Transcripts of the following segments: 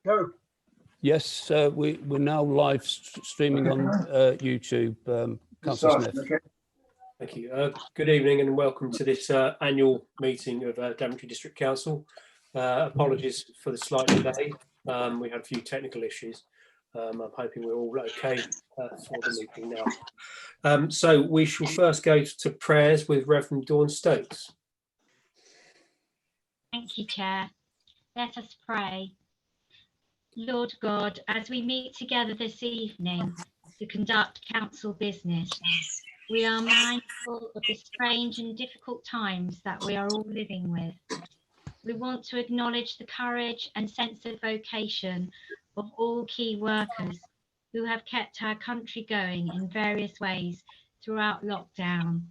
Go. Yes, we're now live streaming on YouTube. Councillor Smith. Okay. Thank you. Good evening and welcome to this annual meeting of Daventry District Council. Apologies for the slight delay. We had a few technical issues. I'm hoping we're all okay for the meeting now. So we shall first go to prayers with Reverend Dawn Stokes. Thank you, Chair. Let us pray. Lord God, as we meet together this evening to conduct council business, we are mindful of the strange and difficult times that we are all living with. We want to acknowledge the courage and sense of vocation of all key workers who have kept our country going in various ways throughout lockdown.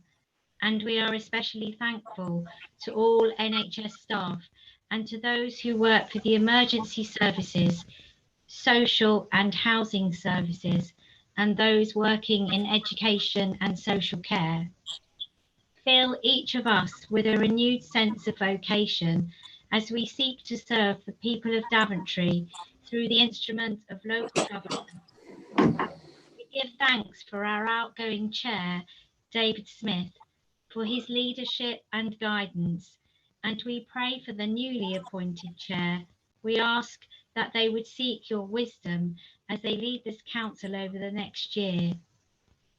And we are especially thankful to all NHS staff and to those who work for the emergency services, social and housing services, and those working in education and social care. Fill each of us with a renewed sense of vocation as we seek to serve the people of Daventry through the instrument of local government. We give thanks for our outgoing chair, David Smith, for his leadership and guidance, and we pray for the newly appointed chair. We ask that they would seek your wisdom as they lead this council over the next year.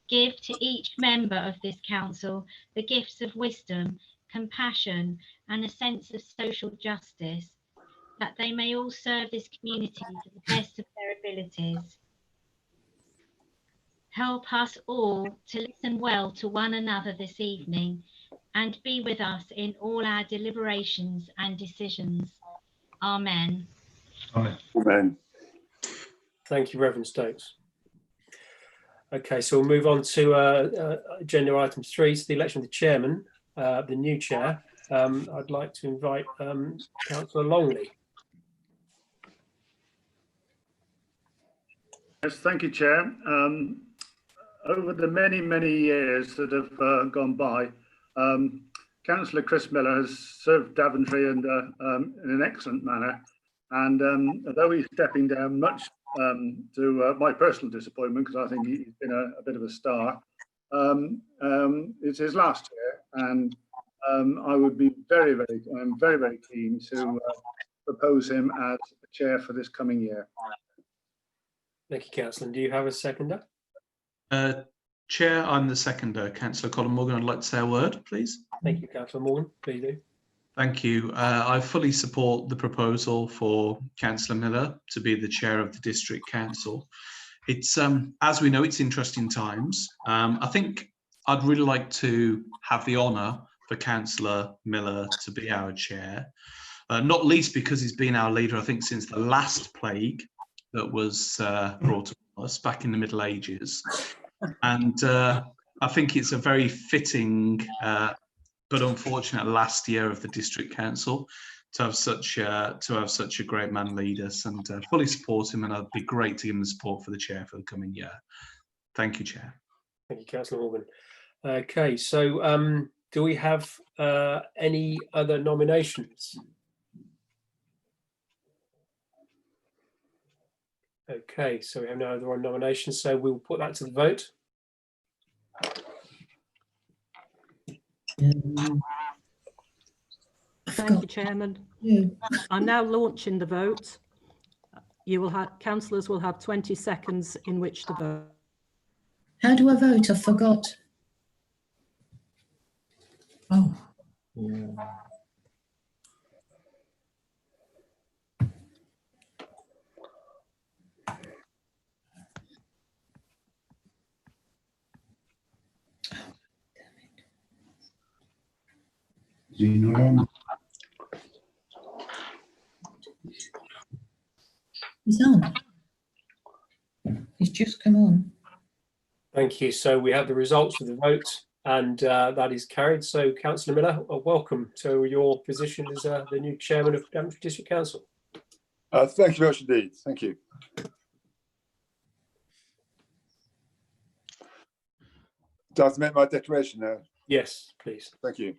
Give to each member of this council the gifts of wisdom, compassion, and a sense of social justice, that they may all serve this community to the best of their abilities. Help us all to listen well to one another this evening and be with us in all our deliberations and decisions. Amen. Amen. Thank you, Reverend Stokes. Okay, so we'll move on to agenda item 3, so the election of the chairman, the new chair. I'd like to invite Councillor Longley. Yes, thank you, Chair. Over the many years that have gone by, Councillor Chris Miller has served Daventry in an excellent manner. And although he's stepping down, much to my personal disappointment, because I think he's been a bit of a star, it's his last year, and I would be very keen to propose him as chair for this coming year. Thank you, Councillor. Do you have a seconder? Chair, I'm the seconder. Councillor Colin Morgan, I'd like to say a word, please. Thank you, Councillor Morgan. Please do. Thank you. I fully support the proposal for Councillor Miller to be the chair of the District Council. It's, as we know, it's interesting times. I think I'd really like to have the honour for Councillor Miller to be our chair, not least because he's been our leader, I think, since the last plague that was brought to us back in the Middle Ages. And I think it's a very fitting but unfortunate last year of the District Council to have such a great man lead us, and fully support him, and it'd be great to give him the support for the chair for the coming year. Thank you, Chair. Thank you, Councillor Morgan. Okay, so do we have any other nominations? Okay, so we have no other nominations, so we'll put that to the vote. Thank you, Chairman. I'm now launching the vote. You will have, councillors will have 20 seconds in which to vote. How do I vote? I forgot. Oh. He's on. He's just come on. Thank you. So we have the results of the vote, and that is carried. So, Councillor Miller, welcome to your position as the new chairman of Daventry District Council. Thank you very much indeed. Thank you. Do I have to make my declaration now? Yes, please. Thank you.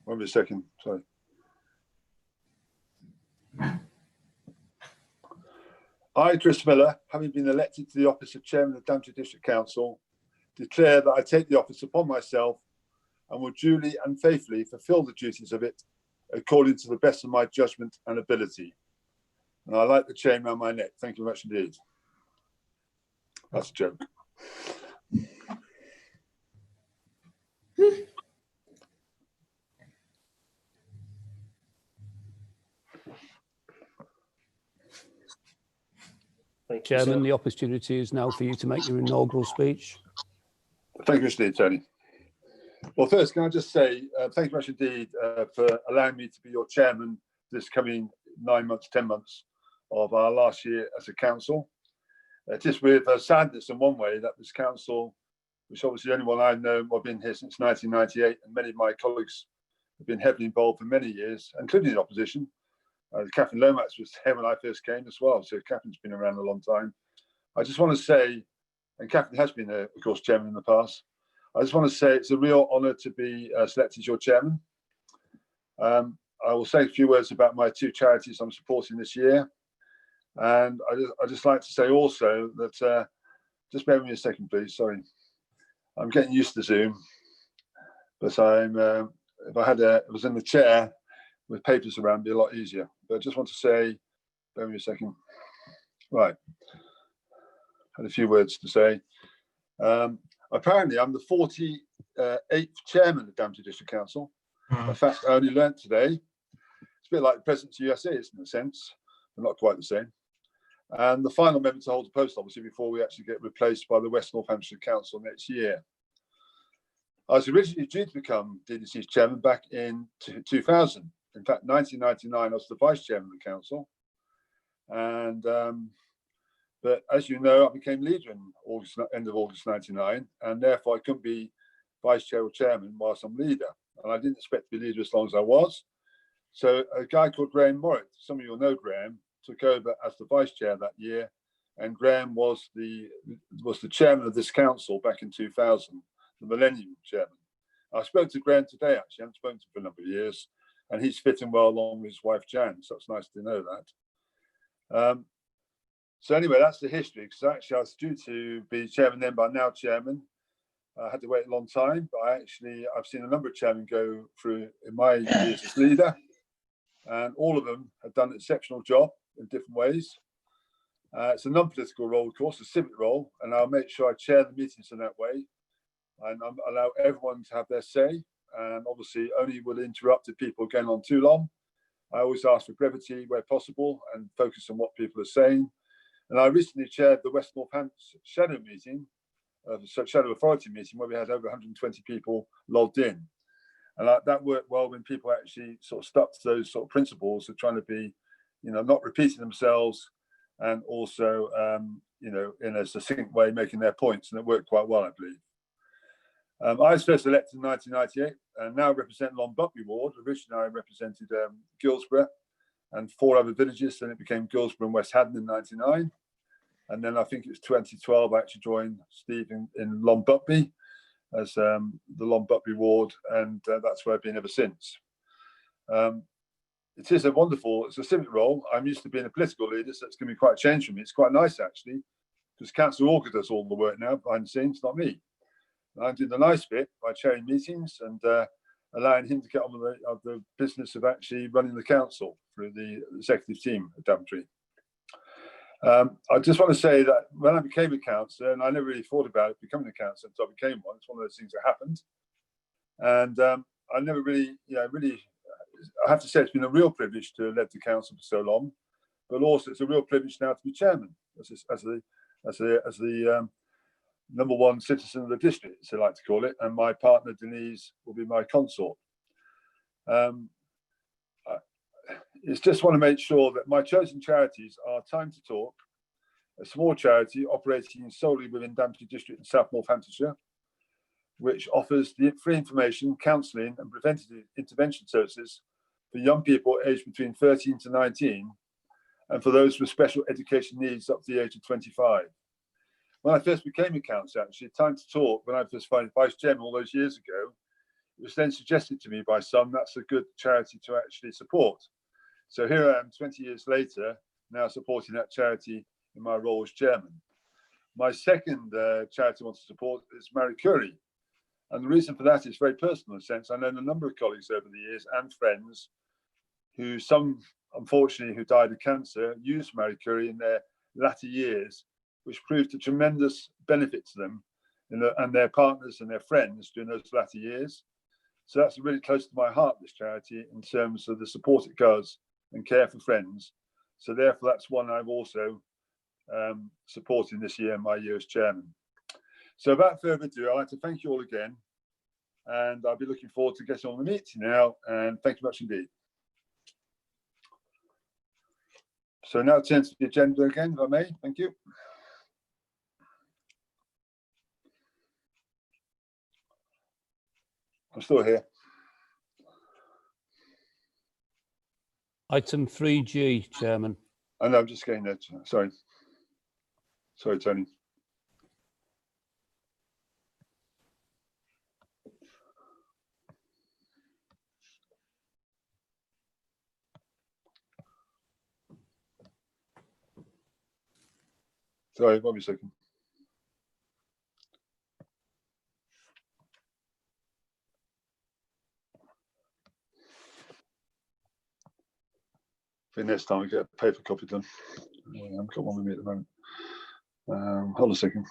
Won't be a second, sorry. I, Chris Miller, having been elected to the office of Chairman of Daventry District Council, declare that I take the office upon myself and will duly and faithfully fulfil the duties of it according to the best of my judgment and ability. And I like the chain around my neck. Thank you very much indeed. That's a joke. Thank you, Chairman, sir. the opportunity is now for you to make your inaugural speech. Thank you indeed, Tony. Well, first, can I just say thank you very much indeed for allowing me to be your chairman this coming 9 months, 10 months of our last year as a council. It is with sadness in one way that this council, which obviously the only one I know, I've been here since 1998, and many of my colleagues have been heavily involved for many years, including the opposition. Catherine Lomax was here when I first came as well, so Catherine's been around a long time. I just want to say, and Catherine has been, of course, chairman in the past, I just want to say it's a real honour to be selected as your chairman. I will say a few words about my two charities I'm supporting this year. And I just like to say also that, just bear with me a second, please, sorry. I'm getting used to Zoom, but if I was in the chair with papers around, it'd be a lot easier. But I just want to say, bear with me a second. Right, had a few words to say. Apparently, I'm the 48th chairman of Daventry District Council. In fact, I only learnt today. It's a bit like the President's USA, in a sense, but not quite the same. And the final member to hold the post, obviously, before we actually get replaced by the West Northamptonshire Council next year. I was originally due to become DDC's chairman back in 2000. In fact, 1999, I was the vice chairman of the council. And but as you know, I became leader in end of August 99, and therefore I couldn't be vice chair or chairman whilst I'm leader. And I didn't expect to be leader as long as I was. So a guy called Graham Morritt, some of you will know Graham, took over as the vice chair that year, and Graham was the chairman of this council back in 2000, the Millennium chairman. I spoke to Graham today, actually. I haven't spoken to him for a number of years, and he's fitting well along with his wife Jan, so it's nice to know that. So anyway, that's the history, because actually I was due to be chairman then, but I'm now chairman. I had to wait a long time, but I've seen a number of chairmen go through in my years as leader, and all of them have done an exceptional job in different ways. It's a non-political role, of course, a civic role, and I'll make sure I chair the meetings in that way, and allow everyone to have their say, and obviously only will interrupt if people are going on too long. I always ask for brevity where possible and focus on what people are saying. And I recently chaired the West Northampton Shadow meeting, Shadow Authority meeting, where we had over 120 people logged in. And that worked well when people actually sort of stuck to those sort of principles of trying to be, not repeating themselves, and also, in a succinct way, making their points. And it worked quite well, I believe. I was first elected in 1998 and now represent Long Buckby Ward. Originally, I represented Guilsborough and 4 other villages. Then it became Guilsborough and West Haddon in 99. And then I think it was 2012, I actually joined Steve in Long Buckby as the Long Buckby Ward. And that's where I've been ever since. It is it's a civic role. I'm used to being a political leader, so it's going to be quite a change for me. It's quite nice, actually, because Councillor Auger does all the work now behind the scenes, not me. I'm doing the nice bit by chairing meetings and allowing him to get on with the business of actually running the council through the executive team at Daventry. I just want to say that when I became a councillor, and I never really thought about it becoming a councillor until I became one, it's one of those things that happened. And I never really, I have to say it's been a real privilege to have led the council for so long, but also it's a real privilege now to be chairman as the number one citizen of the district, as they like to call it, and my partner Denise will be my consort. It's just want to make sure that my chosen charities are Time to Talk, a small charity operating solely within Daventry District in South Northamptonshire, which offers the free information, counselling and preventative intervention services for young people aged between 13 to 19, and for those with special education needs up to the age of 25. When I first became a councillor, actually, Time to Talk, when I was vice chairman all those years ago, it was then suggested to me by some that's a good charity to actually support. So here I am 20 years later, now supporting that charity in my role as chairman. My second charity I want to support is Marie Curie. And the reason for that is very personal in a sense. I know a number of colleagues over the years and friends who, some unfortunately who died of cancer, used Marie Curie in their latter years, which proved a tremendous benefit to them and their partners and their friends during those latter years. So that's really close to my heart, this charity, in terms of the support it does and care for friends. So therefore, that's one I've also supported this year in my year as chairman. So without further ado, I'd like to thank you all again. And I'll be looking forward to getting on the meeting now. And thank you much indeed. So now turn to the agenda again, if I may. Thank you. I'm still here. Item 3G, Chairman. I know, I'm just getting there. Sorry. Sorry, Tony. Sorry, one second. I think next time we get a paper copy done. I've got one with me at the moment. Hold on a second.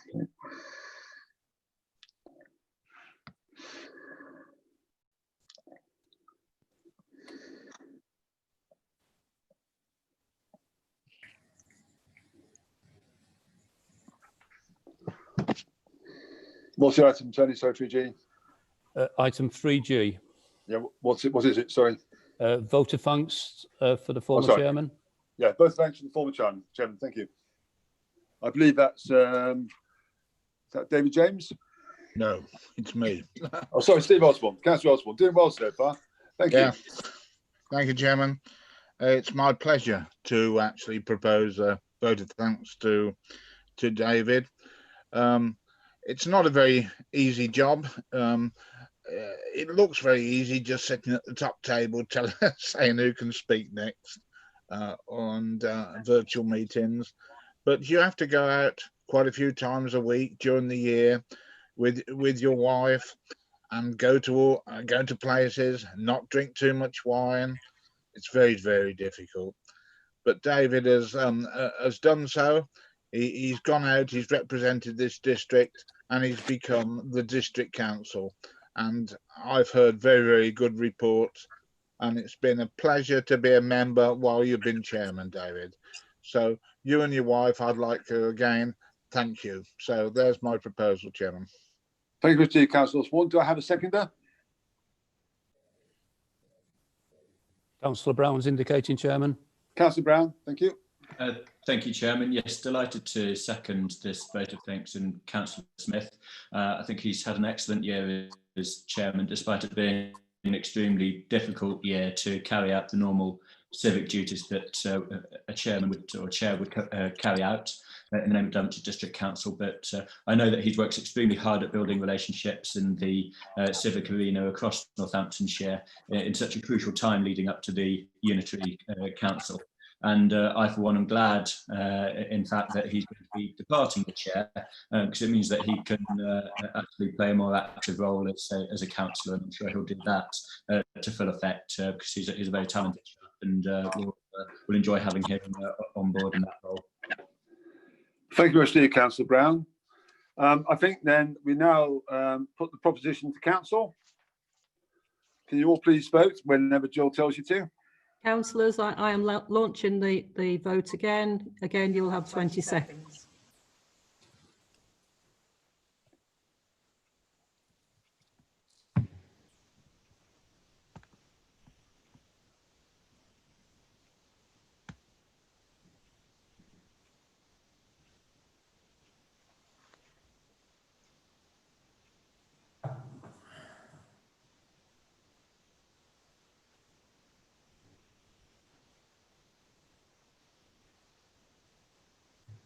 What's the item, Tony? Sorry, 3G. Item 3G. Yeah, what is it? Sorry. Vote of thanks for the former chairman. Yeah, both thanks to the former chairman. Thank you. I believe that's is that David James? No, it's me. Oh, sorry, Steve Osborne, Councillor Osborne. Doing well so far. Thank you. Thank you, Chairman. It's my pleasure to actually propose a vote of thanks to David. It's not a very easy job. It looks very easy just sitting at the top table saying who can speak next on virtual meetings, but you have to go out quite a few times a week during the year with your wife and go to places, not drink too much wine. It's very, very difficult. But David has done so. He's gone out, he's represented this district, and he's become the district council. And I've heard very, very good reports, and it's been a pleasure to be a member while you've been chairman, David. So you and your wife, I'd like to again thank you. So there's my proposal, Chairman. Thank you, Mr. Councillor Swan. Do I have a seconder? Councillor Brown's indicating, Chairman. Councillor Brown, thank you. Thank you, Chairman. Yes, delighted to second this vote of thanks. And Councillor Smith, I think he's had an excellent year as chairman, despite it being an extremely difficult year to carry out the normal civic duties that a chairman would or chair would carry out in the name of Daventry District Council. But I know that he's worked extremely hard at building relationships in the civic arena across Northamptonshire in such a crucial time leading up to the unitary council. And I, for one, am glad, in fact, that he's going to be departing the chair, because it means that he can actually play a more active role as a councillor. And I'm sure he'll do that to full effect, because he's a very talented chap, and we'll enjoy having him on board in that role. Thank you very much, Councillor Brown. I think then we now put the proposition to council. Can you all please vote whenever Jill tells you to? Councillors, I am launching the vote again. Again, you'll have 20 seconds.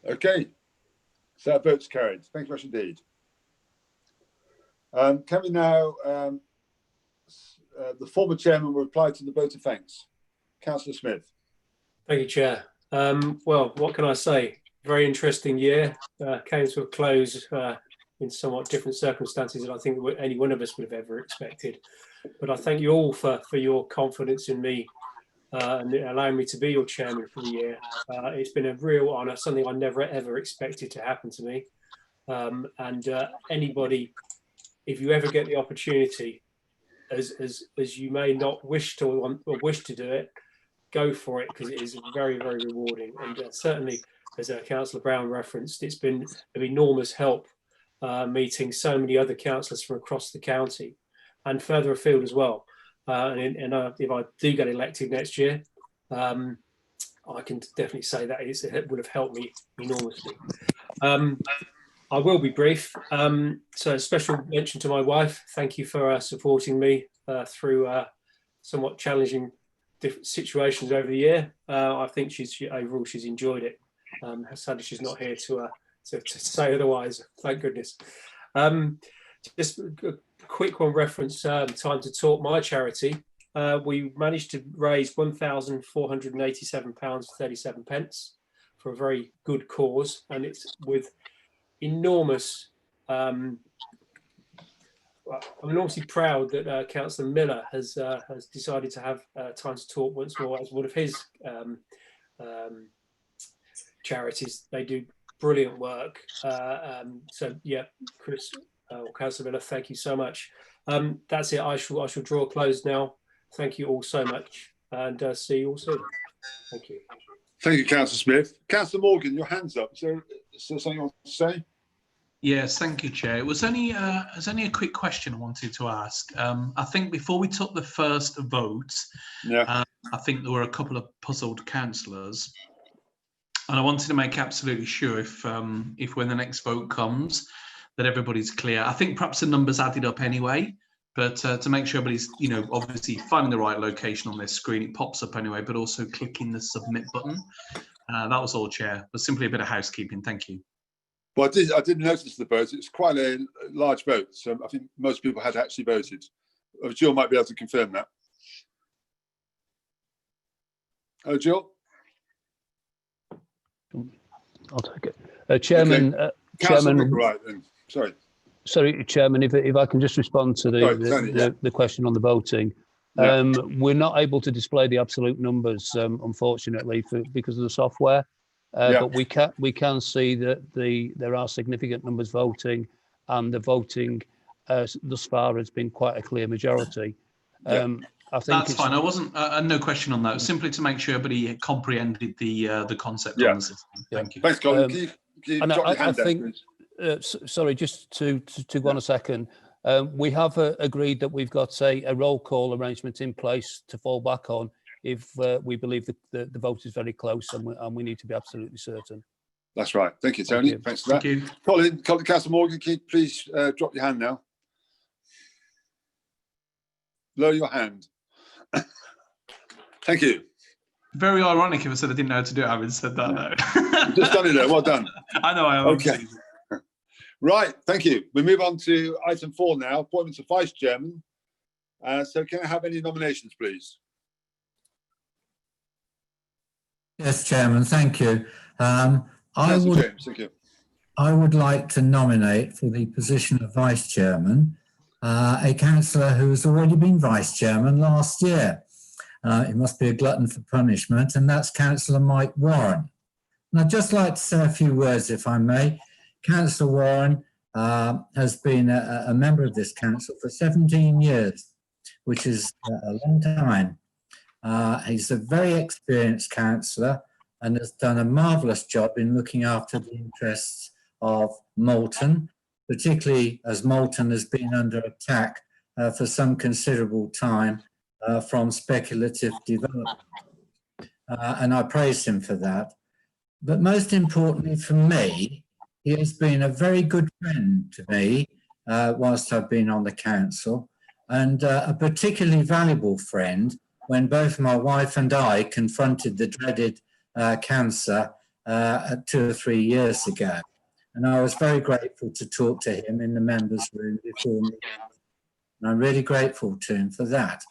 Okay, so that vote's carried. Thank you very much indeed. Can we now the former chairman will reply to the vote of thanks. Councillor Smith. Thank you, Chair. Well, what can I say? Very interesting year. Came to a close in somewhat different circumstances than I think any one of us would have ever expected. But I thank you all for your confidence in me and allowing me to be your chairman for the year. It's been a real honour, something I never ever expected to happen to me. Anybody, if you ever get the opportunity, as you may not wish to want or wish to do it, go for it, because it is very, very rewarding. And certainly, as Councillor Brown referenced, it's been of enormous help meeting so many other councillors from across the county and further afield as well. If I do get elected next year, I can definitely say that it would have helped me enormously. I will be brief. So a special mention to my wife. Thank you for supporting me through somewhat challenging different situations over the year. I think overall she's enjoyed it. Sadly, she's not here to say otherwise. Thank goodness. Just a quick one reference Time to Talk, my charity. We managed to raise £1,487.37 for a very good cause, and it's with enormous. I'm enormously proud that Councillor Miller has decided to have Time to Talk once more as one of his charities. They do brilliant work. So yeah, Chris or Councillor Miller, thank you so much. That's it. I shall draw a close now. Thank you all so much, and see you all soon. Thank you. Thank you, Councillor Smith. Councillor Morgan, your hand's up. Is there something you want to say? Yes, thank you, Chair. It was only a quick question I wanted to ask. I think before we took the first vote, I think there were a couple of puzzled councillors, and I wanted to make absolutely sure if when the next vote comes, that everybody's clear. I think perhaps the numbers added up anyway, but to make sure everybody's, obviously finding the right location on their screen, it pops up anyway, but also clicking the submit button. That was all, Chair. But simply a bit of housekeeping. Thank you. Well, I did notice the vote. It's quite a large vote, so I think most people had actually voted. Jill might be able to confirm that. Oh, Jill? I'll take it. Chairman. Okay. Chairman, right then. Sorry, Chairman, if I can just respond to the question on the voting. We're not able to display the absolute numbers, unfortunately, because of the software. But we can see that there are significant numbers voting, and the voting thus far has been quite a clear majority. I think that's fine. I wasn't no question on that. Simply to make sure everybody comprehended the concept on the system. Thank you. Thanks, Colin. Can you drop your hand down, please? Sorry, just to go on a second. We have agreed that we've got a roll call arrangement in place to fall back on if we believe the vote is very close, and we need to be absolutely certain. That's right. Thank you, Tony. Thanks for that. Thank you. Colin, Councillor Morgan, can you please drop your hand now? Lower your hand. Thank you. Very ironic if I said I didn't know how to do it, having said that though. Just done it there. Well done. I know I am. Okay. Right. Thank you. We move on to item 4 now, appointments of vice chairman. So can I have any nominations, please? Yes, Chairman, thank you. I would like to nominate for the position of Vice Chairman a councillor who has already been Vice Chairman last year. It must be a glutton for punishment, and that's Councillor Mike Warren. And I'd just like to say a few words, if I may. Councillor Warren has been a member of this council for 17 years, which is a long time. He's a very experienced councillor and has done a marvellous job in looking after the interests of Moulton, particularly as Moulton has been under attack for some considerable time from speculative development. And I praise him for that. But most importantly for me, he has been a very good friend to me whilst I've been on the council, and a particularly valuable friend when both my wife and I confronted the dreaded cancer 2 or 3 years ago. And I was very grateful to talk to him in the members' room before me. And I'm really grateful to him for that.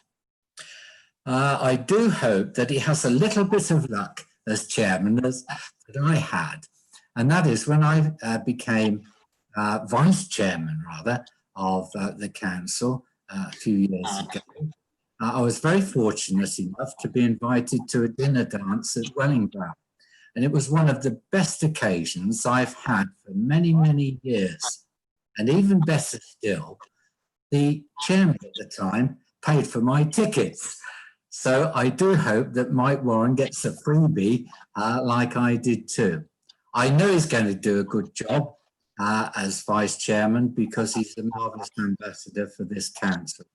I do hope that he has a little bit of luck as chairman that I had. And that is when I became vice chairman, rather, of the council a few years ago. I was very fortunate enough to be invited to a dinner dance at Wellingborough. And it was one of the best occasions I've had for many, many years. And even better still, the chairman at the time paid for my tickets. So I do hope that Mike Warren gets a freebie like I did too. I know he's going to do a good job as vice chairman because he's a marvellous ambassador for this council.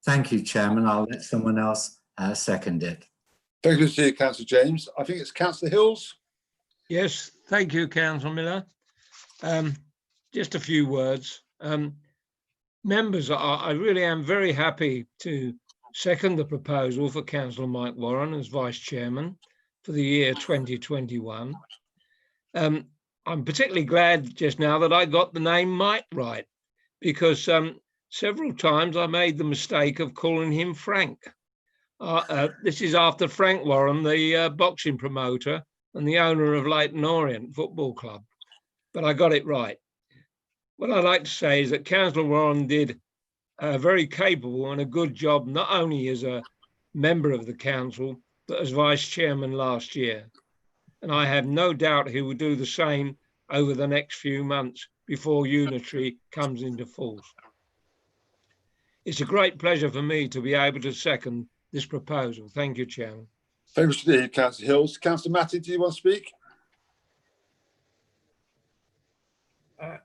Thank you, Chairman. I'll let someone else second it. Thank you, Mr. Councillor James. I think it's Councillor Hills. Yes, thank you, Councillor Miller. Just a few words. Members, I really am very happy to second the proposal for Councillor Mike Warren as Vice Chairman for the year 2021. I'm particularly glad just now that I got the name Mike right, because several times I made the mistake of calling him Frank. This is after Frank Warren, the boxing promoter and the owner of Leyton Orient Football Club, but I got it right. What I'd like to say is that Councillor Warren did a very capable and a good job, not only as a member of the council, but as vice chairman last year. And I have no doubt he will do the same over the next few months before Unitary comes into force. It's a great pleasure for me to be able to second this proposal. Thank you, Chairman. Thank you, Mr. Councillor Hills. Councillor Matty, do you want to speak?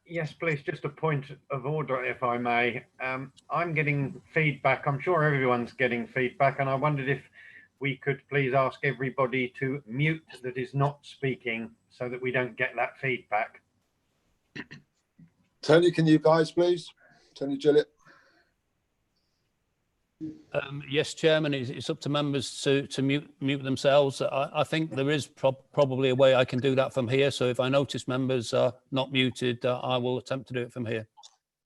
Yes, please. Just a point of order, if I may. I'm getting feedback. I'm sure everyone's getting feedback, and I wondered if we could please ask everybody to mute that is not speaking so that we don't get that feedback. Tony, can you guys please? Tony Gillett. Yes, Chairman, it's up to members to mute themselves. I think there is probably a way I can do that from here. So if I notice members are not muted, I will attempt to do it from here.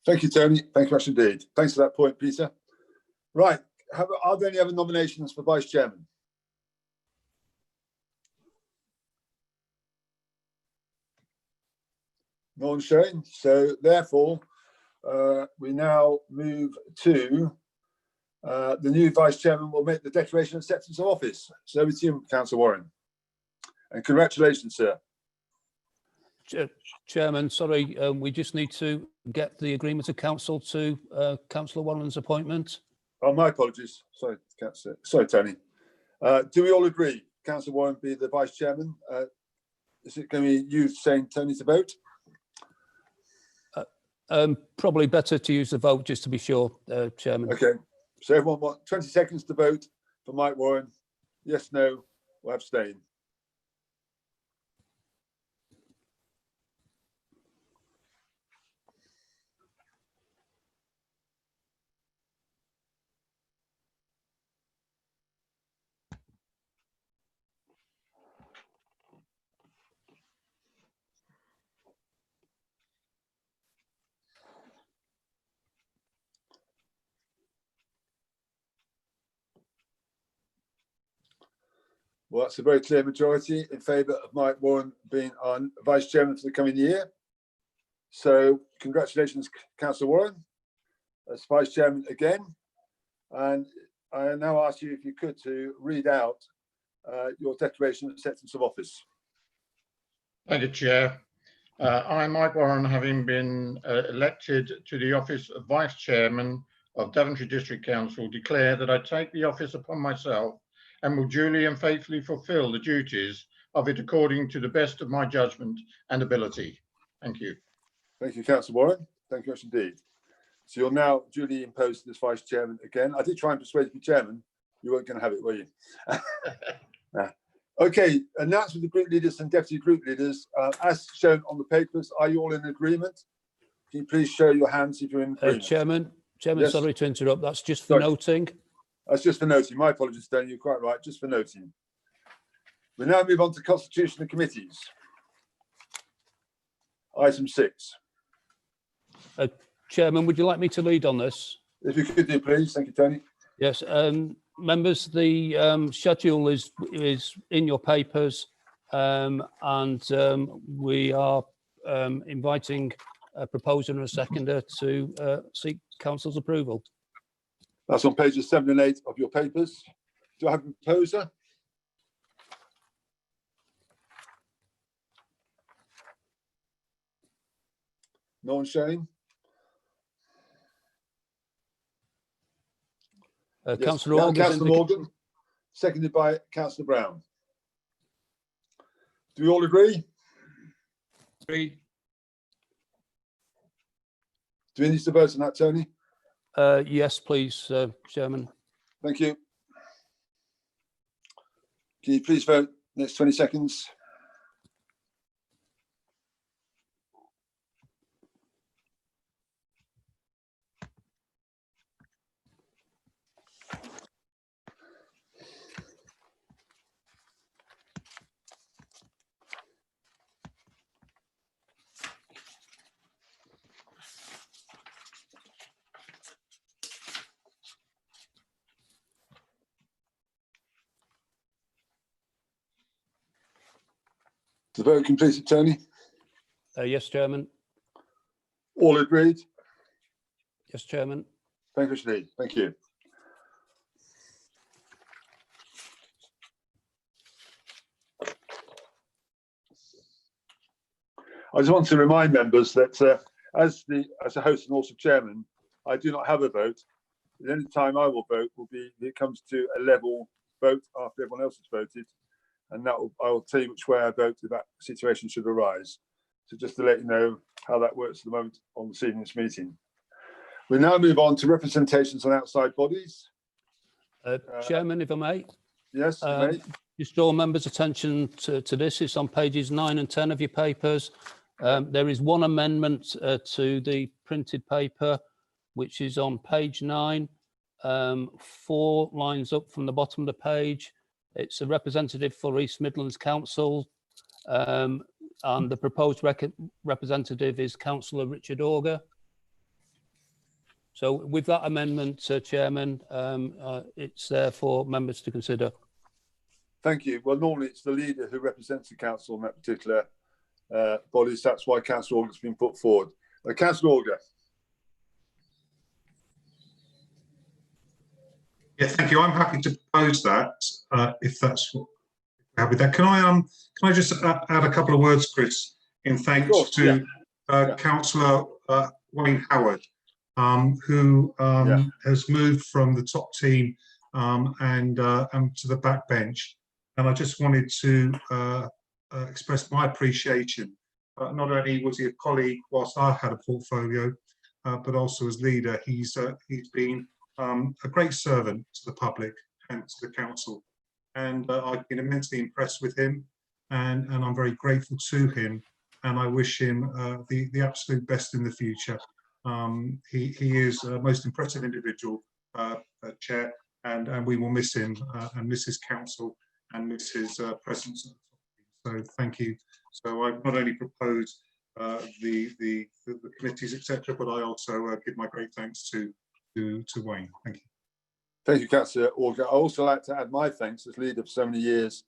Thank you, Tony. Thank you much indeed. Thanks for that point, Peter. Right. Are there any other nominations for Vice Chairman? No one showing. So therefore, we now move to the new Vice Chairman will make the declaration of acceptance of office. So over to you, Councillor Warren. And congratulations, sir. Chairman, sorry, we just need to get the agreement of council to Councillor Warren's appointment. Oh, my apologies. Sorry, Councillor. Sorry, Tony. Do we all agree Councillor Warren be the Vice Chairman? Is it going to be you saying Tony to vote? Probably better to use the vote just to be sure, Chairman. Okay. So everyone want 20 seconds to vote for Mike Warren. Yes, no, or abstain. Well, that's a very clear majority in favour of Mike Warren being our Vice Chairman for the coming year. So congratulations, Councillor Warren, as Vice Chairman again. And I now ask you if you could to read out your declaration of acceptance of office. Thank you, Chair. I, Mike Warren, having been elected to the office of Vice Chairman of Daventry District Council, declare that I take the office upon myself and will duly and faithfully fulfil the duties of it according to the best of my judgment and ability. Thank you. Thank you, Councillor Warren. Thank you much indeed. So you're now duly imposed as Vice Chairman again. I did try and persuade you to be Chairman. You weren't going to have it, were you? Okay, announcement of group leaders and deputy group leaders. As shown on the papers, are you all in agreement? Can you please show your hands if you're in agreement? Chairman, yes. Sorry to interrupt. That's just for noting. That's just for noting. My apologies, Tony. You're quite right. Just for noting. We now move on to constitution of committees. Item 6. Chairman, would you like me to lead on this? If you could do, please. Thank you, Tony. Yes, members, the schedule is in your papers, and we are inviting a proposer and a seconder to seek council's approval. That's on pages 7 and 8 of your papers. Do I have a proposer? No one showing? Yes, Councillor Morgan, seconded by Councillor Brown. Do we all agree? Agreed. Do we need to vote on that, Tony? Yes, please, Chairman. Thank you. Can you please vote next 20 seconds? The vote completed, Tony? Yes, Chairman. All agreed? Yes, Chairman. Thank you, Mr. Lee. Thank you. I just want to remind members that as a host and also chairman, I do not have a vote. The only time I will vote will be if it comes to a level vote after everyone else has voted, and I will tell you which way I vote if that situation should arise. So just to let you know how that works at the moment on this evening's meeting. We now move on to representations on outside bodies. Chairman, if I may. Yes, you may. Just draw members' attention to this. It's on pages 9 and 10 of your papers. There is one amendment to the printed paper, which is on page 9, 4 lines up from the bottom of the page. It's a representative for East Midlands Council, and the proposed representative is Councillor Richard Auger. So with that amendment, Chairman, it's there for members to consider. Thank you. Well, normally it's the leader who represents the council in that particular body, so that's why Councillor Auger has been put forward. Councillor Auger. Yeah, thank you. I'm happy to propose that if that's what we're happy with that. Can I just add a couple of words, Chris, in thanks to Councillor Wayne Howard, who has moved from the top team and to the back bench. And I just wanted to express my appreciation. Not only was he a colleague whilst I had a portfolio, but also as leader, he's been a great servant to the public and to the council. And I've been immensely impressed with him, and I'm very grateful to him. And I wish him the absolute best in the future. He is a most impressive individual, Chair, and we will miss him and miss his counsel and miss his presence. So thank you. So I've not only proposed the committees, etc., but I also give my great thanks to Wayne. Thank you. Thank you, Councillor Auger. I also like to add my thanks as leader for so many years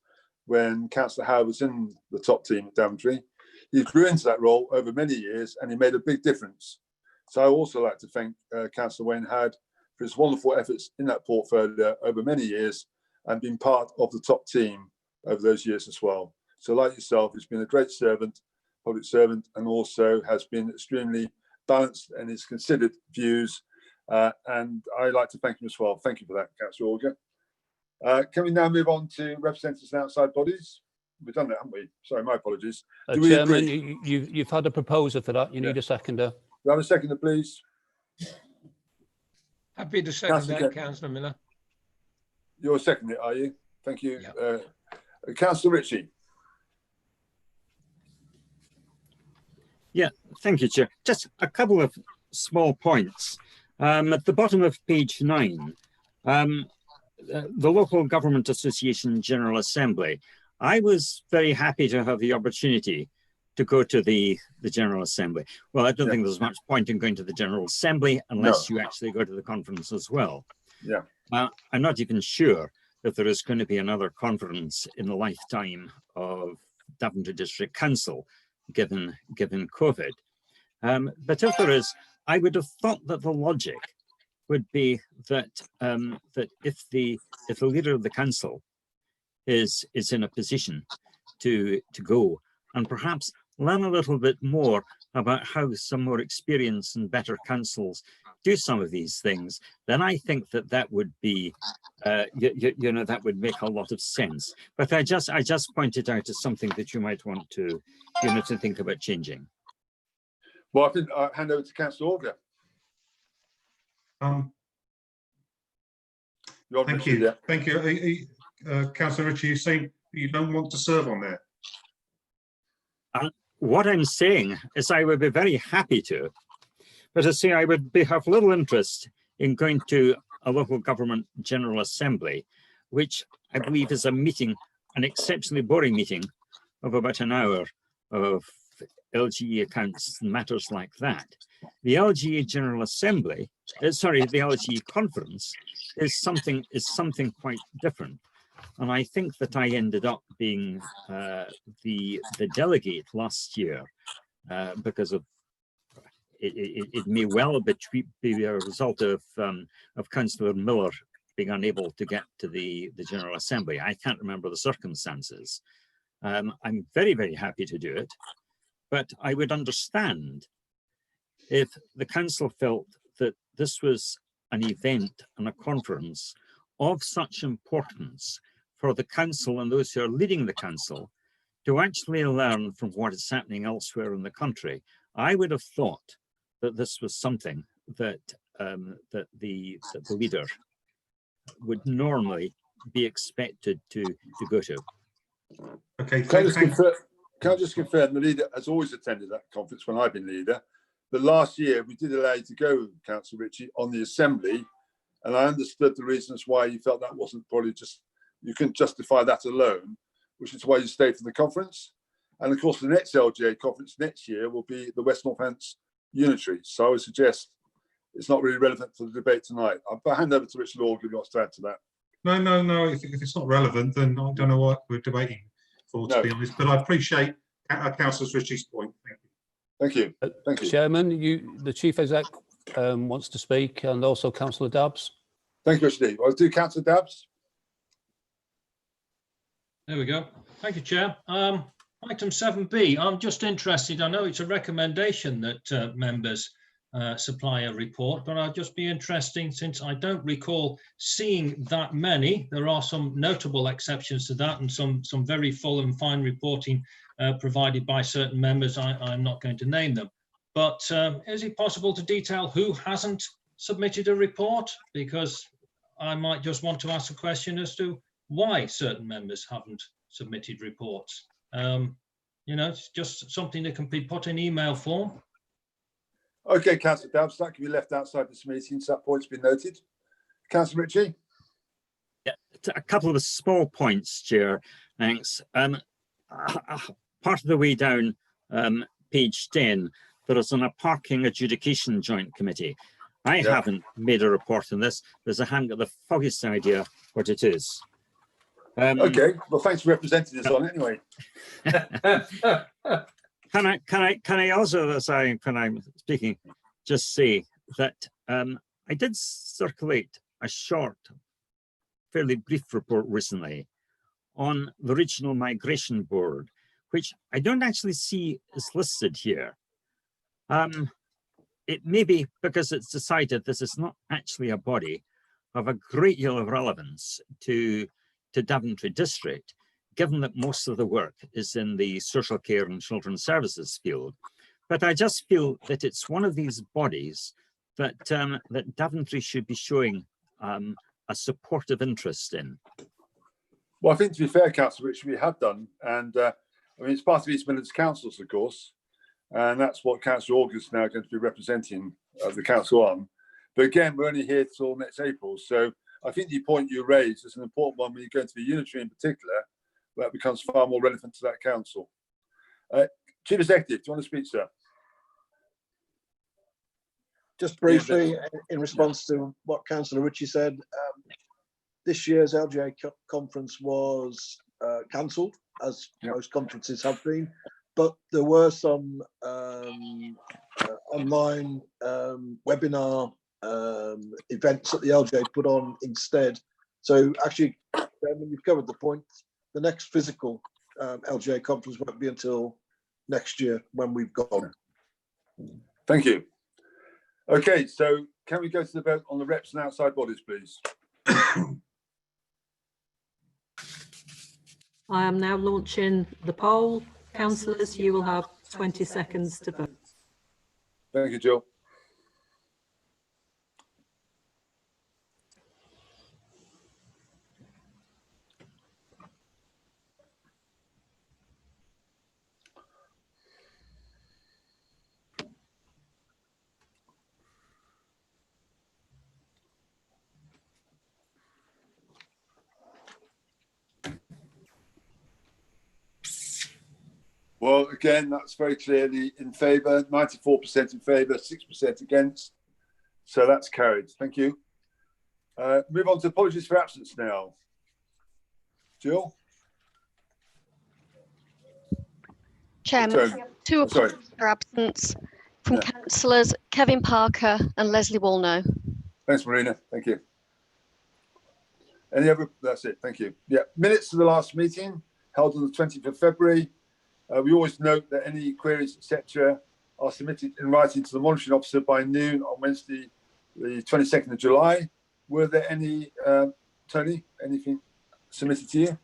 when Councillor Howard was in the top team at Daventry. He grew into that role over many years and he made a big difference. So I also like to thank Councillor Wayne Howard for his wonderful efforts in that portfolio over many years and being part of the top team over those years as well. So like yourself, he's been a great servant, public servant, and also has been extremely balanced in his considered views. And I'd like to thank him as well. Thank you for that, Councillor Auger. Can we now move on to representatives and outside bodies? We've done that, haven't we? Sorry, my apologies. Chairman, you've had a proposer for that. You need a seconder. Do I have a seconder, please? Happy to second that, Councillor Miller. You're seconding it, are you? Thank you. Yeah. Councillor Ritchie. Yeah, thank you, Chair. Just a couple of small points. At the bottom of page 9, the Local Government Association General Assembly, I was very happy to have the opportunity go to the General Assembly. Well, I don't think there's much point in going to the General Assembly unless you actually go to the conference as well. Yeah. I'm not even sure that there is going to be another conference in the lifetime of Daventry District Council, given COVID. But if there is, I would have thought that the logic would be that that if the leader of the council is in a position to go and perhaps learn a little bit more about how some more experienced and better councils do some of these things, then I think that would be, you know, that would make a lot of sense. But I just pointed out as something that you might want to, you know, to think about changing. Well, I think I'll hand over to Councillor Auger. Thank you. Thank you. Councillor Ritchie, you say you don't want to serve on there. What I'm saying is I would be very happy to, but I say I would have little interest in going to a local government general assembly, which I believe is a meeting, an exceptionally boring meeting of about an hour of LGE accounts and matters like that. The LGE General Assembly, the LGE conference is something quite different. And I think that I ended up being the delegate last year because of it may well be a result of Councillor Miller being unable to get to the General Assembly. I can't remember the circumstances. I'm very, very happy to do it, but I would understand if the council felt that this was an event and a conference of such importance for the council and those who are leading the council to actually learn from what is happening elsewhere in the country. I would have thought that this was something that that the leader would normally be expected to go to. Okay. Can I just confirm the leader has always attended that conference when I've been leader, but last year we did allow you to go, Councillor Ritchie, on the assembly, and I understood the reasons why you felt that wasn't probably just, you couldn't justify that alone, which is why you stayed for the conference. And of course, the next LGA conference next year will be the West North Hants Unitary. So I would suggest it's not really relevant for the debate tonight. I'll hand over to Richard Org if he wants to add to that. No. If it's not relevant, then I don't know what we're debating for, to be honest. But I appreciate Councillor Ritchie's point. Thank you. Thank you. Chairman, the Chief Exec wants to speak, and also Councillor Dabbs. Thank you, Steve. I'll do Councillor Dabbs. There we go. Thank you, Chair. Item 7B, I'm just interested, I know it's a recommendation that members supply a report, but I'd just be interesting, since I don't recall seeing that many. There are some notable exceptions to that and some very full and fine reporting provided by certain members. I'm not going to name them. But is it possible to detail who hasn't submitted a report? Because I might just want to ask a question as to why certain members haven't submitted reports. You know, it's just something that can be put in email form. Okay, Councillor Dabbs, that can be left outside this meeting, so that point's been noted. Councillor Ritchie? Yeah, a couple of small points, Chair. Thanks. Part of the way down page 10, there is a parking adjudication joint committee. I haven't made a report on this. I haven't got the foggiest idea what it is. Okay, well, thanks for representing us on it anyway. Can I also, when I'm speaking, just say that I did circulate a short, fairly brief report recently on the Regional Migration Board, which I don't actually see is listed here. It may be because it's decided this is not actually a body of a great deal of relevance to Daventry District, given that most of the work is in the social care and children's services field. But I just feel that it's one of these bodies that that Daventry should be showing a supportive interest in. Well, I think to be fair, Councillor, which we have done, and I mean, it's part of East Midlands Councils, of course, and that's what Councillor Org is now going to be representing the council on. But again, we're only here till next April, so I think the point you raised is an important one when you go into the unitary in particular, that becomes far more relevant to that council. Chief Executive, do you want to speak, sir? Just briefly, in response to what Councillor Ritchie said, this year's LGA conference was cancelled, as most conferences have been, but there were some online webinar events that the LGA put on instead. So actually, you've covered the point. The next physical LGA conference won't be until next year when we've gone. Thank you. Okay, so can we go to the vote on the reps and outside bodies, please? I am now launching the poll. Councillors, you will have 20 seconds to vote. Thank you, Jill. Well, again, that's very clearly in favour, 94% in favour, 6% against. So that's carried. Thank you. Move on to apologies for absence now. Jill? Chairman, two apologies for absence from councillors Kevin Parker and Leslie Wolno. Thanks, Marina. Thank you. Any other? That's it. Thank you. Yeah, minutes of the last meeting held on the 20th of February. We always note that any queries, etc., are submitted in writing to the monitoring officer by noon on Wednesday, the 22nd of July. Were there any, Tony, anything submitted to you?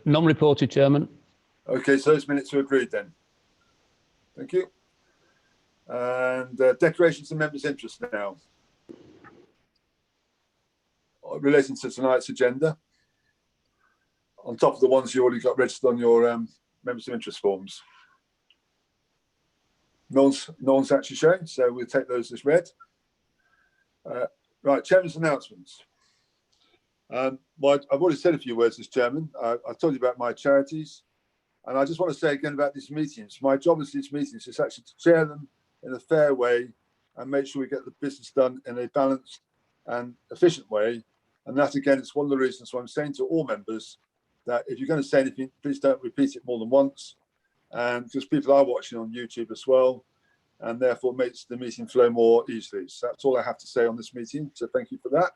None reported, Chairman. Okay, so those minutes are agreed then. Thank you. And declarations of members' interest now. Relating to tonight's agenda. On top of the ones you already got registered on your members of interest forms. No one's actually showing, so we'll take those as read. Right, Chairman's announcements. I've already said a few words as Chairman. I've told you about my charities, and I just want to say again about these meetings. My job as these meetings is actually to chair them in a fair way and make sure we get the business done in a balanced and efficient way. And that, again, is one of the reasons why I'm saying to all members that if you're going to say anything, please don't repeat it more than once. And because people are watching on YouTube as well, and therefore makes the meeting flow more easily. So that's all I have to say on this meeting. So thank you for that.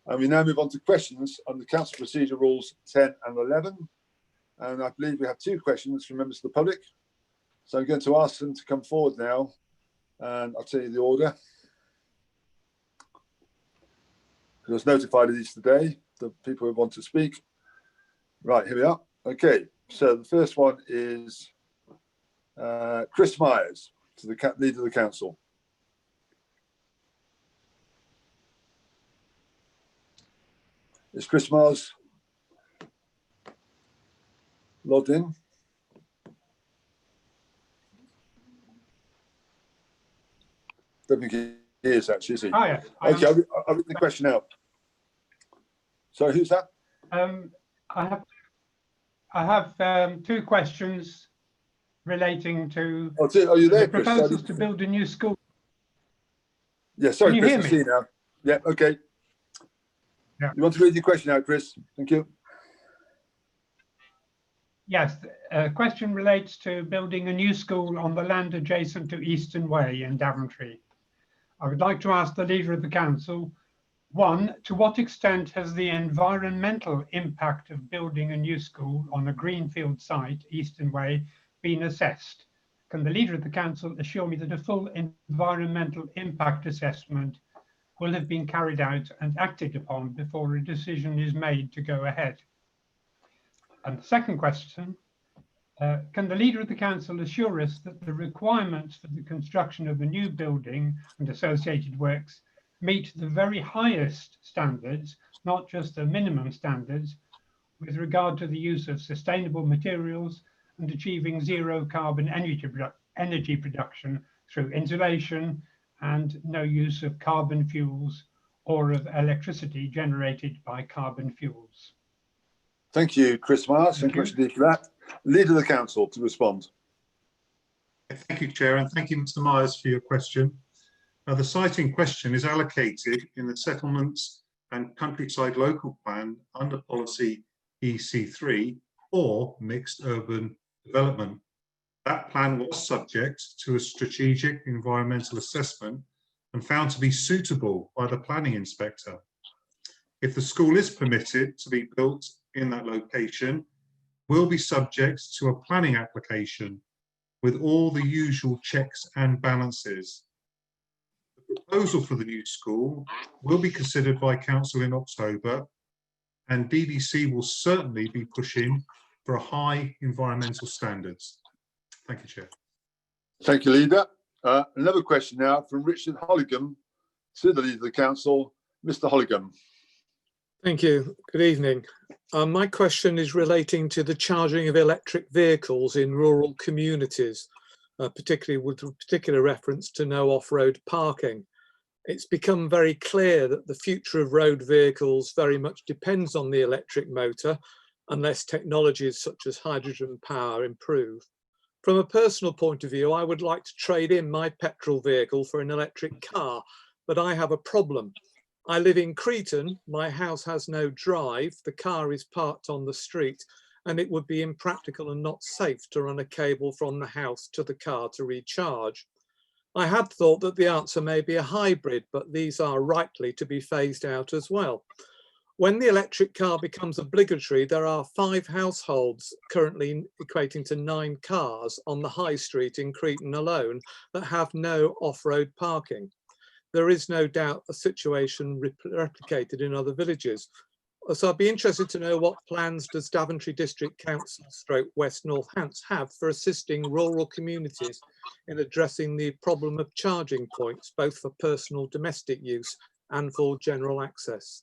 And we now move on to questions on the Council Procedure Rules 10 and 11. And I believe we have 2 questions from members of the public. So I'm going to ask them to come forward now, and I'll tell you the order. I was notified of these today, the people who want to speak. Right, here we are. Okay, so the first one is Chris Myers, to the Leader of the Council. Is Chris Myers logged in? Don't think he is actually, is he? Oh, yeah. Okay, I'll read the question out. Sorry, who's that? I have 2 questions relating to are you there, the Chris? proposals to build a new school. Yeah, sorry, Can you Chris, hear I me? see you now. Yeah, okay. Yeah. You want to read your question out, Chris? Thank you. Yes, a question relates to building a new school on the land adjacent to Easton Way in Daventry. I would like to ask the Leader of the Council, 1, to what extent has the environmental impact of building a new school on a greenfield site, Easton Way, been assessed? Can the Leader of the Council assure me that a full environmental impact assessment will have been carried out and acted upon before a decision is made to go ahead? And the second question, can the Leader of the Council assure us that the requirements for the construction of a new building and associated works meet the very highest standards, not just the minimum standards, with regard to the use of sustainable materials and achieving zero carbon energy production through insulation and no use of carbon fuels or of electricity generated by carbon fuels? Thank you, Chris Myers. Thank you for that. Leader of the Council to respond. Thank you, Chair, and thank you, Mr. Myers, for your question. The site in question is allocated in the Settlements and Countryside Local Plan under Policy EC3 or Mixed Urban Development. That plan was subject to a strategic environmental assessment and found to be suitable by the planning inspector. If the school is permitted to be built in that location, will be subject to a planning application with all the usual checks and balances. The proposal for the new school will be considered by Council in October, and DDC will certainly be pushing for a high environmental standards. Thank you, Chair. Thank you, Leader. Another question now from Richard Holligan to the Leader of the Council, Mr. Holligan. Thank you. Good evening. My question is relating to the charging of electric vehicles in rural communities, particularly with particular reference to no off-road parking. It's become very clear that the future of road vehicles very much depends on the electric motor, unless technologies such as hydrogen power improve. From a personal point of view, I would like to trade in my petrol vehicle for an electric car, but I have a problem. I live in Cretan, my house has no drive, the car is parked on the street, and it would be impractical and not safe to run a cable from the house to the car to recharge. I had thought that the answer may be a hybrid, but these are likely to be phased out as well. When the electric car becomes obligatory, there are 5 households currently equating to 9 cars on the high street in Cretan alone that have no off-road parking. There is no doubt a situation replicated in other villages. So I'd be interested to know what plans does Daventry District Council / West North Hantz have for assisting rural communities in addressing the problem of charging points, both for personal domestic use and for general access.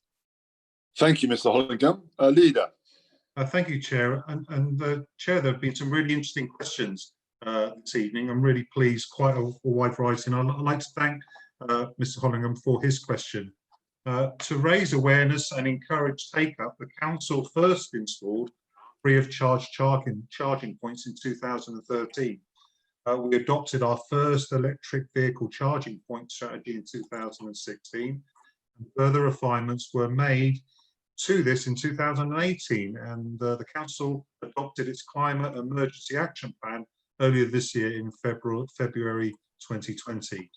Thank you, Mr. Holligan. Leader. Thank you, Chair. And Chair, there have been some really interesting questions this evening. I'm really pleased, quite a wide variety. And I'd like to thank Mr. Hollingham for his question. To raise awareness and encourage take-up, the Council first installed free of charge charging points in 2013. We adopted our first electric vehicle charging point strategy in 2016. And further refinements were made to this in 2018, and the Council adopted its Climate Emergency Action Plan earlier this year in February 2020.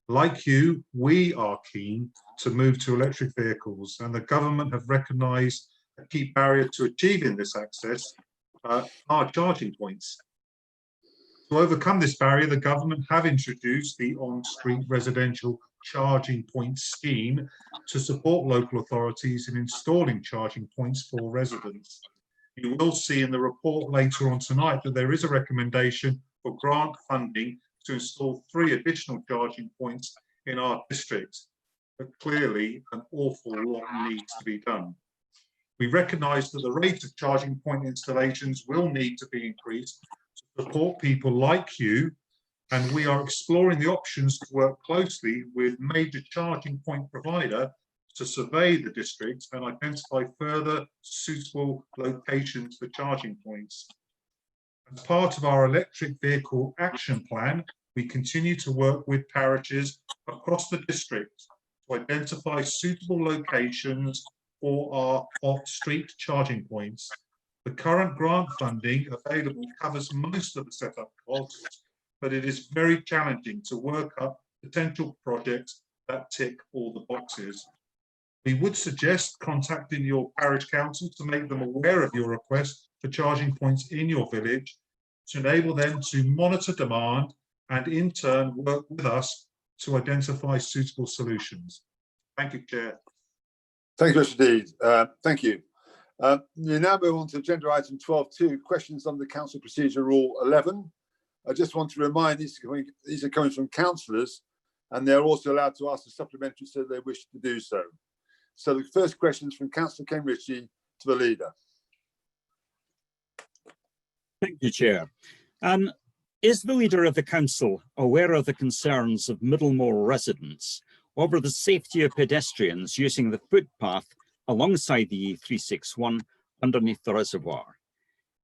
Like you, we are keen to move to electric vehicles, and the government have recognised a key barrier to achieving this access are charging points. To overcome this barrier, the government have introduced the on-street residential charging point scheme to support local authorities in installing charging points for residents. You will see in the report later on tonight that there is a recommendation for grant funding to install 3 additional charging points in our district, but clearly an awful lot needs to be done. We recognise that the rate of charging point installations will need to be increased to support people like you, and we are exploring the options to work closely with major charging point provider to survey the district and identify further suitable locations for charging points. As part of our electric vehicle action plan, we continue to work with parishes across the district to identify suitable locations for our off-street charging points. The current grant funding available covers most of the setup costs, but it is very challenging to work up potential projects that tick all the boxes. We would suggest contacting your parish council to make them aware of your request for charging points in your village, to enable them to monitor demand and in turn work with us to identify suitable solutions. Thank you, Chair. Thank you, Mr. Deed. Thank you. We now move on to agenda item 12.2, questions under Council Procedure Rule 11. I just want to remind these are coming from councillors, and they're also allowed to ask a supplementary so they wish to do so. So the first question is from Councillor Ken Ritchie to the Leader. Thank you, Chair. Is the Leader of the Council aware of the concerns of Middlemore residents over the safety of pedestrians using the footpath alongside the E361 underneath the reservoir?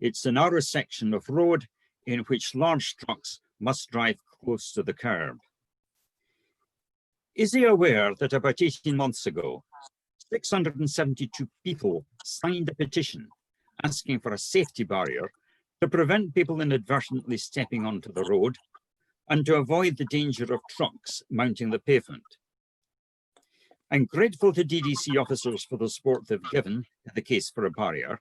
It's a narrow section of road in which large trucks must drive close to the curb. Is he aware that about 18 months ago, 672 people signed a petition asking for a safety barrier to prevent people inadvertently stepping onto the road and to avoid the danger of trucks mounting the pavement? I'm grateful to DDC officers for the support they've given in the case for a barrier,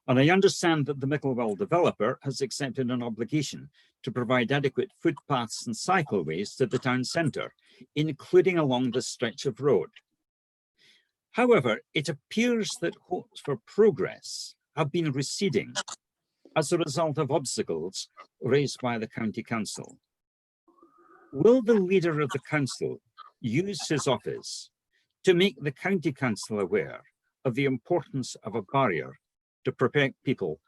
and I understand that the Micklewell developer has accepted an obligation to provide adequate footpaths and cycleways to the town centre, including along this stretch of road. However, it appears that hopes for progress have been receding as a result of obstacles raised by the County Council. Will the leader of the council use his office to make the County Council aware of the importance of a barrier to protect people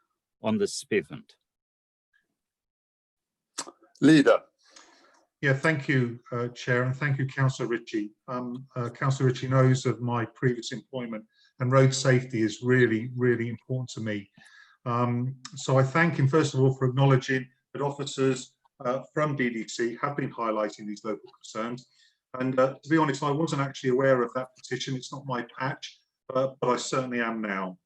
on this pavement? Leader. Yeah, thank you, Chair, and thank you, Councillor Ritchie. Councillor Ritchie knows of my previous employment, and road safety is really, really important to me. So I thank him, first of all, for acknowledging that officers from DDC have been highlighting these local concerns. And to be honest, I wasn't actually aware of that petition. It's not my patch, but I certainly am now.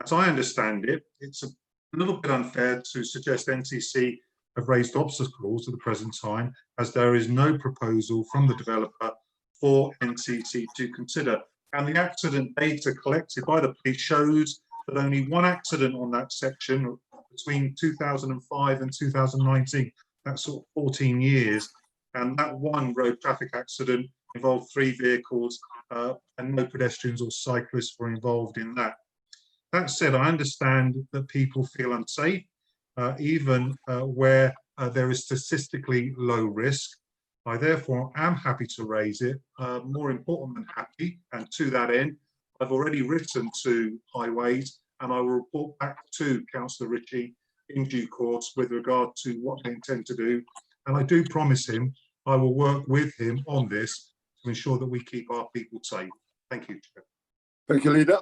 As I understand it, it's a little bit unfair to suggest NCC have raised obstacles at the present time, as there is no proposal from the developer for NCC to consider. And the accident data collected by the police shows that only one accident on that section between 2005 and 2019, that's sort of 14 years. And that one road traffic accident involved 3 vehicles and no pedestrians or cyclists were involved in that. That said, I understand that people feel unsafe, even where there is statistically low risk. I therefore am happy to raise it, more important than happy, and to that end, I've already written to Highways and I will report back to Councillor Ritchie in due course with regard to what they intend to do. And I do promise him I will work with him on this to ensure that we keep our people safe. Thank you, Chair. Thank you, Leader.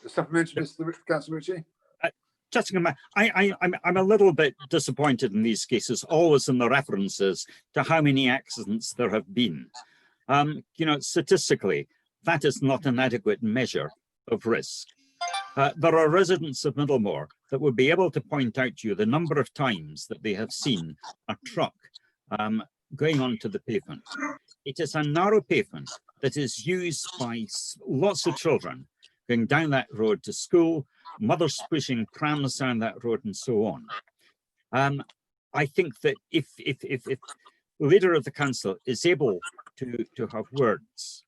A supplementary, Mr. Councillor Ritchie. Just I'm a little bit disappointed in these cases, always in the references to how many accidents there have been. You know, statistically, that is not an adequate measure of risk. There are residents of Middlemore that would be able to point out to you the number of times that they have seen a truck going onto the pavement. It is a narrow pavement that is used by lots of children going down that road to school, mothers pushing prams down that road and so on. I think that if the leader of the council is able to have words,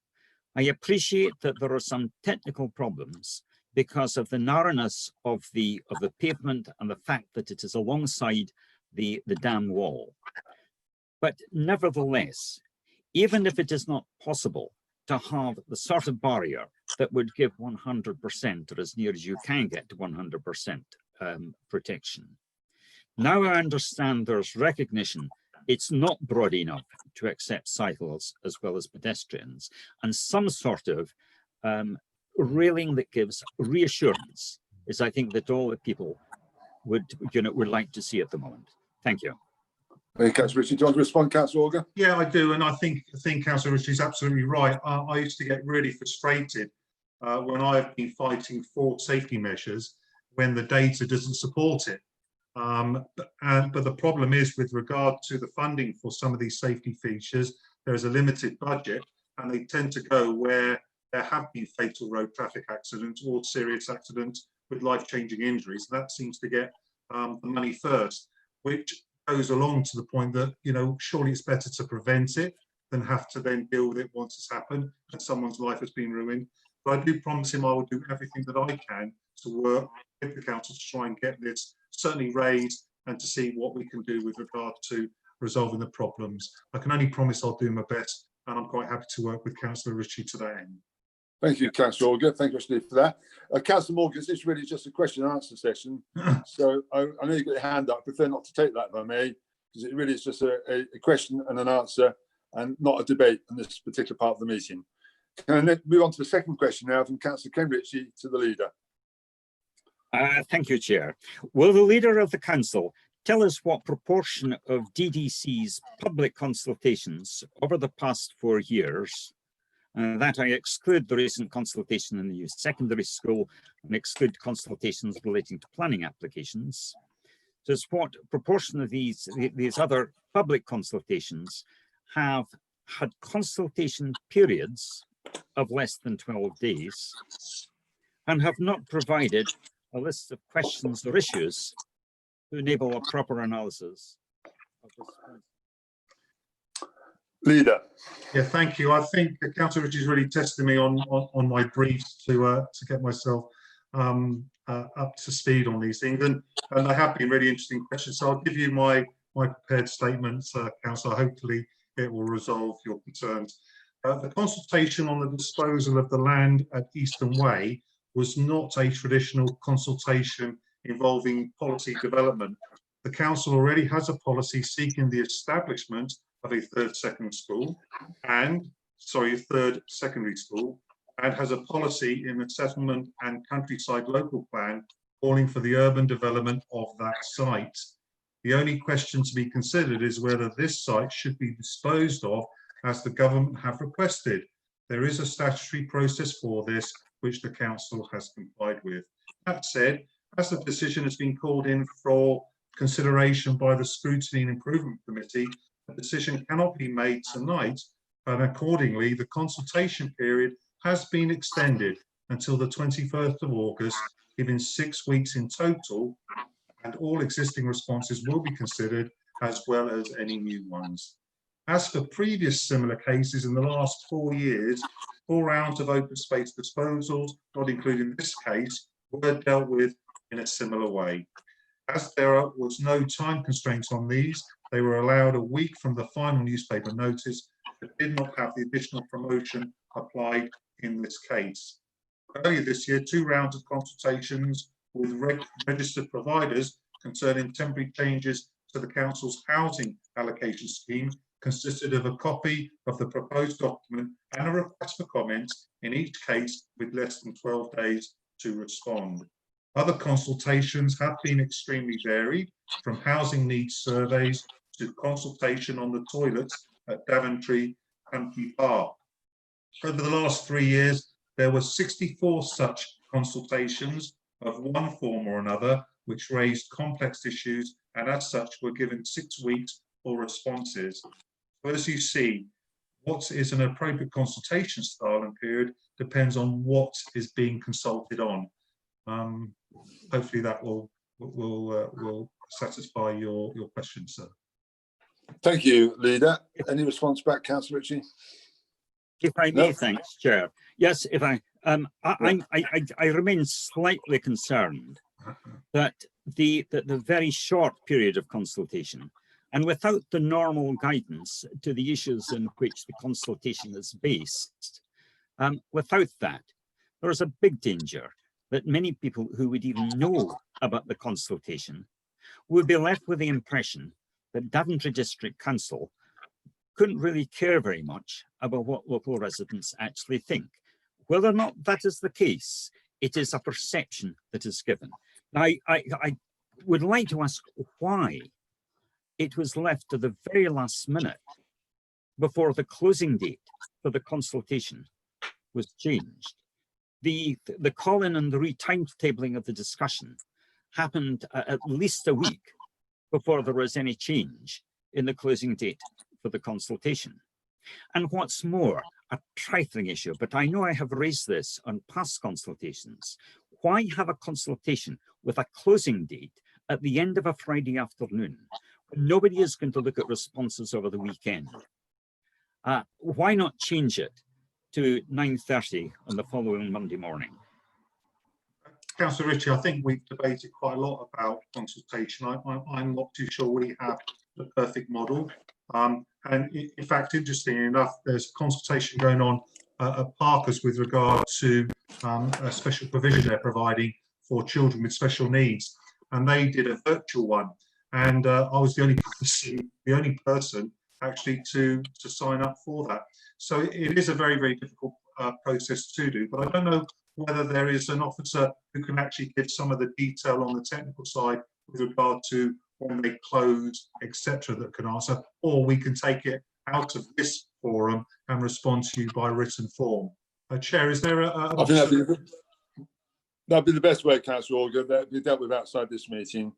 I appreciate that there are some technical problems because of the narrowness of the pavement and the fact that it is alongside the dam wall. But nevertheless, even if it is not possible to have the sort of barrier that would give 100% or as near as you can get to 100% protection. Now I understand there's recognition it's not broad enough to accept cycles as well as pedestrians, and some sort of railing that gives reassurance is, I think, that all the people would like to see at the moment. Thank you. Thank you, Councillor Ritchie. Do you want to respond, Councillor Auger? Yeah, I do, and I think Councillor Ritchie is absolutely right. I used to get really frustrated when I've been fighting for safety measures when the data doesn't support it. But the problem is, with regard to the funding for some of these safety features, there is a limited budget, and they tend to go where there have been fatal road traffic accidents or serious accidents with life-changing injuries. That seems to get the money first, which goes along to the point that, you know, surely it's better to prevent it than have to then deal with it once it's happened and someone's life has been ruined. But I do promise him I will do everything that I can to work with the council to try and get this certainly raised and to see what we can do with regard to resolving the problems. I can only promise I'll do my best, and I'm quite happy to work with Councillor Ritchie to that end. Thank you, Councillor Auger. Thank you, Steve, for that. Councillor Morgan, this is really just a question and answer session. So I know you've got your hand up. I prefer not to take that, if I may, because it really is just a question and an answer and not a debate in this particular part of the meeting. And then move on to the second question now from Councillor Ken Ritchie to the leader. Thank you, Chair. Will the leader of the council tell us what proportion of DDC's public consultations over the past 4 years, and that I exclude the recent consultation in the new secondary school and exclude consultations relating to planning applications. Just what proportion of these other public consultations have had consultation periods of less than 12 days and have not provided a list of questions or issues to enable a proper analysis of this. Leader. Yeah, thank you. I think Councillor Ritchie's really tested me on my briefs to get myself up to speed on these things, and they have been really interesting questions. So I'll give you my prepared statements, Councillor. Hopefully it will resolve your concerns. The consultation on the disposal of the land at Eastern Way was not a traditional consultation involving policy development. The council already has a policy seeking the establishment of a third secondary school, and has a policy in the settlement and countryside local plan calling for the urban development of that site. The only question to be considered is whether this site should be disposed of as the government have requested. There is a statutory process for this, which the council has complied with. That said, as the decision has been called in for consideration by the Scrutiny and Improvement Committee, the decision cannot be made tonight, and accordingly, the consultation period has been extended until the 21st of August, giving 6 weeks in total, and all existing responses will be considered as well as any new ones. As for previous similar cases in the last 4 years, 4 rounds of open space disposals, not including this case, were dealt with in a similar way. As there was no time constraints on these, they were allowed a week from the final newspaper notice, but did not have the additional promotion applied in this case. Earlier this year, 2 rounds of consultations with registered providers concerning temporary changes to the council's housing allocation scheme consisted of a copy of the proposed document and a request for comments, in each case with less than 12 days to respond. Other consultations have been extremely varied, from housing needs surveys to consultation on the toilets at Daventry and Park. Over the last 3 years, there were 64 such consultations of one form or another, which raised complex issues, and as such were given 6 weeks for responses. So as you see, what is an appropriate consultation style and period depends on what is being consulted on. Hopefully that will satisfy your question, sir. Thank you, Leader. Any response back, Councillor Ritchie? If I may, thanks, Chair. Yes, if I remain slightly concerned that the very short period of consultation, and without the normal guidance to the issues in which the consultation is based, without that, there is a big danger that many people who would even know about the consultation would be left with the impression that Daventry District Council couldn't really care very much about what local residents actually think. Whether or not that is the case, it is a perception that is given. Now, I would like to ask why it was left to the very last minute before the closing date for the consultation was changed. The call-in and the re-timetabling of the discussion happened at least a week before there was any change in the closing date for the consultation. And what's more, a trifling issue, but I know I have raised this on past consultations. Why have a consultation with a closing date at the end of a Friday afternoon when nobody is going to look at responses over the weekend? Why not change it to 9:30 on the following Monday morning? Councillor Ritchie, I think we've debated quite a lot about consultation. I'm not too sure we have the perfect model. And in fact, interestingly enough, there's consultation going on at Parkers with regard to a special provision they're providing for children with special needs. And they did a virtual one. And I was the only person actually to sign up for that. So it is a very, very difficult process to do. But I don't know whether there is an officer who can actually give some of the detail on the technical side with regard to when they close, etc., that can answer, or we can take it out of this forum and respond to you by written form. Chair, is there I think that'd be the best way, Councillor Orger. That'd be dealt with outside this meeting.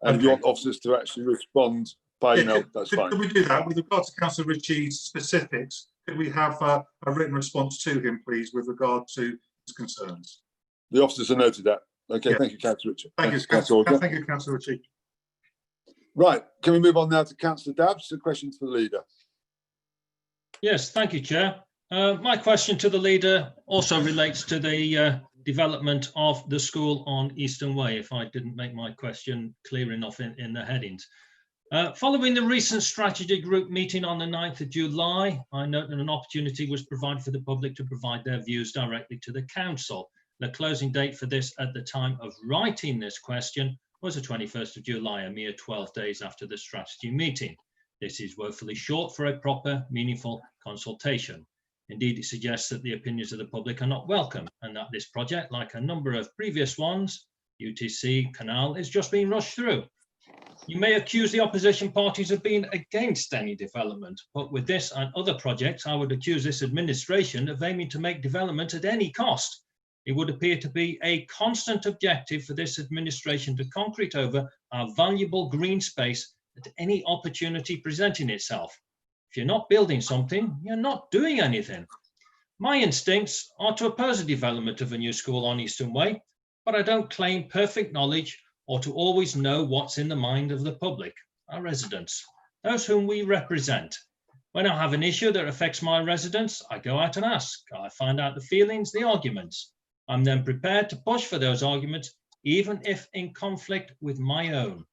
And if you want officers to actually respond by email, that's fine. Could we do that? With regard to Councillor Ritchie's specifics, could we have a written response to him, please, with regard to his concerns? The officers have noted that. Okay, Yeah. thank you, Councillor Ritchie. Thank you, Councillor Orger. Thank you, Councillor Ritchie. Right, can we move on now to Councillor Dabbs? A question to the leader. Yes, thank you, Chair. My question to the leader also relates to the development of the school on Eastern Way, if I didn't make my question clear enough in the headings. Following the recent strategy group meeting on the 9th of July, I note that an opportunity was provided for the public to provide their views directly to the council. The closing date for this at the time of writing this question was the 21st of July, a mere 12 days after the strategy meeting. This is woefully short for a proper, meaningful consultation. Indeed, it suggests that the opinions of the public are not welcome and that this project, like a number of previous ones, UTC, Canal, is just being rushed through. You may accuse the opposition parties of being against any development, but with this and other projects, I would accuse this administration of aiming to make development at any cost. It would appear to be a constant objective for this administration to concrete over our valuable green space at any opportunity presenting itself. If you're not building something, you're not doing anything. My instincts are to oppose the development of a new school on Eastern Way, but I don't claim perfect knowledge or to always know what's in the mind of the public, our residents, those whom we represent. When I have an issue that affects my residents, I go out and ask. I find out the feelings, the arguments. I'm then prepared to push for those arguments, even if in conflict with my own.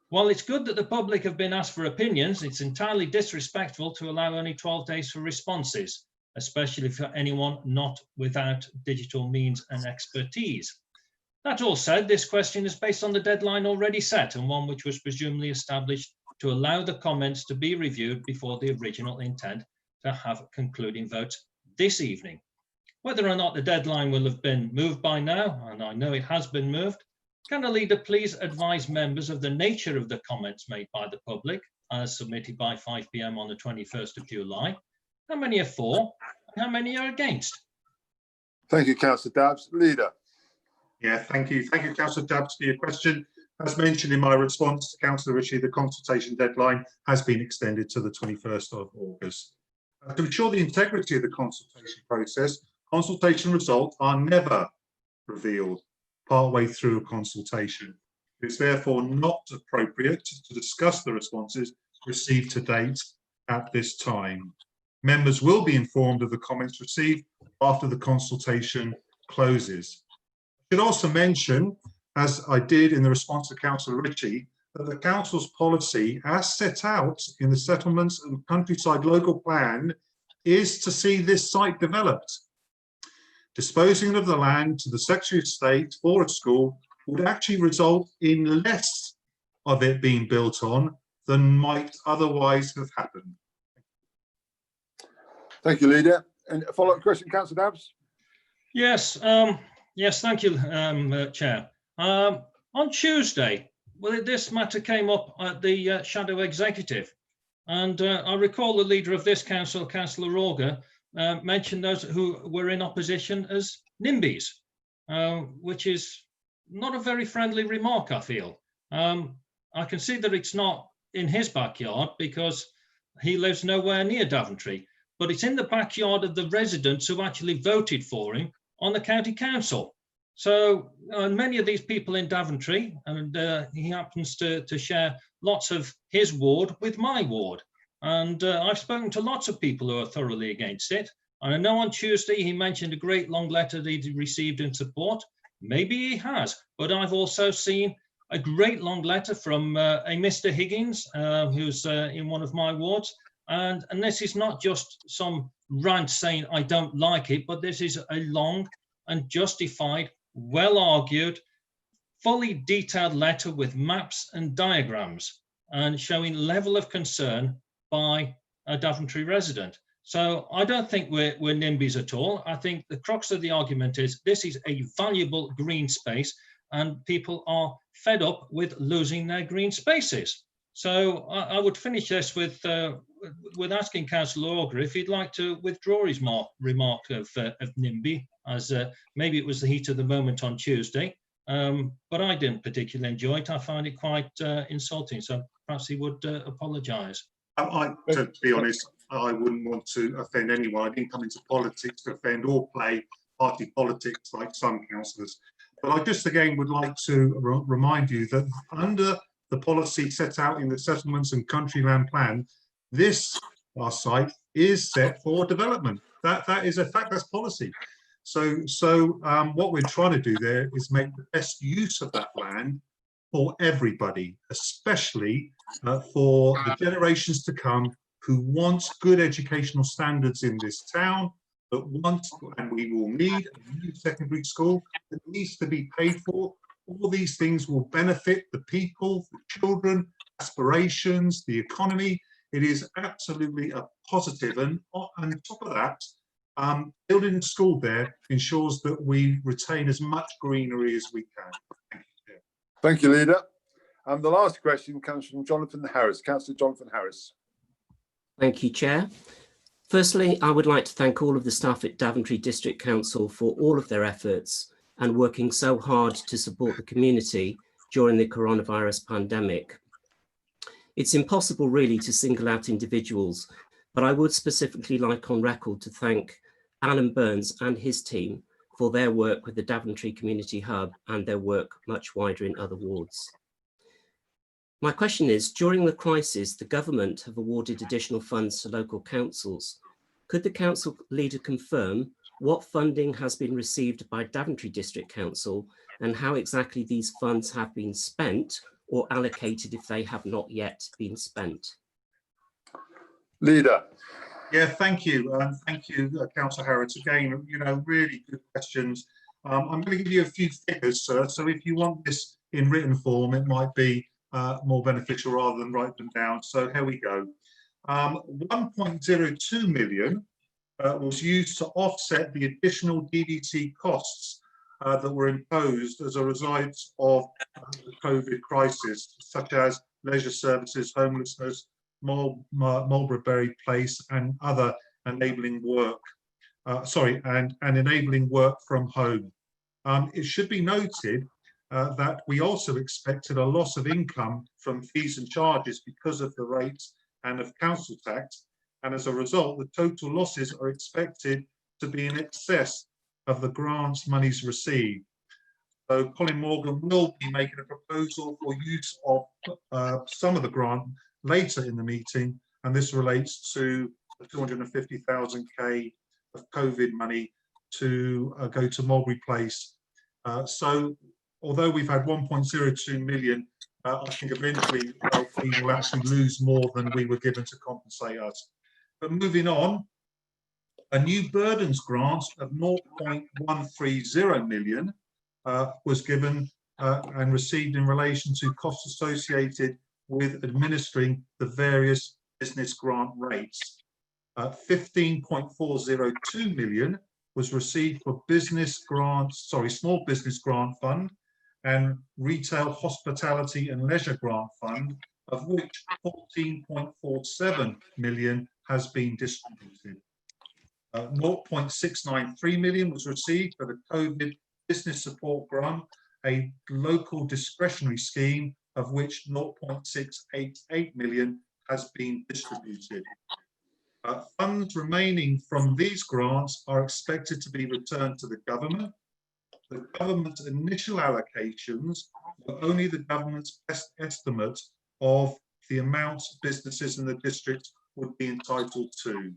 While it's good that the public have been asked for opinions, it's entirely disrespectful to allow only 12 days for responses, especially for anyone not without digital means and expertise. That all said, this question is based on the deadline already set and one which was presumably established to allow the comments to be reviewed before the original intent to have concluding votes this evening. Whether or not the deadline will have been moved by now, and I know it has been moved, can the leader please advise members of the nature of the comments made by the public as submitted by 5 p.m. on the 21st of July? How many are for and how many are against? Thank you, Councillor Dabbs. Leader. Yeah, thank you. Thank you, Councillor Dabbs, for your question. As mentioned in my response to Councillor Ritchie, the consultation deadline has been extended to the 21st of August. To ensure the integrity of the consultation process, consultation results are never revealed partway through a consultation. It's therefore not appropriate to discuss the responses received to date at this time. Members will be informed of the comments received after the consultation closes. I should also mention, as I did in the response to Councillor Ritchie, that the Council's policy, as set out in the Settlements and Countryside Local Plan, is to see this site developed. Disposing of the land to the Secretary of State for a school would actually result in less of it being built on than might otherwise have happened. Thank you, Leader. And a follow-up question, Councillor Dabbs? Yes, yes, thank you, Chair. On Tuesday, well, this matter came up at the Shadow Executive, and I recall the leader of this council, Councillor Orger, mentioned those who were in opposition as NIMBYs, which is not a very friendly remark, I feel. I can see that it's not in his backyard because he lives nowhere near Daventry, but it's in the backyard of the residents who actually voted for him on the county council. So many of these people in Daventry, and he happens to share lots of his ward with my ward. And I've spoken to lots of people who are thoroughly against it. And I know on Tuesday he mentioned a great long letter that he received in support. Maybe he has, but I've also seen a great long letter from a Mr. Higgins, who's in one of my wards. And this is not just some rant saying I don't like it, but this is a long and justified, well-argued, fully detailed letter with maps and diagrams and showing level of concern by a Daventry resident. So I don't think we're NIMBYs at all. I think the crux of the argument is this is a valuable green space and people are fed up with losing their green spaces. So I would finish this with asking Councillor Auger if he'd like to withdraw his remark of NIMBY, as maybe it was the heat of the moment on Tuesday, but I didn't particularly enjoy it. I find it quite insulting, so perhaps he would apologise. To be honest, I wouldn't want to offend anyone. I didn't come into politics to offend or play party politics like some councillors. But I just again would like to remind you that under the policy set out in the Settlements and Country Land Plan, our site is set for development. That is a fact, that's policy. So what we're trying to do there is make the best use of that land for everybody, especially for the generations to come who want good educational standards in this town, but want, and we will need a new secondary school that needs to be paid for. All these things will benefit the people, the children, aspirations, the economy. It is absolutely a positive. And on top of that, building a school there ensures that we retain as much greenery as we can. Thank you, Leader. The last question comes from Jonathan Harris, Councillor Jonathan Harris. Thank you, Chair. Firstly, I would like to thank all of the staff at Daventry District Council for all of their efforts and working so hard to support the community during the coronavirus pandemic. It's impossible really to single out individuals, but I would specifically like on record to thank Alan Burns and his team for their work with the Daventry Community Hub and their work much wider in other wards. My question is, during the crisis, the government have awarded additional funds to local councils. Could the council leader confirm what funding has been received by Daventry District Council and how exactly these funds have been spent or allocated if they have not yet been spent? Leader. Yeah, thank you. Thank you, Councillor Harris. Again, really good questions. I'm going to give you a few figures, sir. So if you want this in written form, it might be more beneficial rather than write them down. So here we go. 1.02 million was used to offset the additional DDT costs that were imposed as a result of the COVID crisis, such as leisure services, homelessness, Mulberry Place, and other enabling work. And enabling work from home. It should be noted that we also expected a loss of income from fees and charges because of the rates and of council tax. And as a result, the total losses are expected to be in excess of the grants monies received. So Colin Morgan will be making a proposal for use of some of the grant later in the meeting, and this relates to the 250,000 of COVID money to go to Mulberry Place. So although we've had 1.02 million, I think eventually we will actually lose more than we were given to compensate us. But moving on, a new burdens grant of 0.130 million was given and received in relation to costs associated with administering the various business grant rates. 15.402 million was received for small business grant fund and retail hospitality and leisure grant fund, of which 14.47 million has been distributed. 0.693 million was received for the COVID business support grant, a local discretionary scheme, of which 0.688 million has been distributed. Funds remaining from these grants are expected to be returned to the government. The government's initial allocations were only the government's best estimate of the amounts businesses in the district would be entitled to.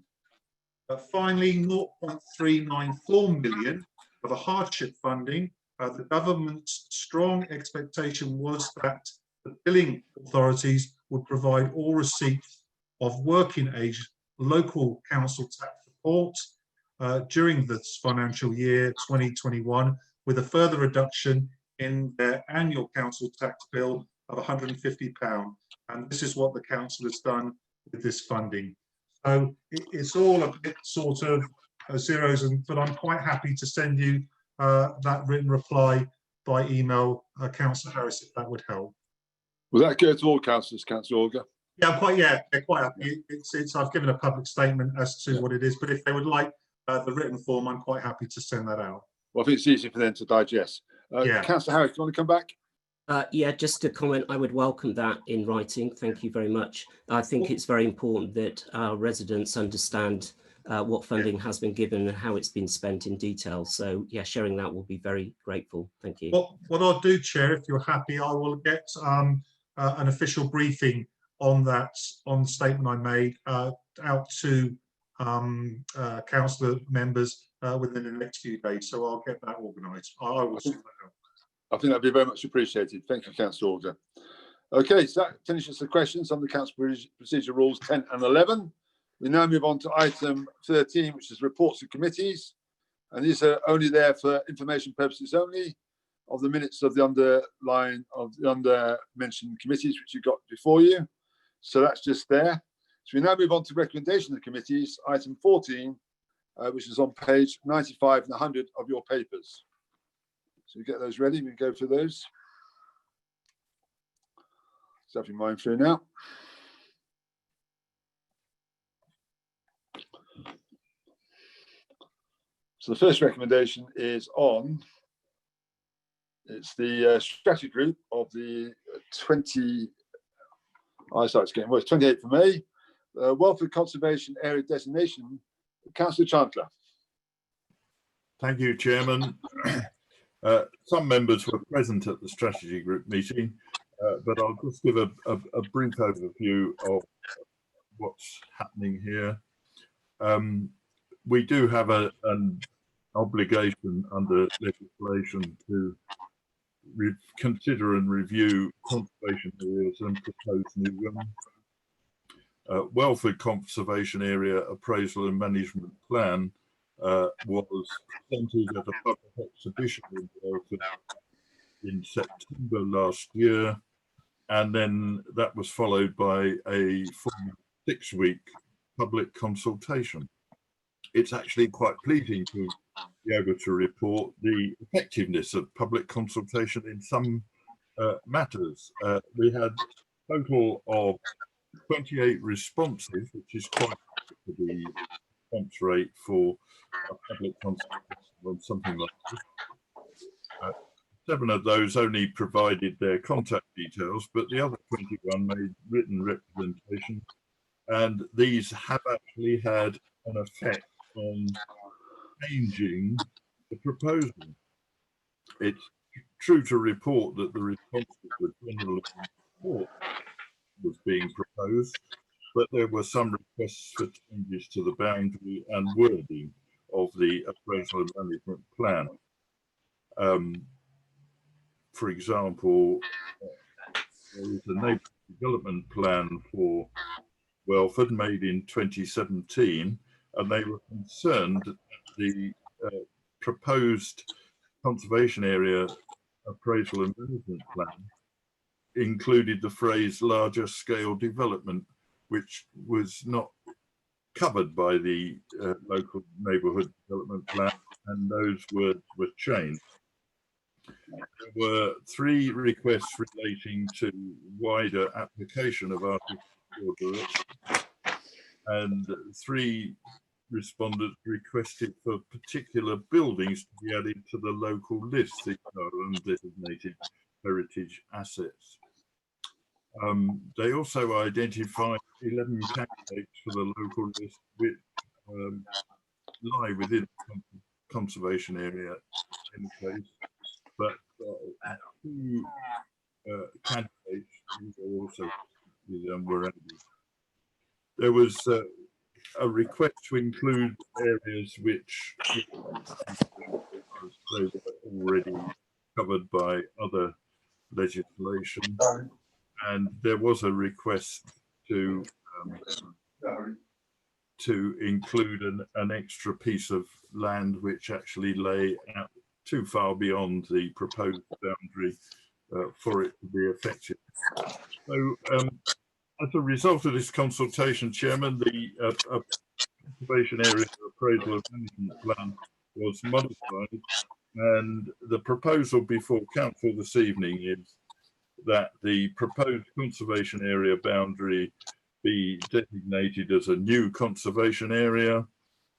Finally, 0.394 million of a hardship funding. The government's strong expectation was that the billing authorities would provide all receipts of working age local council tax support during this financial year 2021, with a further reduction in their annual council tax bill of £150. And this is what the council has done with this funding. So it's all a bit sort of zeros, but I'm quite happy to send you that written reply by email Councillor Harris, if that would help. Will that go to all councillors, Councillor Olga? Yeah, I'm quite happy. I've given a public statement as to what it is, but if they would like the written form, I'm quite happy to send that out. Well, I think it's easy for them to digest. Yeah. Councillor Harris, do you want to come back? Yeah, just to comment, I would welcome that in writing. Thank you very much. I think it's very important that our residents understand what funding has been given and how it's been spent in detail. So yeah, sharing that will be very grateful. Thank you. What I'll do, Chair, if you're happy, I will get an official briefing on that, on the statement I made, out to councillor members within the next few days. So I'll get that organised. I will sort that out. I think that'd be very much appreciated. Thank you, Councillor Olga. Okay, so that finishes the questions on the Council Procedure Rules 10 and 11. We now move on to item 13, which is reports of committees. And these are only there for information purposes only of the minutes of the mentioned committees, which you got before you. So that's just there. So we now move on to recommendation of committees, item 14, which is on page 95 and 100 of your papers. So you get those ready, we can go through those. Stepping mine through now. So the first recommendation is on, it's the strategy group of the 28th of May, Welford Conservation Area Designation, Councillor Chancellor. Thank you, Chairman. Some members were present at the strategy group meeting, but I'll just give a brief overview of what's happening here. We do have an obligation under legislation to consider and review conservation areas and propose new ones. Welford Conservation Area Appraisal and Management Plan was presented at a public exhibition in Welford in September last year, and then that was followed by a 6-week public consultation. It's actually quite pleasing to be able to report the effectiveness of public consultation in some matters. We had a total of 28 responses, which is quite the response rate for a public consultation on something like this. 7 of those only provided their contact details, but the other 21 made written representation, and these have actually had an effect on changing the proposal. It's true to report that the responses were generally support was being proposed, but there were some requests for changes to the boundary and wording of the appraisal and management plan. For example, there is a neighbourhood development plan for Welford made in 2017, and they were concerned that the proposed conservation area appraisal and management plan included the phrase larger scale development, which was not covered by the local neighbourhood development plan, and those words were changed. There were 3 requests relating to wider application of Article 4, and 3 respondents requested for particular buildings to be added to the local list. These are undesignated heritage assets. They also identified 11 candidates for the local list which lie within the conservation area in place, but 2 candidates were also were added. There was a request to include areas which they were already covered by other legislation, and there was a request to include an extra piece of land which actually lay out too far beyond the proposed boundary for it to be effective. So as a result of this consultation, Chairman, the conservation area appraisal and management plan was modified And the proposal before council this evening is that the proposed conservation area boundary be designated as a new conservation area,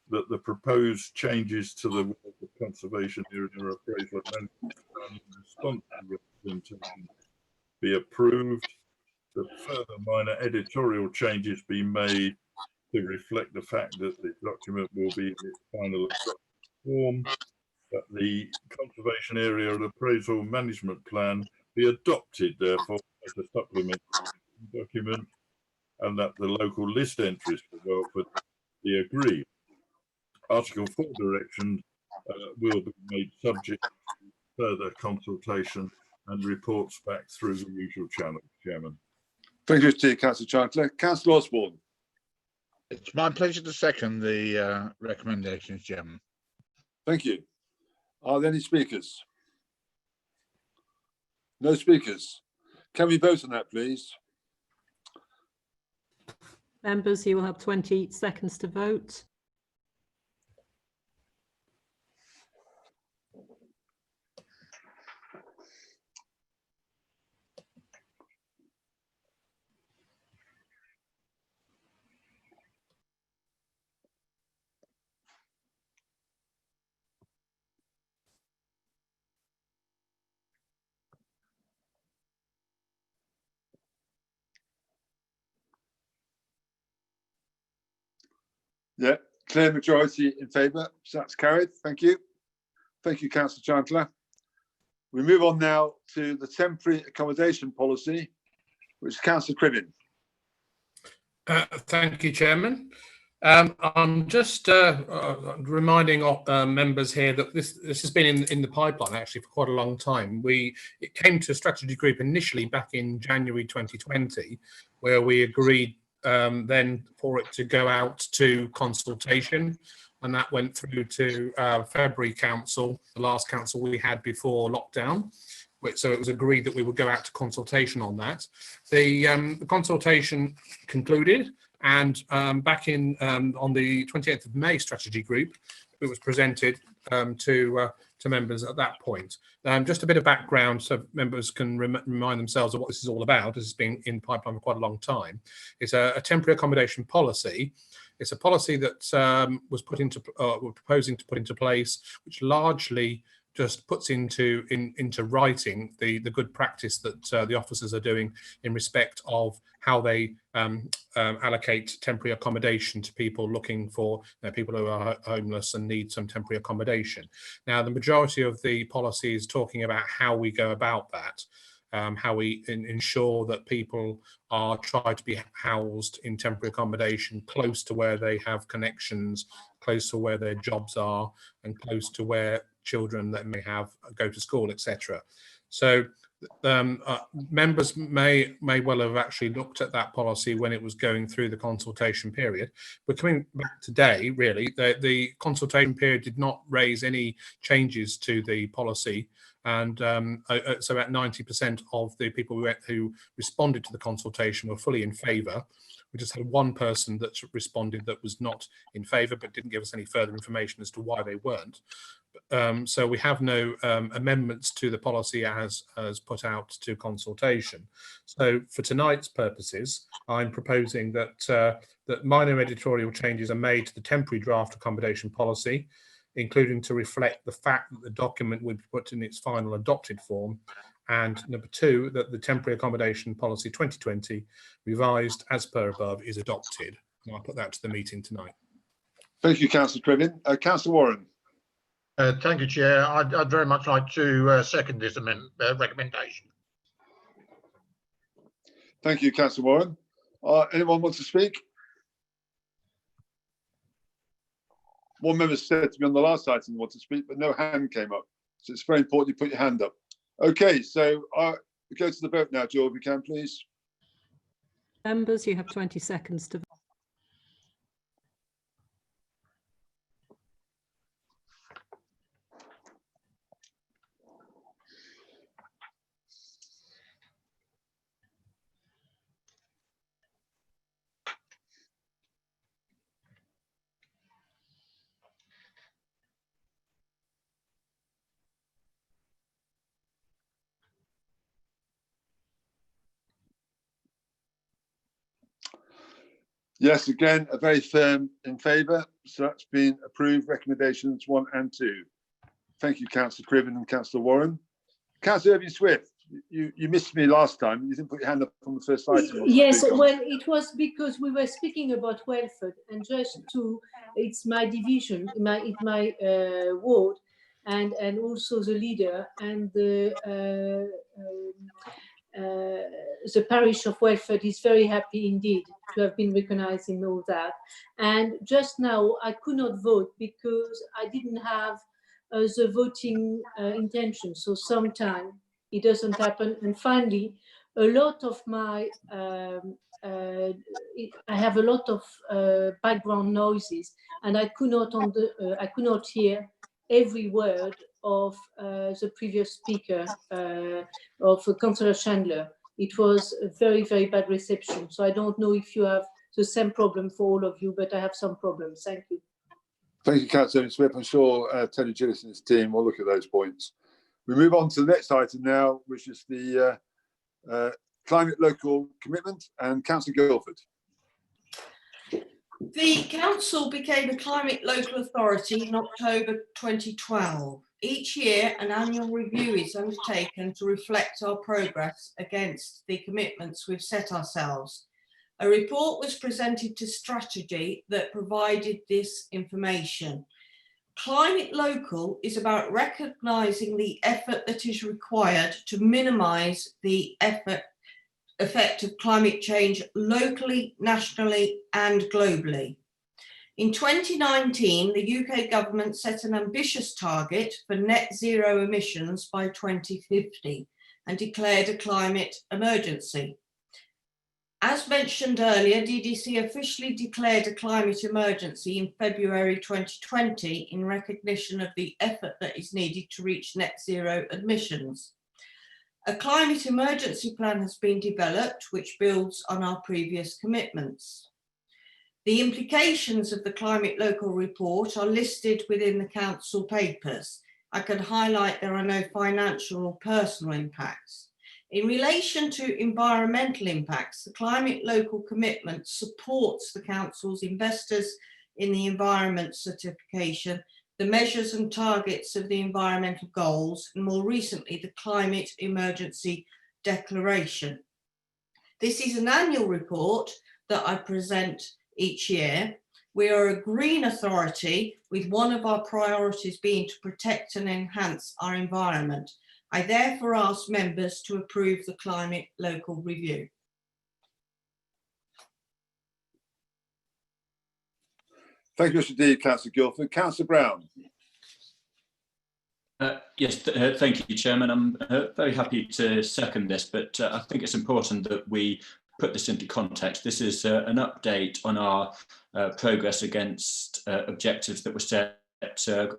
that the proposed changes to the conservation area appraisal and management in response to representation be approved, that further minor editorial changes be made to reflect the fact that the document will be in its final form, that the conservation area and appraisal management plan be adopted, therefore, as a supplement document, and that the local list entries for Welford be agreed. Article 4 directions will be made subject to further consultation and reports back through the usual channel, Chairman. Thank you, Councillor Chancellor. Councillor Osborne. It's my pleasure to second the recommendations, Chairman. Thank you. Are there any speakers? No speakers. Can we vote on that, please? Members, you will have 20 seconds to vote. Yeah, clear majority in favour, so that's carried. Thank you. Thank you, Councillor Chancellor. We move on now to the temporary accommodation policy, which is Councillor Cribbin. Thank you, Chairman. I'm just reminding members here that this has been in the pipeline actually for quite a long time. It came to strategy group initially back in January 2020, where we agreed then for it to go out to consultation, and that went through to February council, the last council we had before lockdown. So it was agreed that we would go out to consultation on that. The consultation concluded, and back in on the 28th of May strategy group, it was presented to members at that point. Just a bit of background so members can remind themselves of what this is all about. This has been in pipeline for quite a long time. It's a temporary accommodation policy. It's a policy that was put into, we're proposing to put into place, which largely just puts into writing the good practice that the officers are doing in respect of how they allocate temporary accommodation to people looking for people who are homeless and need some temporary accommodation. Now, the majority of the policy is talking about how we go about that, how we ensure that people are tried to be housed in temporary accommodation close to where they have connections, close to where their jobs are, and close to where children that may have go to school, etc. So members may well have actually looked at that policy when it was going through the consultation period. We're coming back today, really. The consultation period did not raise any changes to the policy, and so about 90% of the people who responded to the consultation were fully in favour. We just had one person that responded that was not in favour, but didn't give us any further information as to why they weren't. So we have no amendments to the policy as put out to consultation. So for tonight's purposes, I'm proposing that that minor editorial changes are made to the temporary draft accommodation policy, including to reflect the fact that the document would be put in its final adopted form, and number two, that the temporary accommodation policy 2020 revised as per above is adopted. And I'll put that to the meeting tonight. Thank you, Councillor Cribbin. Councillor Warren. Thank you, Chair. I'd very much like to second this recommendation. Thank you, Councillor Warren. Anyone want to speak? One member said to me on the last item they want to speak, but no hand came up. So it's very important you put your hand up. Okay, so we go to the vote now, Joe, if you can, please. Members, you have 20 seconds to vote. Yes, again, a very firm in favour. So that's been approved, recommendations 1 and 2. Thank you, Councillor Criven and Councillor Warren. Councillor Irving Swift, you missed me last time. You didn't put your hand up on the first item. Yes, well, it was because we were speaking about Welford, and just to, it's my division, my ward, and also the leader and the parish of Welford is very happy indeed to have been recognized in all that. And just now I could not vote because I didn't have the voting intention. So sometime it doesn't happen. And finally, a lot of my, I have a lot of background noises, and I could not hear every word of the previous speaker, of Councillor Chandler. It was a very, very bad reception. So I don't know if you have the same problem for all of you, but I have some problems. Thank you. Thank you, Councillor Smith. I'm sure Tony Gillis and his team will look at those points. We move on to the next item now, which is the climate local commitment, and Councillor Guildford. The council became a climate local authority in October 2012. Each year, an annual review is undertaken to reflect our progress against the commitments we've set ourselves. A report was presented to strategy that provided this information. Climate local is about recognising the effort that is required to minimise the effect of climate change locally, nationally and globally. In 2019, the UK government set an ambitious target for net zero emissions by 2050 and declared a climate emergency. As mentioned earlier, DDC officially declared a climate emergency in February 2020 in recognition of the effort that is needed to reach net zero emissions. A climate emergency plan has been developed, which builds on our previous commitments. The implications of the Climate Local report are listed within the council papers. I can highlight there are no financial or personal impacts. In relation to environmental impacts, the Climate Local commitment supports the council's investors in the environment certification, the measures and targets of the environmental goals, and more recently, the climate emergency declaration. This is an annual report that I present each year. We are a green authority with one of our priorities being to protect and enhance our environment. I therefore ask members to approve the Climate Local review. Thank you, indeed, Councillor Guildford. Councillor Brown. Yes, thank you, Chairman. I'm very happy to second this, but I think it's important that we put this into context. This is an update on our progress against objectives that were set a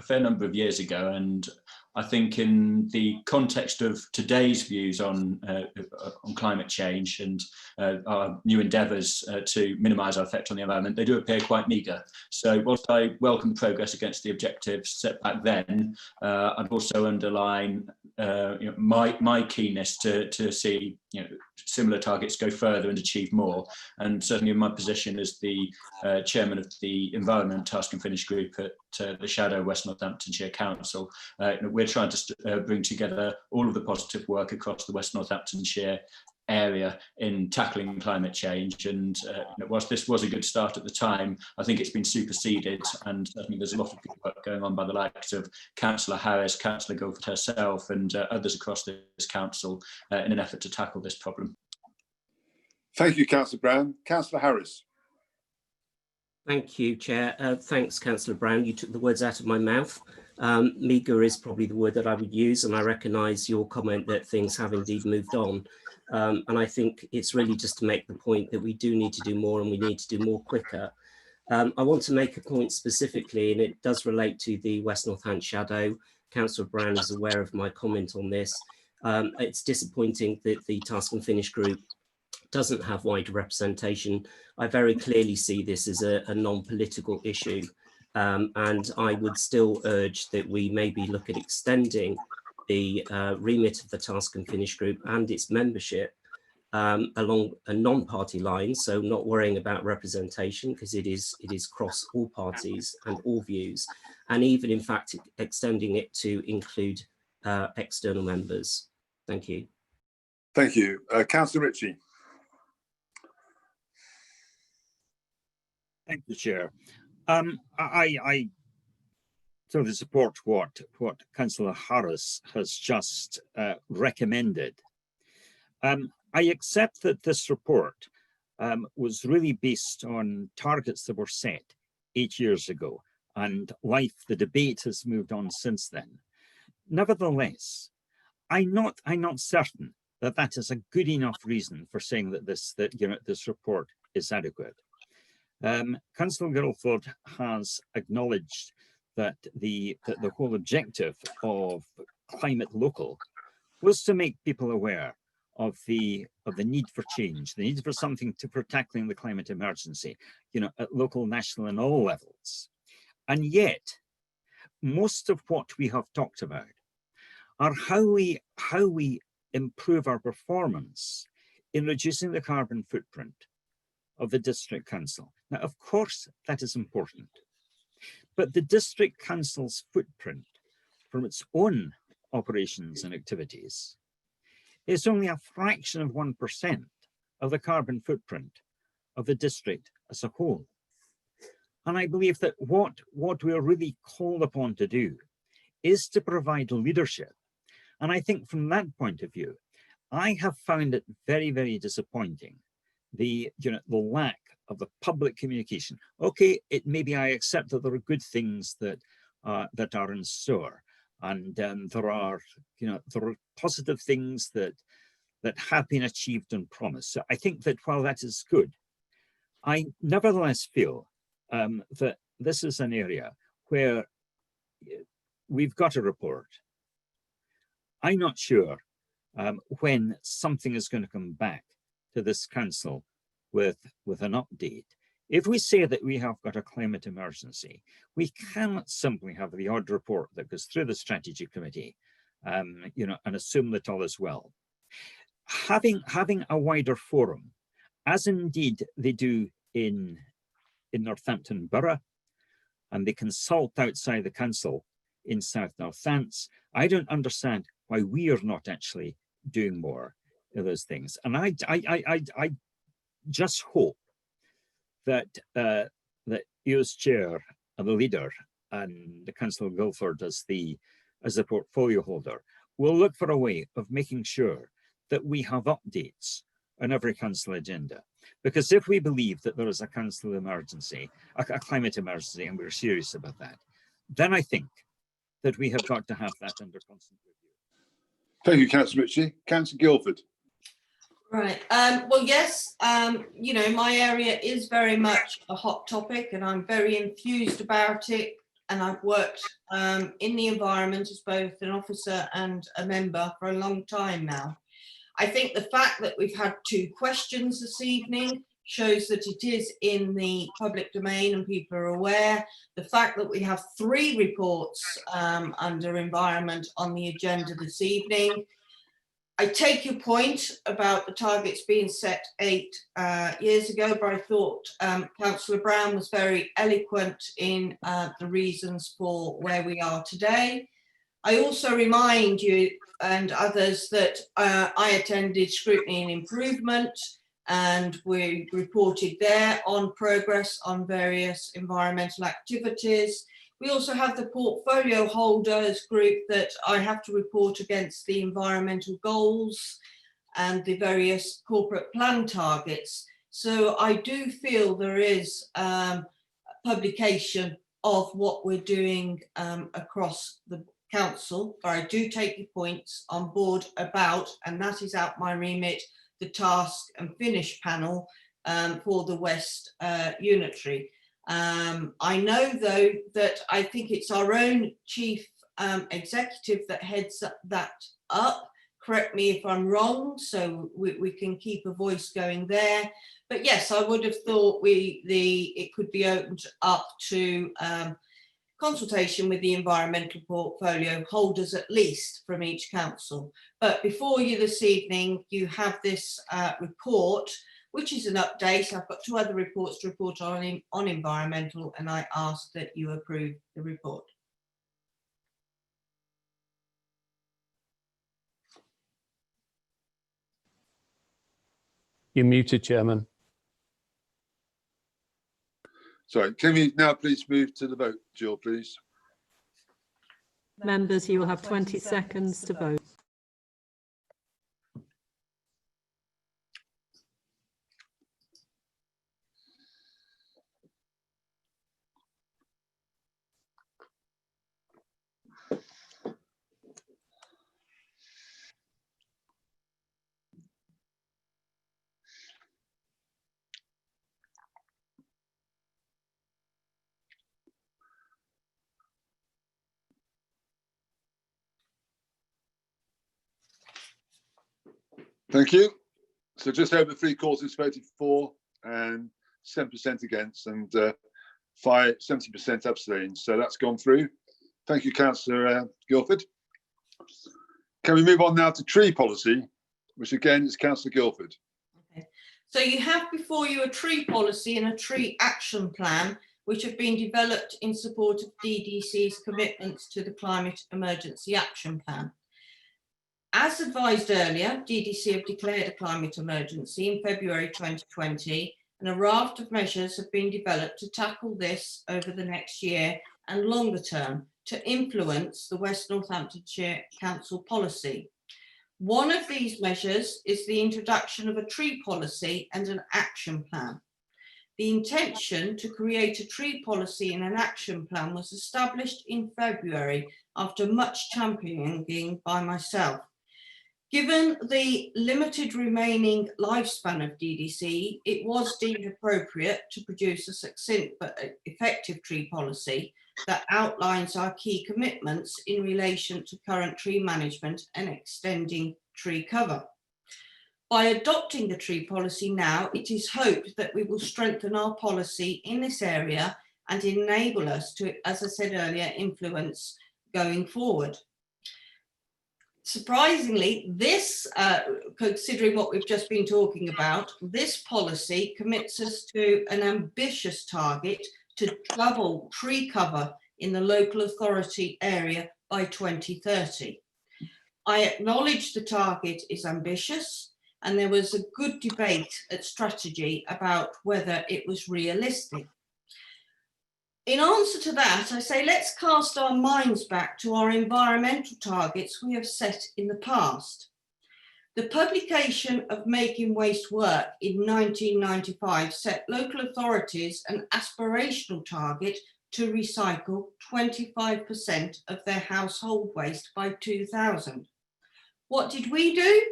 fair number of years ago, and I think in the context of today's views on climate change and our new endeavours to minimise our effect on the environment, they do appear quite meagre. So whilst I welcome progress against the objectives set back then, I'd also underline my keenness to see similar targets go further and achieve more. And certainly in my position as the chairman of the Environment Task and Finish Group at the Shadow West Northamptonshire Council, we're trying to bring together all of the positive work across the West Northamptonshire area in tackling climate change. And whilst this was a good start at the time, I think it's been superseded, and certainly there's a lot of good work going on by the likes of Councillor Harris, Councillor Guildford herself and others across this council in an effort to tackle this problem. Thank you, Councillor Brown. Councillor Harris. Thank you, Chair. Thanks, Councillor Brown. You took the words out of my mouth. Meagre is probably the word that I would use, and I recognise your comment that things have indeed moved on. And I think it's really just to make the point that we do need to do more, and we need to do more quicker. I want to make a point specifically, and it does relate to the West Northampton Shadow. Councillor Brown is aware of my comment on this. It's disappointing that the Task and Finish Group doesn't have wider representation. I very clearly see this as a non-political issue, and I would still urge that we maybe look at extending the remit of the Task and Finish Group and its membership along a non-party line, so not worrying about representation, because it is cross all parties and all views, and even in fact extending it to include external members. Thank you. Thank you. Councillor Ritchie. Thank you, Chair. I sort of support what Councillor Harris has just recommended. I accept that this report was really based on targets that were set 8 years ago, and the debate has moved on since then. Nevertheless, I'm not certain that that is a good enough reason for saying that this report is adequate. Councillor Guildford has acknowledged that the whole objective of Climate Local was to make people aware of the need for change, the need for something for tackling the climate emergency, at local, national, and all levels. And yet, most of what we have talked about are how we improve our performance in reducing the carbon footprint of the district council. Now, of course, that is important, but the district council's footprint from its own operations and activities is only a fraction of 1% of the carbon footprint of the district as a whole. And I believe that what we are really called upon to do is to provide leadership. And I think from that point of view, I have found it very, very disappointing, the lack of the public communication. Okay, maybe I accept that there are good things that are in store, and there are positive things that have been achieved and promised. So I think that while that is good, I nevertheless feel that this is an area where we've got a report. I'm not sure when something is going to come back to this council with an update. If we say that we have got a climate emergency, we cannot simply have the odd report that goes through the strategy committee, and assume that all is well. Having a wider forum, as indeed they do in Northampton Borough, and they consult outside the council in South Northants, I don't understand why we are not actually doing more of those things. And I just hope that EO's chair and the leader and the Councillor Guildford as the portfolio holder will look for a way of making sure that we have updates on every council agenda. Because if we believe that there is a council emergency, a climate emergency, and we're serious about that, then I think that we have got to have that under constant review. Thank you, Councillor Ritchie. Councillor Guildford. Right. Well, yes, my area is very much a hot topic, and I'm very enthused about it. And I've worked in the environment as both an officer and a member for a long time now. I think the fact that we've had 2 questions this evening shows that it is in the public domain and people are aware. The fact that we have 3 reports under environment on the agenda this evening. I take your point about the targets being set 8 years ago, but I thought Councillor Brown was very eloquent in the reasons for where we are today. I also remind you and others that I attended Scrutiny and Improvement, and we reported there on progress on various environmental activities. We also have the portfolio holders group that I have to report against the environmental goals and the various corporate plan targets. So I do feel there is publication of what we're doing across the council, but I do take your points on board about, and that is out my remit, the task and finish panel for the West Unitary. I know though that I think it's our own chief executive that heads that up. Correct me if I'm wrong, so we can keep a voice going there. But yes, I would have thought it could be opened up to consultation with the environmental portfolio holders at least from each council. But before you this evening, you have this report, which is an update. I've got 2 other reports to report on environmental, and I ask that you approve the report. You're muted, Chairman. Sorry, can we now please move to the vote, Jill, please? Members, you will have 20 seconds to vote. Thank you. So just over 3/4 voted for and 7% against, and 70% abstained. So that's gone through. Thank you, Councillor Guilford. Can we move on now to tree policy, which again is Councillor Guilford. Okay. So you have before you a tree policy and a tree action plan, which have been developed in support of DDC's commitments to the Climate Emergency Action Plan. As advised earlier, DDC have declared a climate emergency in February 2020, and a raft of measures have been developed to tackle this over the next year and longer term to influence the West Northamptonshire Council policy. One of these measures is the introduction of a tree policy and an action plan. The intention to create a tree policy and an action plan was established in February after much championing by myself. Given the limited remaining lifespan of DDC, it was deemed appropriate to produce a succinct but effective tree policy that outlines our key commitments in relation to current tree management and extending tree cover. By adopting the tree policy now, it is hoped that we will strengthen our policy in this area and enable us to, as I said earlier, influence going forward. Surprisingly, this, considering what we've just been talking about, this policy commits us to an ambitious target to double tree cover in the local authority area by 2030. I acknowledge the target is ambitious, and there was a good debate at strategy about whether it was realistic. In answer to that, I say let's cast our minds back to our environmental targets we have set in the past. The publication of Making Waste Work in 1995 set local authorities an aspirational target to recycle 25% of their household waste by 2000. What did we do?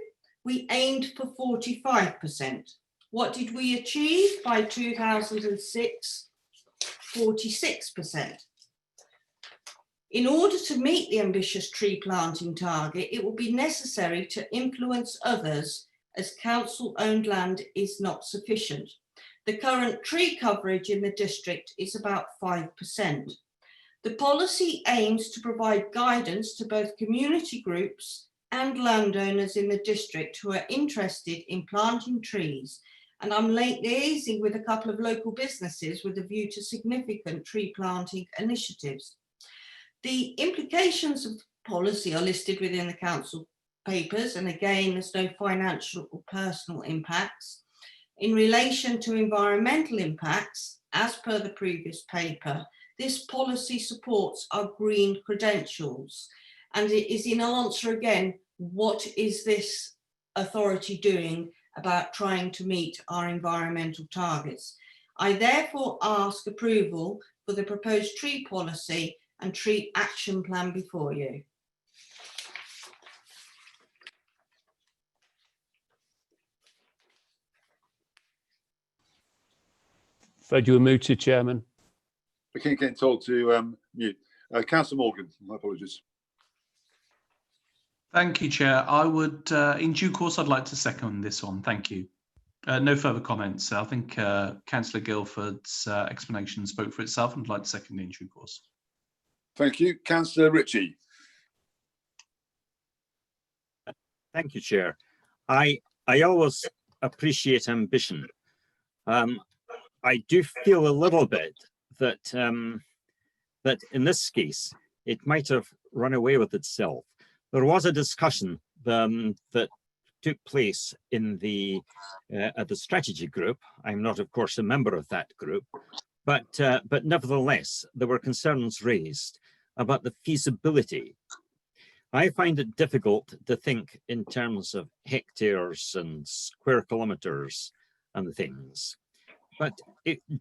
We aimed for 45%. What did we achieve by 2006? 46%. In order to meet the ambitious tree planting target, it will be necessary to influence others as council-owned land is not sufficient. The current tree coverage in the district is about 5%. The policy aims to provide guidance to both community groups and landowners in the district who are interested in planting trees, and I'm liaising with a couple of local businesses with a view to significant tree planting initiatives. The implications of the policy are listed within the council papers, and again, there's no financial or personal impacts. In relation to environmental impacts, as per the previous paper, this policy supports our green credentials, and it is in answer again, what is this authority doing about trying to meet our environmental targets? I therefore ask approval for the proposed tree policy and tree action plan before you. Fred, you were muted, Chairman. I keep getting told to mute. Councillor Morgan, my apologies. Thank you, Chair. I would, in due course, I'd like to second this one. Thank you. No further comments. I think Councillor Guilford's explanation spoke for itself, and I'd like to second in due course. Thank you. Councillor Ritchie. Thank you, Chair. I always appreciate ambition. I do feel a little bit that that in this case it might have run away with itself. There was a discussion that took place in the at the strategy group. I'm not, of course, a member of that group, but nevertheless there were concerns raised about the feasibility. I find it difficult to think in terms of hectares and square kilometers and things, but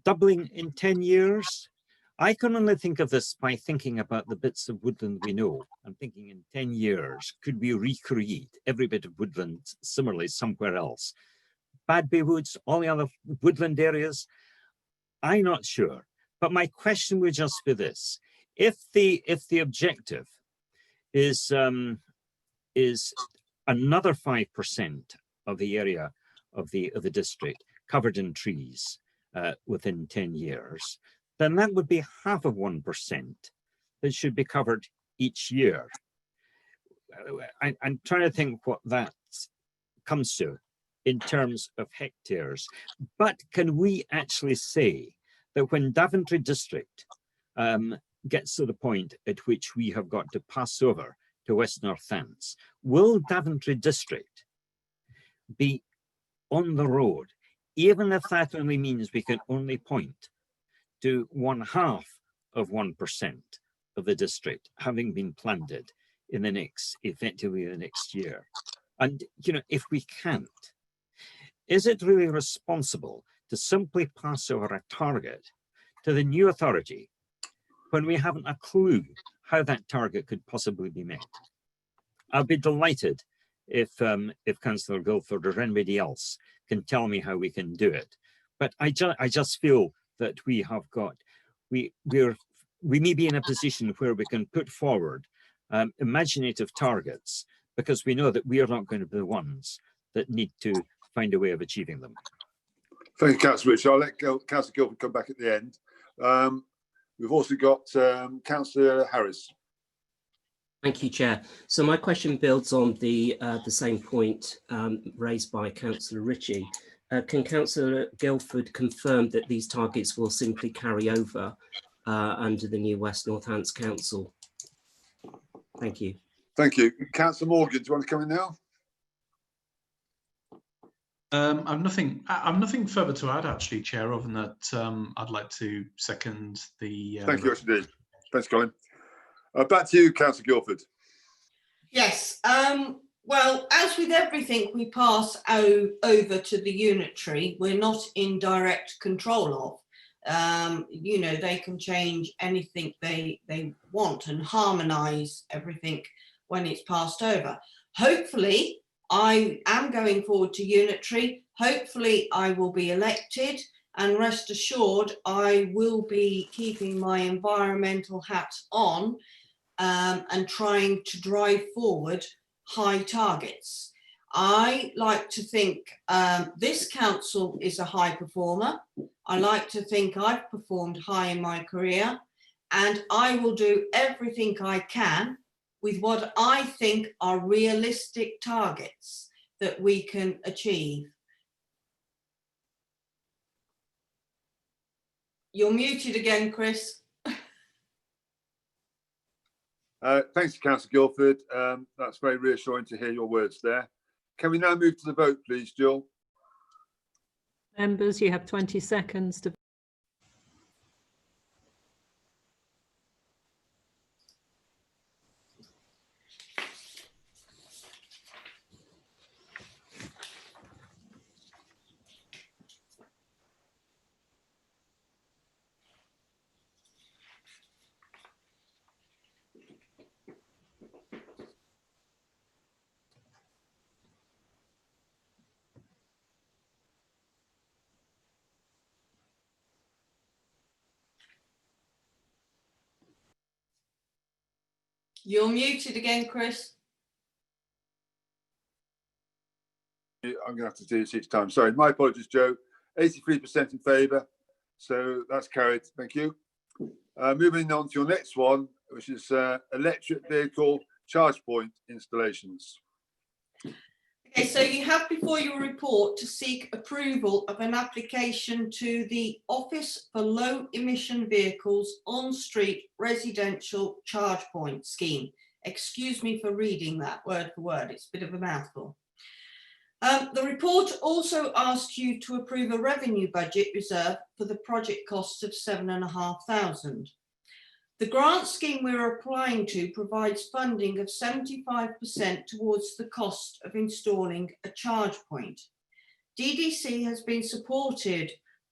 doubling in 10 years, I can only think of this by thinking about the bits of woodland we know. I'm thinking in 10 years, could we recreate every bit of woodland similarly somewhere else? Bad Bay Woods, all the other woodland areas, I'm not sure. But my question would just be this: if the objective is another 5% of the area of the district covered in trees within 10 years, then that would be half of 1% that should be covered each year. I'm trying to think what that comes to in terms of hectares. But can we actually say that when Daventry district gets to the point at which we have got to pass over to West North Hantz, will Daventry district be on the road, even if that only means we can only point to 1/2 of 1% of the district having been planted in the next, effectively the next year? And, you know, if we can't, is it really responsible to simply pass over a target to the new authority when we haven't a clue how that target could possibly be met? I'll be delighted if Councillor Guildford or anybody else can tell me how we can do it. But I just feel that we have got, we may be in a position where we can put forward imaginative targets, because we know that we are not going to be the ones that need to find a way of achieving them. Thank you, Councillor Rich. I'll let Councillor Guildford come back at the end. We've also got Councillor Harris. Thank you, Chair. So my question builds on the same point raised by Councillor Ritchie. Can Councillor Guildford confirm that these targets will simply carry over under the new West North Hantz Council? Thank you. Thank you. Councillor Morgan, do you want to come in now? I've nothing further to add, actually, Chair, other than that I'd like to second the. Thank you, indeed. Thanks, Colin. Back to you, Councillor Guildford. Yes. Well, as with everything we pass over to the unitary, we're not in direct control of. You know, they can change anything they want and harmonise everything when it's passed over. Hopefully, I am going forward to unitary. Hopefully, I will be elected, and rest assured, I will be keeping my environmental hat on and trying to drive forward high targets. I like to think this council is a high performer. I like to think I've performed high in my career, and I will do everything I can with what I think are realistic targets that we can achieve. You're muted again, Chris. Thanks, Councillor Guildford. That's very reassuring to hear your words there. Can we now move to the vote, please, Jill? Members, you have 20 seconds to. You're muted again, Chris. I'm going to have to do this each time. Sorry, my apologies, Joe. 83% in favour, so that's carried. Thank you. Moving on to your next one, which is electric vehicle charge point installations. Okay, so you have before your report to seek approval of an application to the Office for Low Emission Vehicles On-Street Residential Charge Point Scheme. Excuse me for reading that word for word, it's a bit of a mouthful. The report also asks you to approve a revenue budget reserve for the project costs of £7,500. The grant scheme we're applying to provides funding of 75% towards the cost of installing a charge point. DDC has been supportive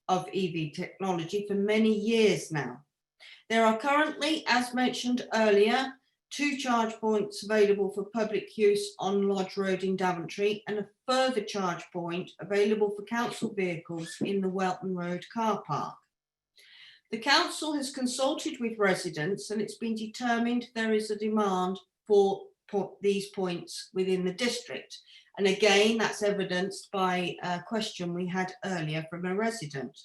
of EV technology for many years now. There are currently, as mentioned earlier, 2 charge points available for public use on Lodge Road in Daventry and a further charge point available for council vehicles in the Welton Road car park. The council has consulted with residents and it's been determined there is a demand for these points within the district. And again, that's evidenced by a question we had earlier from a resident.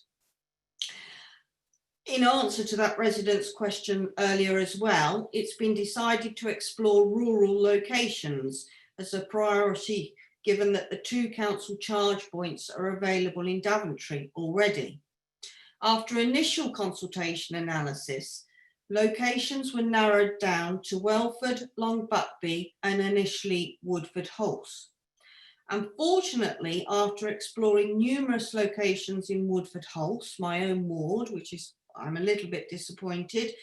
In answer to that resident's question earlier as well, it's been decided to explore rural locations as a priority, given that the 2 council charge points are available in Daventry already. After initial consultation analysis, locations were narrowed down to Welford, Long Buckby and initially Woodford Hulse. Unfortunately, after exploring numerous locations in Woodford Hulse, my own ward, which is, I'm a little bit disappointed,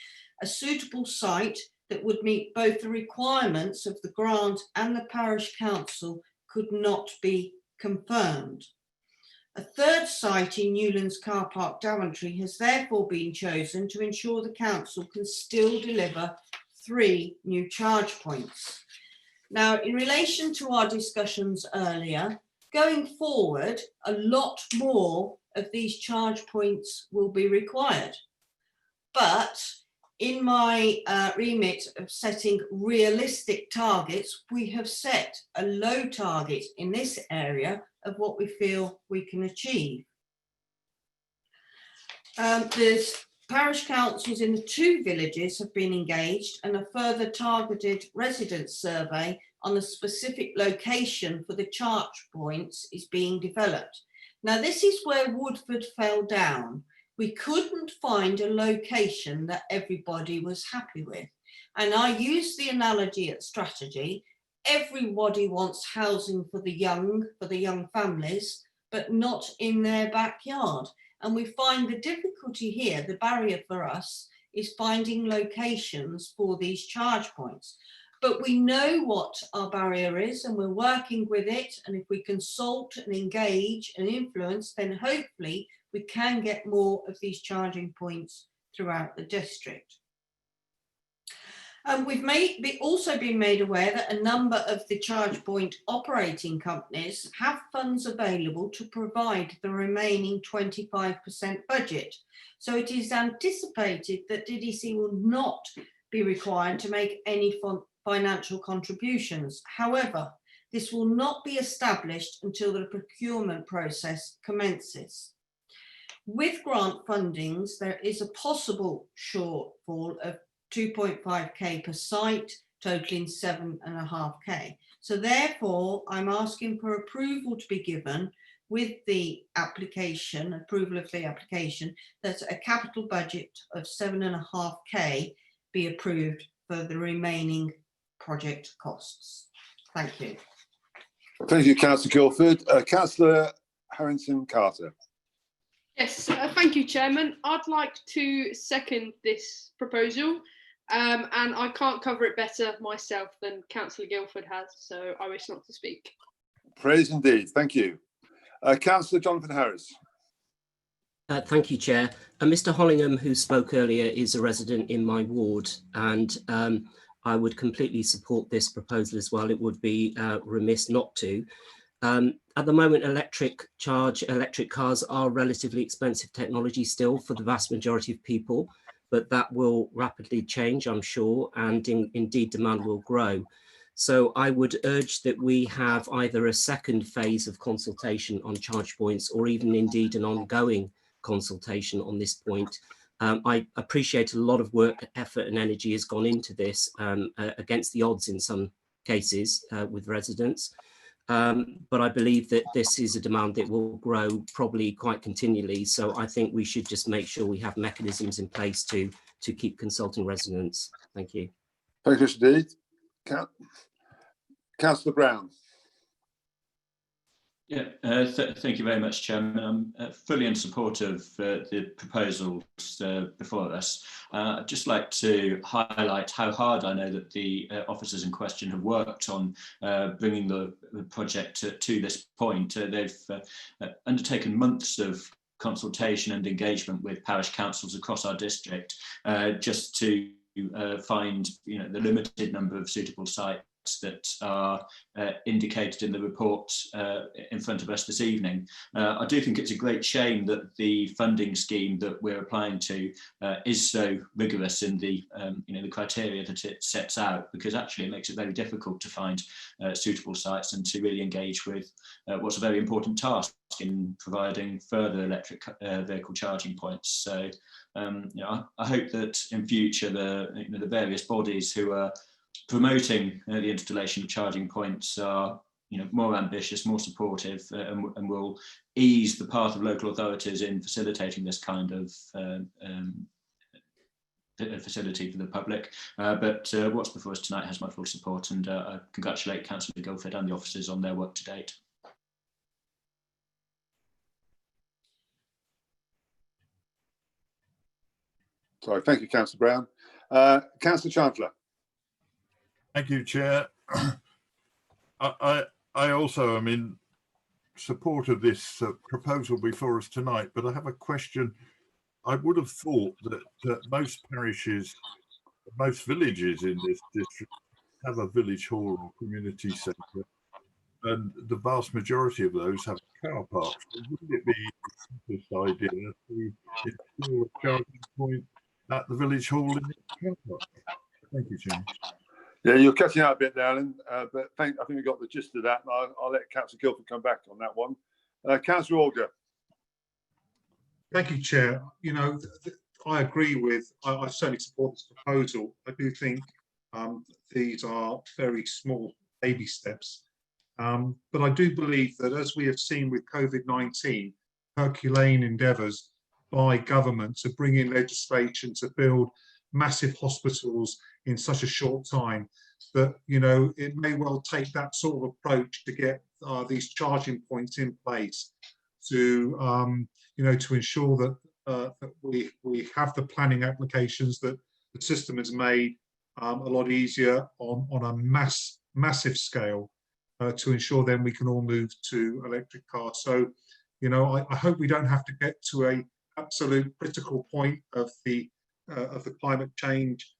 a suitable site that would meet both the requirements of the grant and the parish council could not be confirmed. A third site in Newlands Car Park, Daventry, has therefore been chosen to ensure the council can still deliver 3 new charge points. Now, in relation to our discussions earlier, going forward, a lot more of these charge points will be required. But in my remit of setting realistic targets, we have set a low target in this area of what we feel we can achieve. There's parish councils in the 2 villages have been engaged and a further targeted residence survey on a specific location for the charge points is being developed. Now, this is where Woodford fell down. We couldn't find a location that everybody was happy with. And I use the analogy at strategy. Everybody wants housing for the young families, but not in their backyard. And we find the difficulty here, the barrier for us, is finding locations for these charge points. But we know what our barrier is and we're working with it. And if we consult and engage and influence, then hopefully we can get more of these charging points throughout the district. We've also been made aware that a number of the charge point operating companies have funds available to provide the remaining 25% budget. So it is anticipated that DDC will not be required to make any financial contributions. However, this will not be established until the procurement process commences. With grant fundings, there is a possible shortfall of 2.5k per site, totaling 7.5k. So therefore, I'm asking for approval to be given with the application, approval of the application, that a capital budget of 7.5k be approved for the remaining project costs. Thank you. Thank you, Councillor Guildford. Councillor Harrington-Carter. Yes, thank you, Chairman. I'd like to second this proposal, and I can't cover it better myself than Councillor Guildford has, so I wish not to speak. Praise indeed. Thank you. Councillor Jonathan Harris. Thank you, Chair. Mr. Hollingham, who spoke earlier, is a resident in my ward, and I would completely support this proposal as well. It would be remiss not to. At the moment, electric cars are relatively expensive technology still for the vast majority of people, but that will rapidly change, I'm sure, and indeed demand will grow. So I would urge that we have either a second phase of consultation on charge points or even indeed an ongoing consultation on this point I appreciate a lot of work, effort and energy has gone into this against the odds in some cases with residents. But I believe that this is a demand that will grow probably quite continually. So I think we should just make sure we have mechanisms in place to keep consulting residents. Thank you. Thank you, Mr. Deed. Councillor Brown. Yeah, thank you very much, Chairman. I'm fully in support of the proposals before us. I'd just like to highlight how hard I know that the officers in question have worked on bringing the project to this point. They've undertaken months of consultation and engagement with parish councils across our district just to find the limited number of suitable sites that are indicated in the report in front of us this evening. I do think it's a great shame that the funding scheme that we're applying to is so rigorous in the the criteria that it sets out, because actually it makes it very difficult to find suitable sites and to really engage with what's a very important task in providing further electric vehicle charging points. So I hope that in future the various bodies who are promoting the installation of charging points are more ambitious, more supportive, and will ease the path of local authorities in facilitating this kind of facility for the public. But what's before us tonight has my full support, and I congratulate Councillor Guildford and the officers on their work to date. Sorry, thank you, Councillor Brown. Councillor Chancellor. Thank you, Chair. I also am in support of this proposal before us tonight, but I have a question. I would have thought that most parishes, most villages in this district have a village hall or community centre, and the vast majority of those have car parks. So wouldn't it be the simplest idea to install a charging point at the village hall in the car park? Thank you, Chair. Yeah, you're cutting out a bit, Alan, but I think we got the gist of that. And I'll let Councillor Guildford come back on that one. Councillor Auger. Thank you, Chair. I agree with, I certainly support this proposal. I do think these are very small baby steps. But I do believe that, as we have seen with COVID-19, Herculean endeavours by government to bring in legislation to build massive hospitals in such a short time, that it may well take that sort of approach to get these charging points in place to to ensure that we have the planning applications, that the system has made a lot easier on a massive scale to ensure then we can all move to electric cars. So I hope we don't have to get to a absolute critical point of the climate change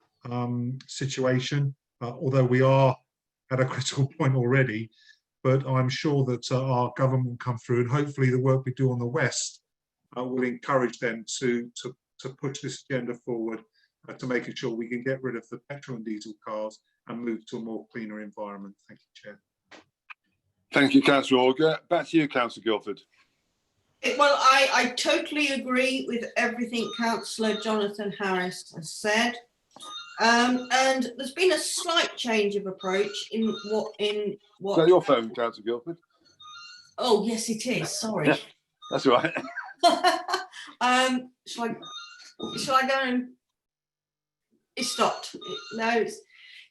situation, although we are at a critical point already. But I'm sure that our government will come through, and hopefully the work we do on the West will encourage them to push this agenda forward to making sure we can get rid of the petrol and diesel cars and move to a more cleaner environment. Thank you, Chair. Thank you, Councillor Auger. Back to you, Councillor Guildford. Well, I totally agree with everything Councillor Jonathan Harris has said. And there's been a slight change of approach in what. Is that your phone, Councillor Guildford? Oh yes, it is. Sorry. Yeah, that's all right. Shall I go and? It stopped. No.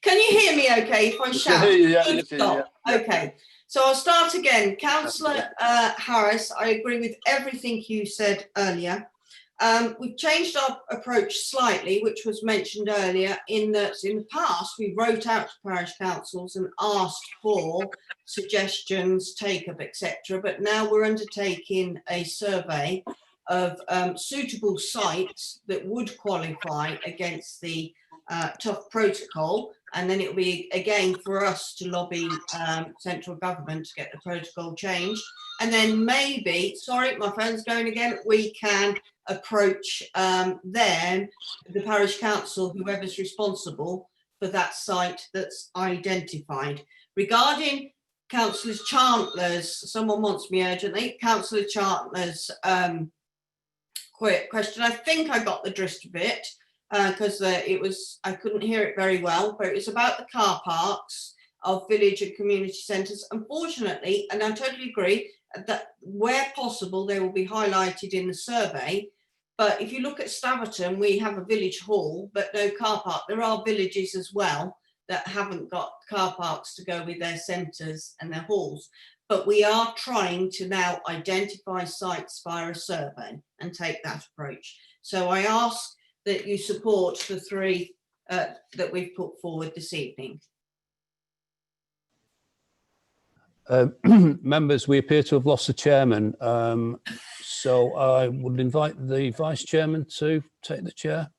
Can you hear me? Okay, if I shout. Hear you, yeah, stop. Yeah. Okay. So I'll start again. Councillor Harris, I agree with everything you said earlier. We've changed our approach slightly, which was mentioned earlier, in that in the past we wrote out to parish councils and asked for suggestions, take-up, etc. But now we're undertaking a survey of suitable sites that would qualify against the tough protocol, and then it'll be again for us to lobby central government to get the protocol changed, and then maybe, sorry, my phone's going again, we can approach then the parish council, whoever's responsible for that site that's identified. Regarding Councillor Chancellor's, someone wants me urgently, Councillor Chancellor's quick question. I think I got the gist of it because I couldn't hear it very well, but it was about the car parks of village and community centres. Unfortunately, and I totally agree that where possible they will be highlighted in the survey. But if you look at Staverton, we have a village hall, but no car park. There are villages as well that haven't got car parks to go with their centres and their halls. But we are trying to now identify sites via a survey and take that approach. So I ask that you support the three that we've put forward this evening. Members, we appear to have lost the chairman. So I would invite the vice chairman to take the chair.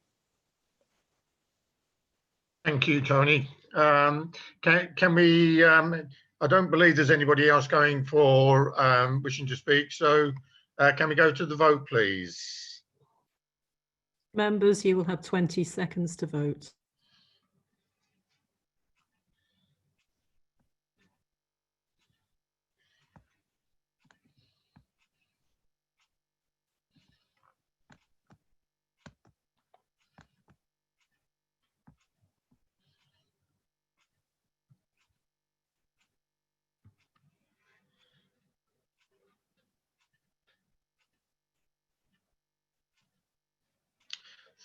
Thank you, Tony. Can we, I don't believe there's anybody else going for wishing to speak. So can we go to the vote, please? Members, you will have 20 seconds to vote.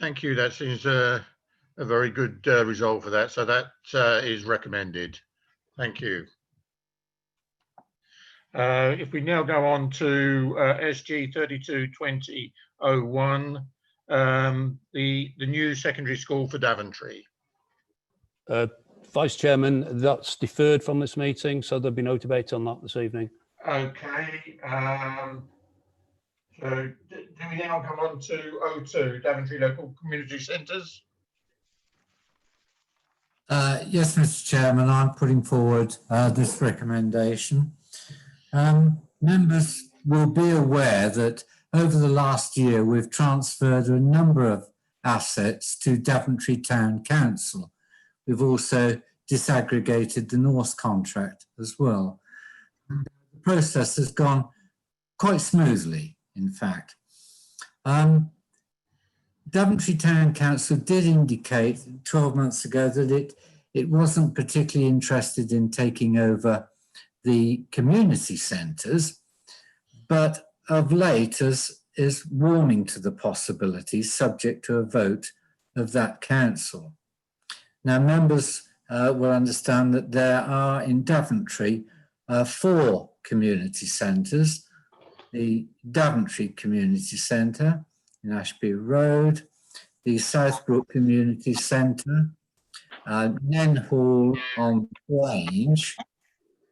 Thank you. That seems a very good result for that. So that is recommended. Thank you. If we now go on to SG 322001, the new secondary school for Daventry. Vice Chairman, that's deferred from this meeting, so there'll be no debate on that this evening. Okay. So do we now come on to O2, Daventry Local Community Centres? Yes, Mr. Chairman, I'm putting forward this recommendation. Members will be aware that over the last year we've transferred a number of assets to Daventry Town Council. We've also disaggregated the North contract as well. The process has gone quite smoothly, in fact. Daventry Town Council did indicate 12 months ago that it wasn't particularly interested in taking over the community centres, but of late is warming to the possibility, subject to a vote of that council. Now, members will understand that there are in Daventry 4 community centres: the Daventry Community Centre in Ashby Road, the Southbrook Community Centre, Nen Hall on Grange,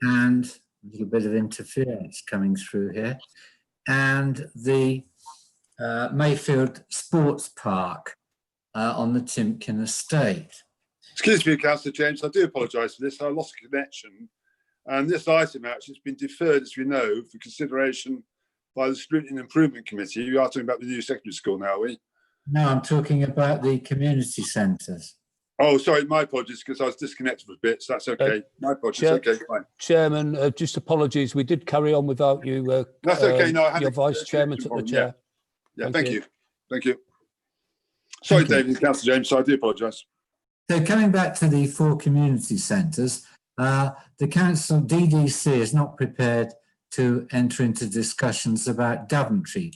and a little bit of interference coming through here, and the Mayfield Sports Park on the Timken Estate. Excuse me, Councillor James, I do apologise for this. I lost a connection. And this item actually has been deferred, as we know, for consideration by the Scrutiny and Improvement Committee. You are talking about the new secondary school now, are we? No, I'm talking about the community centres. Oh, sorry, my apologies, because I was disconnected for a bit, so that's okay. My apologies, okay, fine. Chairman, just apologies, we did carry on without you. That's okay, no, I had your Vice Chairman took the chair. Yeah, thank you. Thank you. Sorry, David, Councillor James, so I do apologise. So coming back to the 4 community centres, the council DDC is not prepared to enter into discussions about Daventry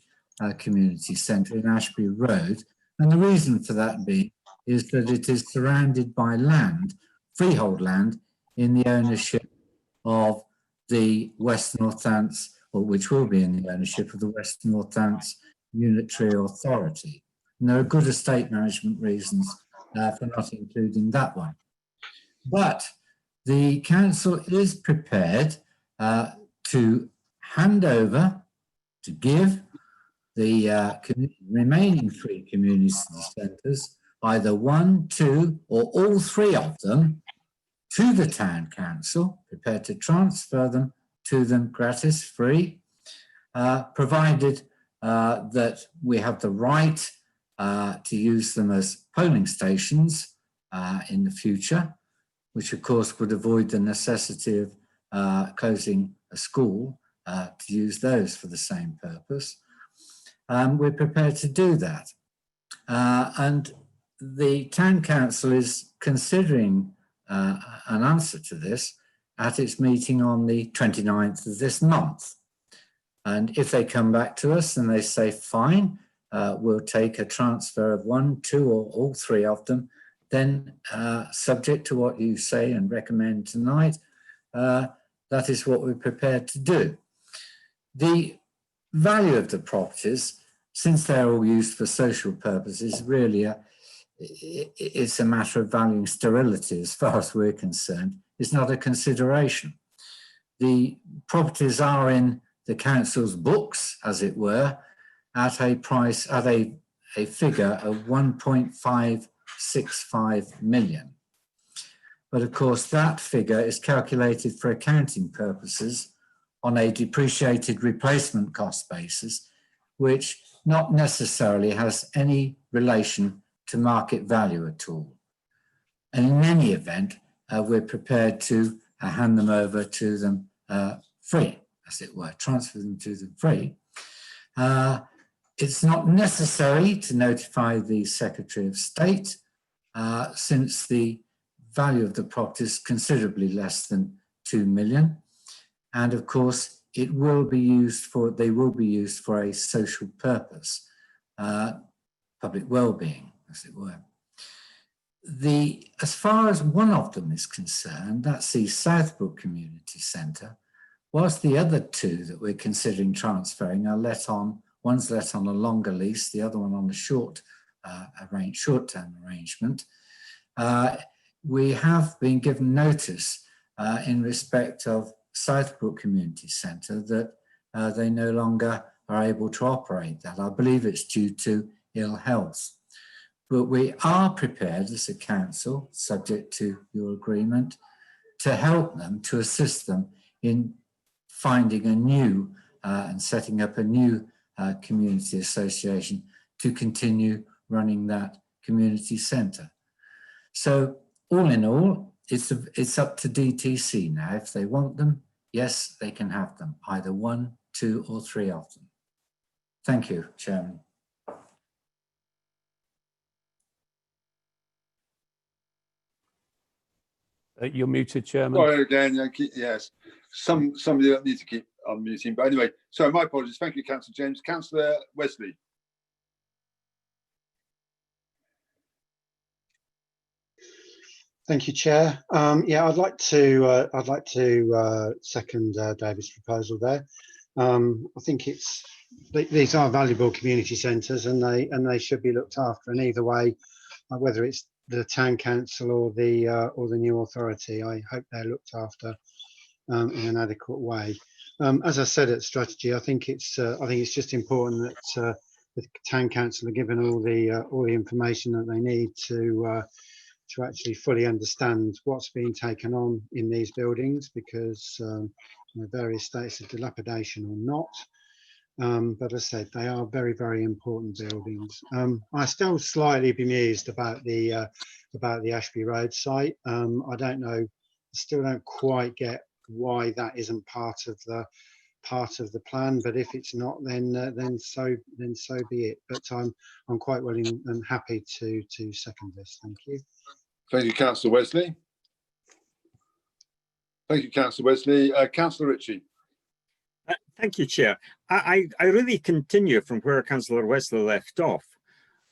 Community Centre in Ashby Road. And the reason for that being is that it is surrounded by land, freehold land, in the ownership of the West Northants, or which will be in the ownership of the West Northants Unitary Authority. And there are good estate management reasons for not including that one. But the council is prepared to hand over, to give the remaining 3 community centres, either 1, 2, or all 3 of them, to the town council, prepared to transfer them to them gratis, free, provided that we have the right to use them as polling stations in the future, which of course would avoid the necessity of closing a school to use those for the same purpose. we're prepared to do that. And the Town Council is considering an answer to this at its meeting on the 29th of this month. And if they come back to us and they say, fine, we'll take a transfer of 1, 2 or all 3 of them, then subject to what you say and recommend tonight, that is what we're prepared to do. The value of the properties, since they're all used for social purposes, really it's a matter of valuing sterility as far as we're concerned. It's not a consideration. The properties are in the council's books, as it were, at a price, at a figure of 1.565 million. But of course, that figure is calculated for accounting purposes on a depreciated replacement cost basis, which not necessarily has any relation to market value at all. And in any event, we're prepared to hand them over to them free, as it were, transfer them to them free. It's not necessary to notify the Secretary of State, since the value of the property is considerably less than 2 million. And of course, it will be used for, they will be used for a social purpose, public well-being, as it were. As far as one of them is concerned, that's the Southbrook Community Centre, whilst the other 2 that we're considering transferring are let on, one's let on a longer lease, the other one on a short-term arrangement. We have been given notice in respect of Southbrook Community Centre that they no longer are able to operate that. I believe it's due to ill health. But we are prepared as a council, subject to your agreement, to help them, to assist them in finding a new and setting up a new community association to continue running that community centre. So all in all, it's up to DTC now. If they want them, yes, they can have them, either 1, 2 or 3 of them. Thank you, Chairman. You're muted, Chairman. Sorry again, yes. Some of you need to keep unmuting, but anyway, so my apologies. Thank you, Councillor James. Councillor Wesley. Thank you, Chair. Yeah, I'd like to second David's proposal there. I think these are valuable community centres, and they should be looked after. And either way, whether it's the town council or the new authority, I hope they're looked after in an adequate way. As I said at strategy, I think it's just important that the town council are given all the information that they need to actually fully understand what's being taken on in these buildings, because various states of dilapidation or not. But as I said, they are very, very important buildings. I still slightly bemused about the Ashby Road site. I don't know, still don't quite get why that isn't part of the plan. But if it's not, then so be it. But I'm quite willing and happy to second this. Thank you. Thank you, Councillor Wesley. Thank you, Councillor Wesley. Councillor Ritchie. Thank you, Chair. I really continue from where Councillor Wesley left off.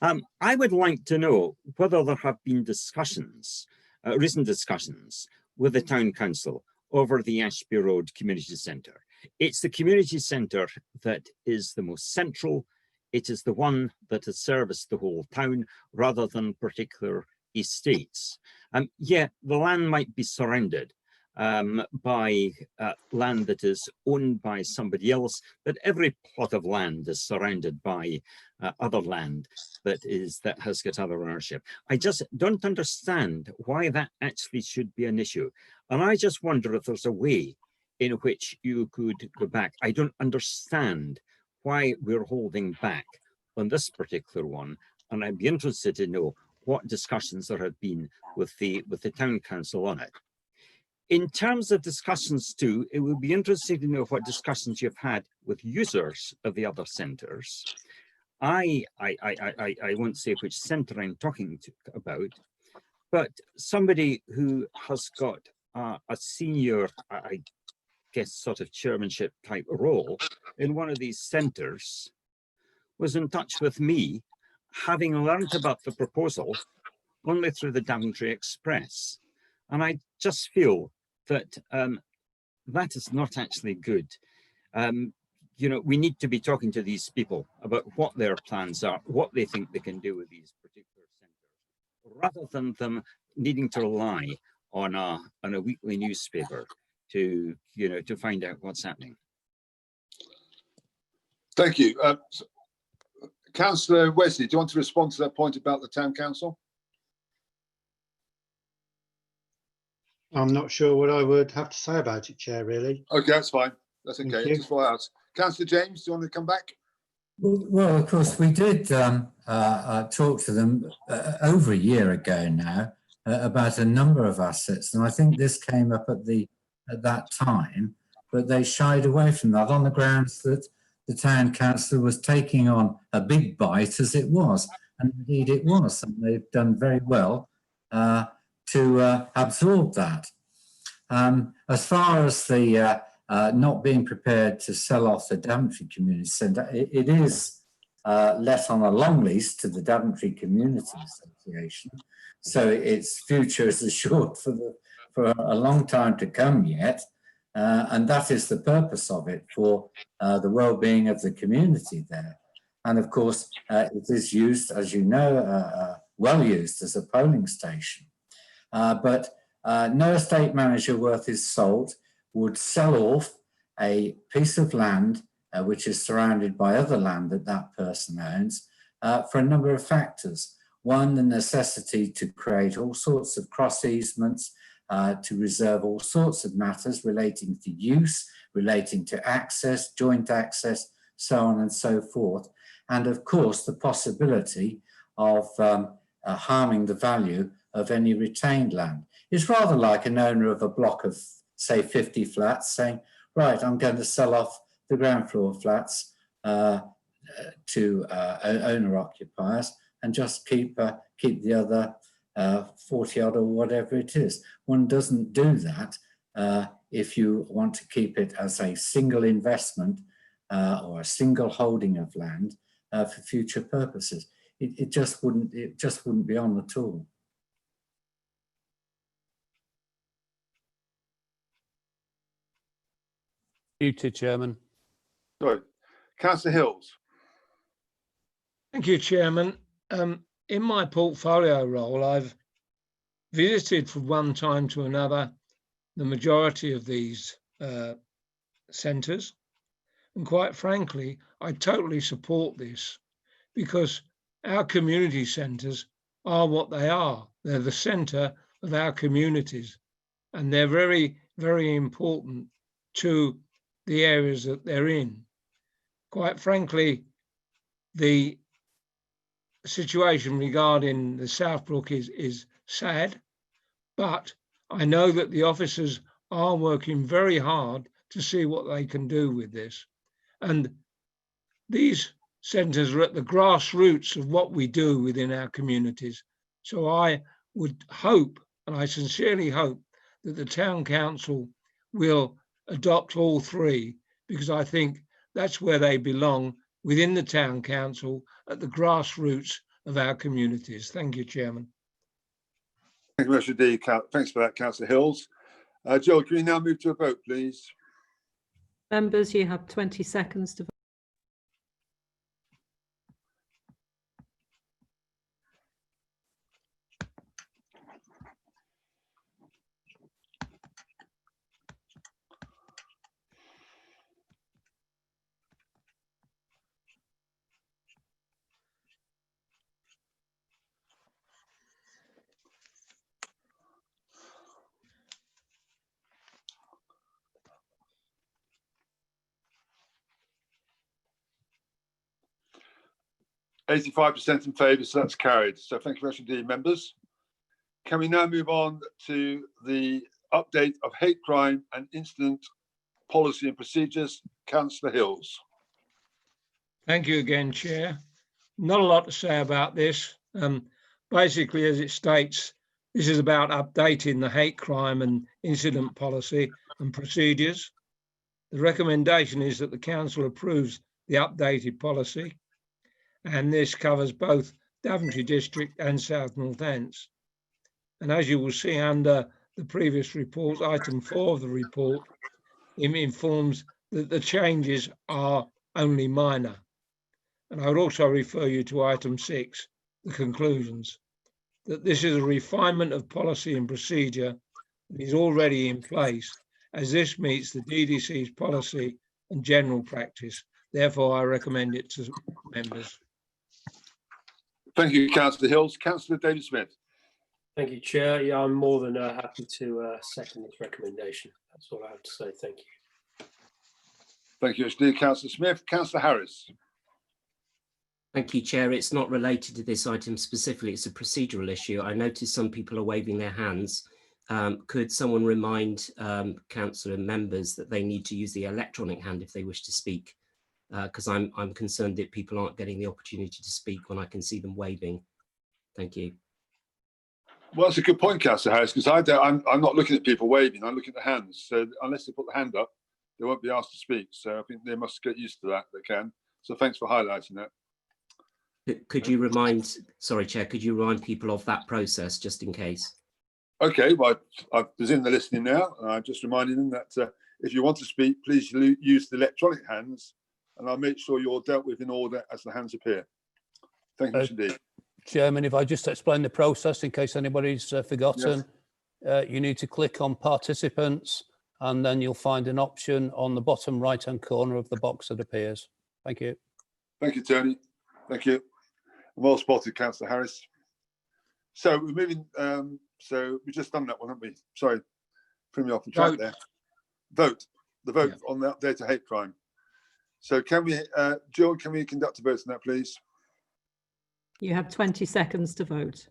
I would like to know whether there have been discussions, recent discussions with the Town Council over the Ashby Road Community Centre. It's the community centre that is the most central. It is the one that has serviced the whole town rather than particular estates. Yeah, the land might be surrounded by land that is owned by somebody else, but every plot of land is surrounded by other land that has got other ownership. I just don't understand why that actually should be an issue. And I just wonder if there's a way in which you could go back. I don't understand why we're holding back on this particular one. And I'd be interested to know what discussions there have been with the Town Council on it. In terms of discussions too, it would be interesting to know what discussions you've had with users of the other centres, I won't say which centre I'm talking about, but somebody who has got a senior, I guess, sort of chairmanship type role in one of these centres was in touch with me, having learnt about the proposal only through the Daventry Express. And I just feel that that is not actually good. You know, we need to be talking to these people about what their plans are, what they think they can do with these particular centres, rather than them needing to rely on a weekly newspaper to, you know, to find out what's happening. Thank you. Councillor Wesley, do you want to respond to that point about the Town Council? I'm not sure what I would have to say about it, Chair, really. Okay, that's fine. That's okay. Just follow out. Councillor James, do you want to come back? Well, of course, we did talk to them over a year ago now about a number of assets, and I think this came up at that time, but they shied away from that on the grounds that the Town Council was taking on a big bite as it was, and indeed it was, and they've done very well to absorb that. As far as the not being prepared to sell off the Daventry Community Centre, it is let on a long lease to the Daventry Community Association, so its future is assured for a long time to come yet, and that is the purpose of it, for the well-being of the community there. And of course, it is used, as you know, well used as a polling station. But no estate manager worth his salt would sell off a piece of land which is surrounded by other land that that person owns for a number of factors. One, the necessity to create all sorts of cross easements, to reserve all sorts of matters relating to use, relating to access, joint access, so on and so forth. And of course, the possibility of harming the value of any retained land. It's rather like an owner of a block of, say, 50 flats saying, right, I'm going to sell off the ground floor flats to owner occupiers and just keep the other 40 odd or whatever it is. One doesn't do that if you want to keep it as a single investment or a single holding of land for future purposes. It just wouldn't be on at all. Muted, Chairman. Sorry. Councillor Hills. Thank you, Chairman. In my portfolio role, I've visited from one time to another the majority of these centres. And quite frankly, I totally support this, because our community centres are what they are. They're the centre of our communities, and they're very, very important to the areas that they're in. Quite frankly, the situation regarding the Southbrook is sad, but I know that the officers are working very hard to see what they can do with this. And these centres are at the grassroots of what we do within our communities. So I would hope, and I sincerely hope, that the Town Council will adopt all three, because I think that's where they belong, within the Town Council, at the grassroots of our communities. Thank you, Chairman. Thank you, Mr. D. Thanks for that, Councillor Hills. Joe, can we now move to a vote, please? Members, you have 20 seconds to vote. %85 in favour, so that's carried. So thank you very much indeed, members. Can we now move on to the update of hate crime and incident policy and procedures? Councillor Hills. Thank you again, Chair. not a lot to say about this. Basically, as it states, this is about updating the hate crime and incident policy and procedures. The recommendation is that the council approves the updated policy, and this covers both Daventry District and South North Hantz. And as you will see under the previous report, item 4 of the report, it informs that the changes are only minor. And I would also refer you to item 6, the conclusions, that this is a refinement of policy and procedure that is already in place, as this meets the DDC's policy and general practice. Therefore, I recommend it to members. Thank you, Councillor Hills. Councillor David Smith. Thank you, Chair. Yeah, I'm more than happy to second this recommendation. That's all I have to say. Thank you. Thank you, indeed, Councillor Smith. Councillor Harris. Thank you, Chair. It's not related to this item specifically. It's a procedural issue. I noticed some people are waving their hands. Could someone remind councillor members that they need to use the electronic hand if they wish to speak? Because I'm concerned that people aren't getting the opportunity to speak when I can see them waving. Thank you. Well, that's a good point, Councillor Harris, because I'm not looking at people waving. I'm looking at the hands. So unless they put the hand up, they won't be asked to speak. So I think they must get used to that. They can. So thanks for highlighting that. Could you remind, sorry, Chair, could you remind people of that process just in case? Okay, well, I presume they're listening now. I'm just reminding them that if you want to speak, please use the electronic hands, and I'll make sure you're dealt with in order as the hands appear. Thank you, indeed. Chairman, if I just explain the process in case anybody's forgotten, yes. You need to click on participants, and then you'll find an option on the bottom right-hand corner of the box that appears. Thank you. Thank you, Tony. Thank you. Well spotted, Councillor Harris. So we're moving. So we've just done that one, haven't we? Sorry, threw me off the track there. Vote. The vote on the update of hate crime. So can we, Jill, can we conduct a vote on that, please? You have 20 seconds to vote.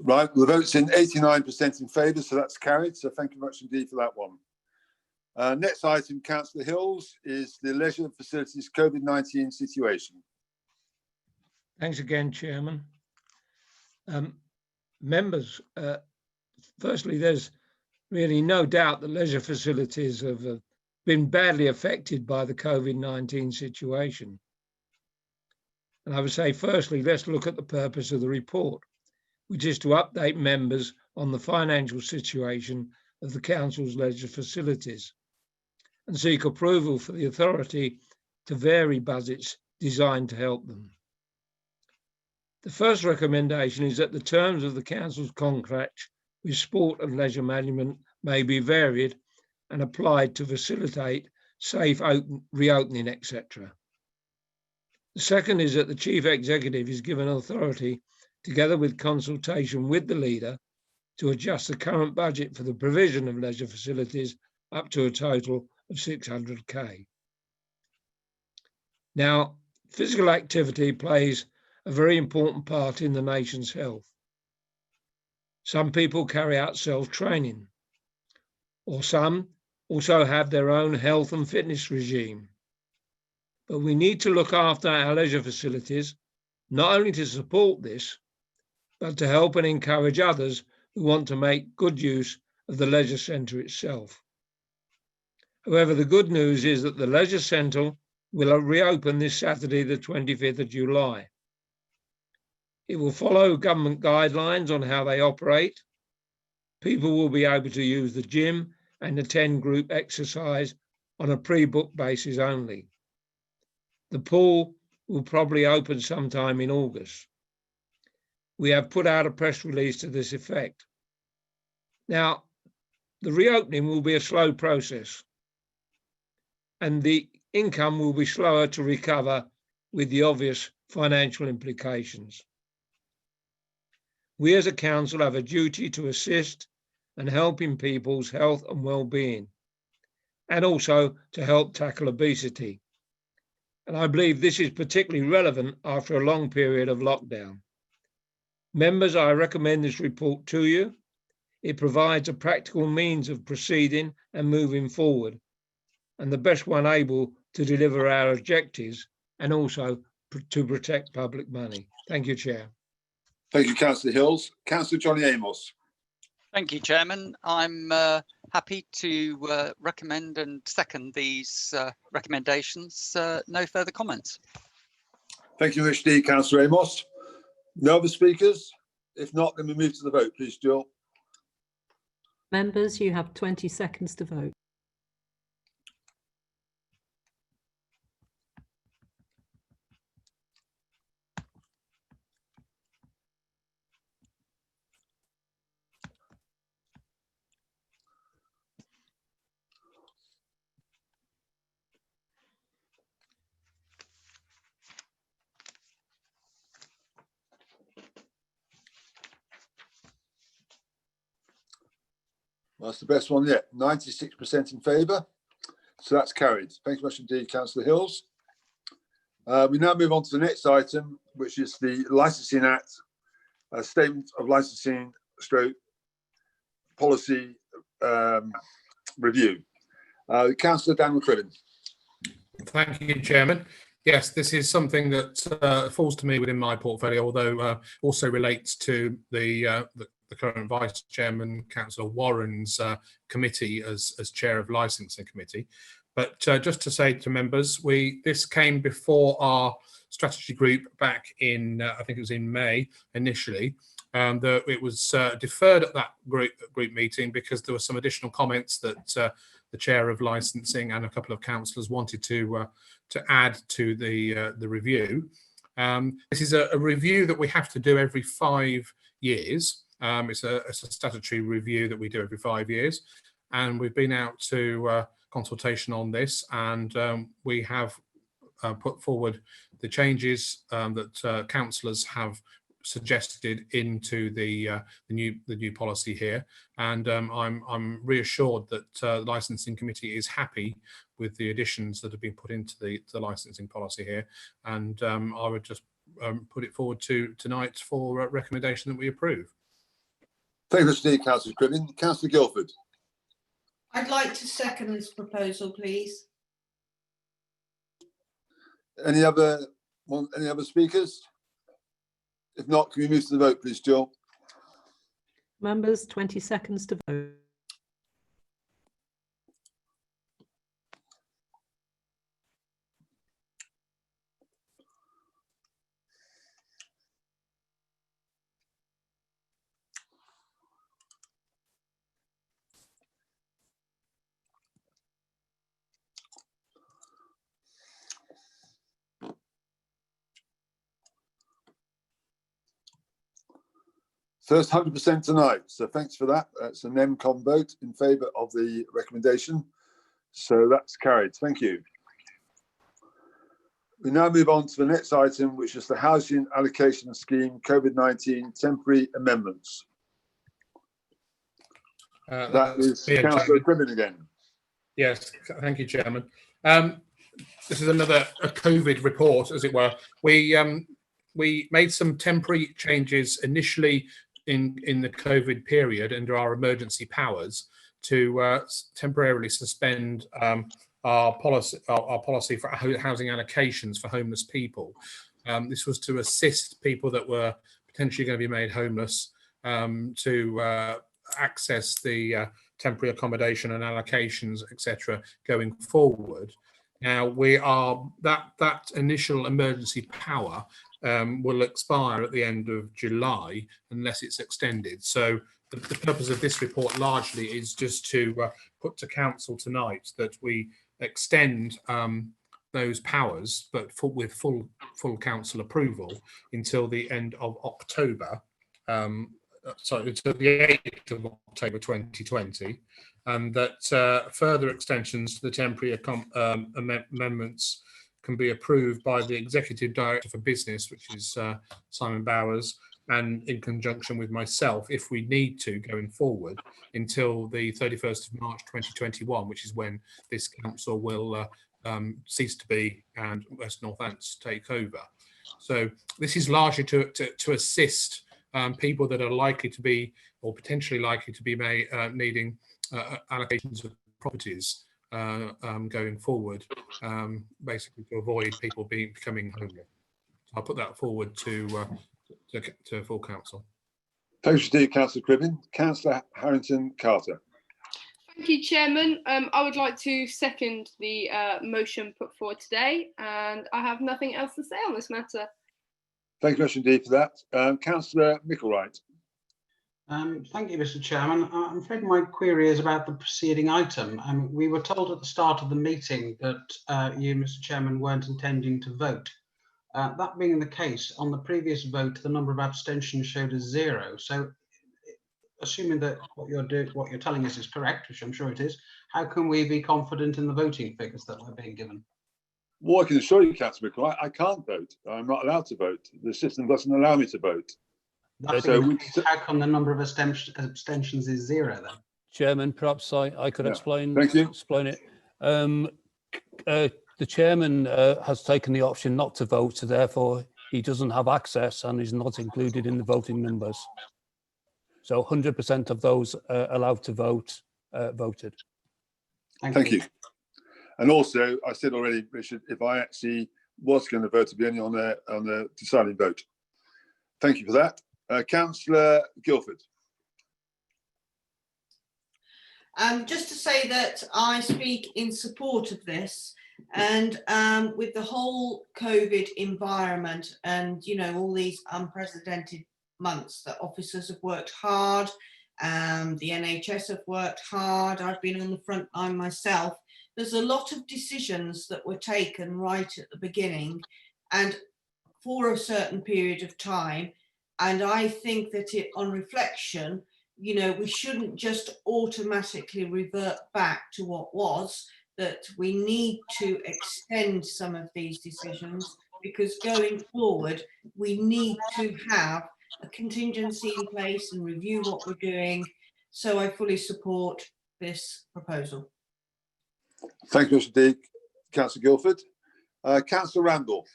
Right, the vote's in 89% in favour, so that's carried. So thank you much indeed for that one. Next item, Councillor Hills, is the leisure facilities COVID-19 situation. Thanks again, Chairman. Members, firstly, there's really no doubt that leisure facilities have been badly affected by the COVID-19 situation. And I would say, firstly, let's look at the purpose of the report, which is to update members on the financial situation of the Council's leisure facilities and seek approval for the authority to vary budgets designed to help them. The first recommendation is that the terms of the Council's contract with Sport and Leisure Management may be varied and applied to facilitate safe reopening, etc. The second is that the Chief Executive is given authority, together with consultation with the leader, to adjust the current budget for the provision of leisure facilities up to a total of 600k. Now, physical activity plays a very important part in the nation's health. Some people carry out self-training, or some also have their own health and fitness regime. But we need to look after our leisure facilities, not only to support this, but to help and encourage others who want to make good use of the leisure centre itself. However, the good news is that the leisure centre will reopen this Saturday, the 25th of July. It will follow government guidelines on how they operate. People will be able to use the gym and attend group exercise on a pre-booked basis only. The pool will probably open sometime in August. We have put out a press release to this effect. Now, the reopening will be a slow process, and the income will be slower to recover with the obvious financial implications. We as a council have a duty to assist and help in people's health and well-being, and also to help tackle obesity. And I believe this is particularly relevant after a long period of lockdown. Members, I recommend this report to you. It provides a practical means of proceeding and moving forward, and the best one able to deliver our objectives and also to protect public money. Thank you, Chair. Thank you, Councillor Hills. Councillor Johnny Amos. Thank you, Chairman. I'm happy to recommend and second these recommendations. No further comments. Thank you, HD. Councillor Amos. No other speakers? If not, then we move to the vote, please, Jill. Members, you have 20 seconds to vote. Well, that's the best one yet. 96% in favour. So that's carried. Thank you much indeed, Councillor Hills. We now move on to the next item, which is the Licensing Act, Statement of Licensing Stroke Policy Review. Councillor Dan McCriven. Thank you, Chairman. Yes, this is something that falls to me within my portfolio, although also relates to the current Vice Chairman, Councillor Warren's committee as Chair of Licensing Committee. But just to say to members, this came before our strategy group back in, I think it was in May initially. It was deferred at that group meeting because there were some additional comments that the Chair of Licensing and a couple of councillors wanted to add to the review. This is a review that we have to do every 5 years. It's a statutory review that we do every 5 years, and we've been out to consultation on this, and we have put forward the changes that councillors have suggested into the new policy here, and I'm reassured that the Licensing Committee is happy with the additions that have been put into the licensing policy here, and I would just put it forward to tonight for recommendation that we approve. Thank you, Mr. Councillor Cribbin. Councillor Guildford. I'd like to second this proposal, please. Any other speakers? If not, can we move to the vote, please, Jill? Members, 20 seconds to vote. First 100% tonight, so thanks for that. That's an NEMCOM vote in favour of the recommendation, so that's carried. Thank you. We now move on to the next item, which is the Housing Allocation Scheme COVID-19 temporary amendments. That is Councillor Cribbin again. Yes, thank you, Chairman. This is another COVID report, as it were. We made some temporary changes initially in the COVID period under our emergency powers to temporarily suspend our policy for housing allocations for homeless people. This was to assist people that were potentially going to be made homeless to access the temporary accommodation and allocations, etc., going forward. Now that initial emergency power will expire at the end of July unless it's extended. So the purpose of this report largely is just to put to council tonight that we extend those powers, but with full council approval until the end of October. Sorry, until the 8th of October 2020, and that further extensions to the temporary amendments can be approved by the Executive Director for Business, which is Simon Bowers, and in conjunction with myself, if we need to going forward until the 31st of March 2021, which is when this council will cease to be and West North Hantz take over. So this is largely to assist people that are likely to be, or potentially likely to be needing allocations of properties going forward, basically to avoid people becoming homeless. I'll put that forward to full council. Thanks, Steve. Councillor Cribbin. Councillor Harrington Carter. Thank you, Chairman. I would like to second the motion put forward today, and I have nothing else to say on this matter. Thank you much indeed for that. Councillor Micklewright. Thank you, Mr. Chairman. I'm afraid my query is about the preceding item. We were told at the start of the meeting that you, Mr. Chairman, weren't intending to vote. That being the case, on the previous vote, the number of abstentions showed as 0. So, assuming that what you're telling us is correct, which I'm sure it is, how can we be confident in the voting figures that we're being given? Well, I can assure you, Councillor Micklewright, I can't vote. I'm not allowed to vote. The system doesn't allow me to vote. So how come the number of abstentions is 0 then? Chairman, perhaps I could explain. Thank you. Explain it. The chairman has taken the option not to vote, so therefore he doesn't have access and is not included in the voting numbers. So 100% of those allowed to vote voted. Thank you. And also, I said already, Richard, if I actually was going to vote, it'd be only on the deciding vote. Thank you for that. Councillor Guildford. Just to say that I speak in support of this, and with the whole COVID environment and, you know, all these unprecedented months that officers have worked hard, the NHS have worked hard, I've been on the front line myself. There's a lot of decisions that were taken right at the beginning and for a certain period of time. And I think that on reflection, you know, we shouldn't just automatically revert back to what was, that we need to extend some of these decisions, because going forward, we need to have a contingency in place and review what we're doing. So I fully support this proposal. Thank you, Mr. Deek. Councillor Guildford. Councillor Randall.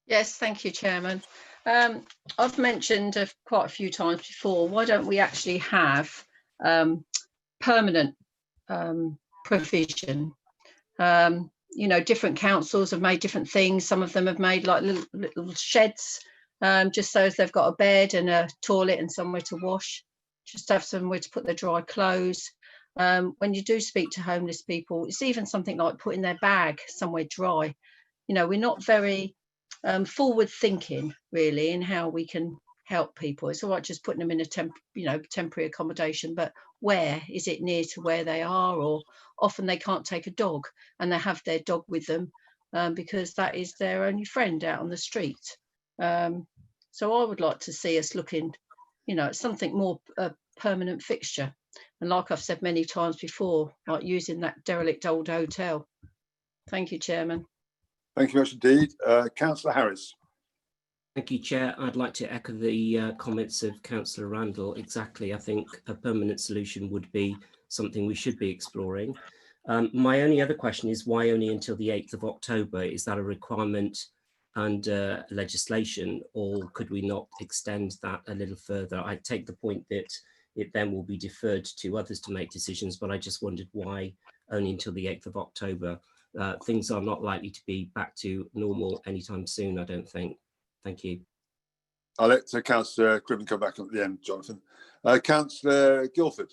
Yes, thank you, Chairman. I've mentioned quite a few times before, why don't we actually have permanent provision? You know, different councils have made different things. Some of them have made like little sheds, just so as they've got a bed and a toilet and somewhere to wash, just have somewhere to put their dry clothes. When you do speak to homeless people, it's even something like putting their bag somewhere dry. You know, we're not very forward thinking really in how we can help people. It's all right just putting them in a temporary accommodation, but where is it near to where they are? Or often they can't take a dog and they have their dog with them because that is their only friend out on the street. So I would like to see us looking, you know, at something more permanent fixture. And like I've said many times before, like using that derelict old hotel. Thank you, Chairman. Thank you much indeed. Councillor Harris. Thank you, Chair. I'd like to echo the comments of Councillor Randall. Exactly. I think a permanent solution would be something we should be exploring. My only other question is why only until the 8th of October? Is that a requirement under legislation, or could we not extend that a little further? I take the point that it then will be deferred to others to make decisions, but I just wondered why only until the 8th of October. Things are not likely to be back to normal anytime soon, I don't think. Thank you. I'll let Councillor Cribbin come back at the end, Jonathan. Councillor Guildford.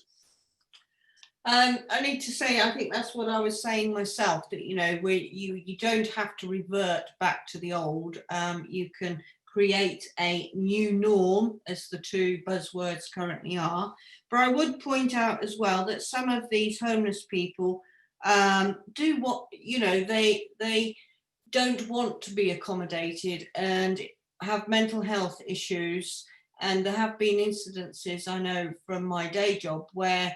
I need to say, I think that's what I was saying myself, that, you know, you don't have to revert back to the old. You can create a new norm, as the two buzzwords currently are. But I would point out as well that some of these homeless people do what, you know, they don't want to be accommodated and have mental health issues. And there have been incidences, I know from my day job, where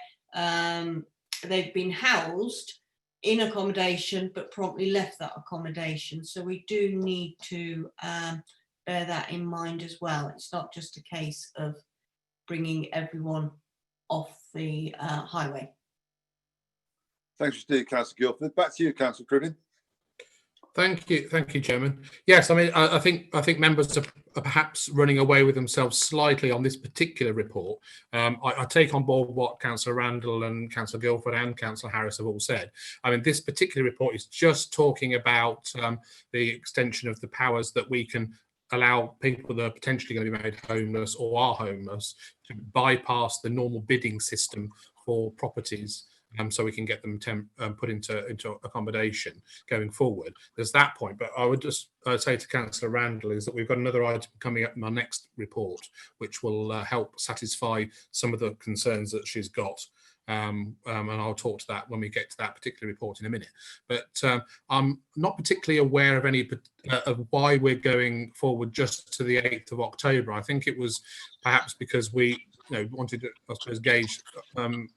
they've been housed in accommodation but promptly left that accommodation. So we do need to bear that in mind as well. It's not just a case of bringing everyone off the highway. Thanks, Councillor Guildford. Back to you, Councillor Cribbin. Thank you, Chairman. Yes, I mean, I think members are perhaps running away with themselves slightly on this particular report. I take on board what Councillor Randall and Councillor Guildford and Councillor Harris have all said. I mean, this particular report is just talking about the extension of the powers that we can allow people that are potentially going to be made homeless or are homeless to bypass the normal bidding system for properties. So we can get them put into accommodation going forward. There's that point, but I would just say to Councillor Randall is that we've got another item coming up in our next report, which will help satisfy some of the concerns that she's got. And I'll talk to that when we get to that particular report in a minute. But I'm not particularly aware of any of why we're going forward just to the 8th of October. I think it was perhaps because we wanted to, I suppose, gauge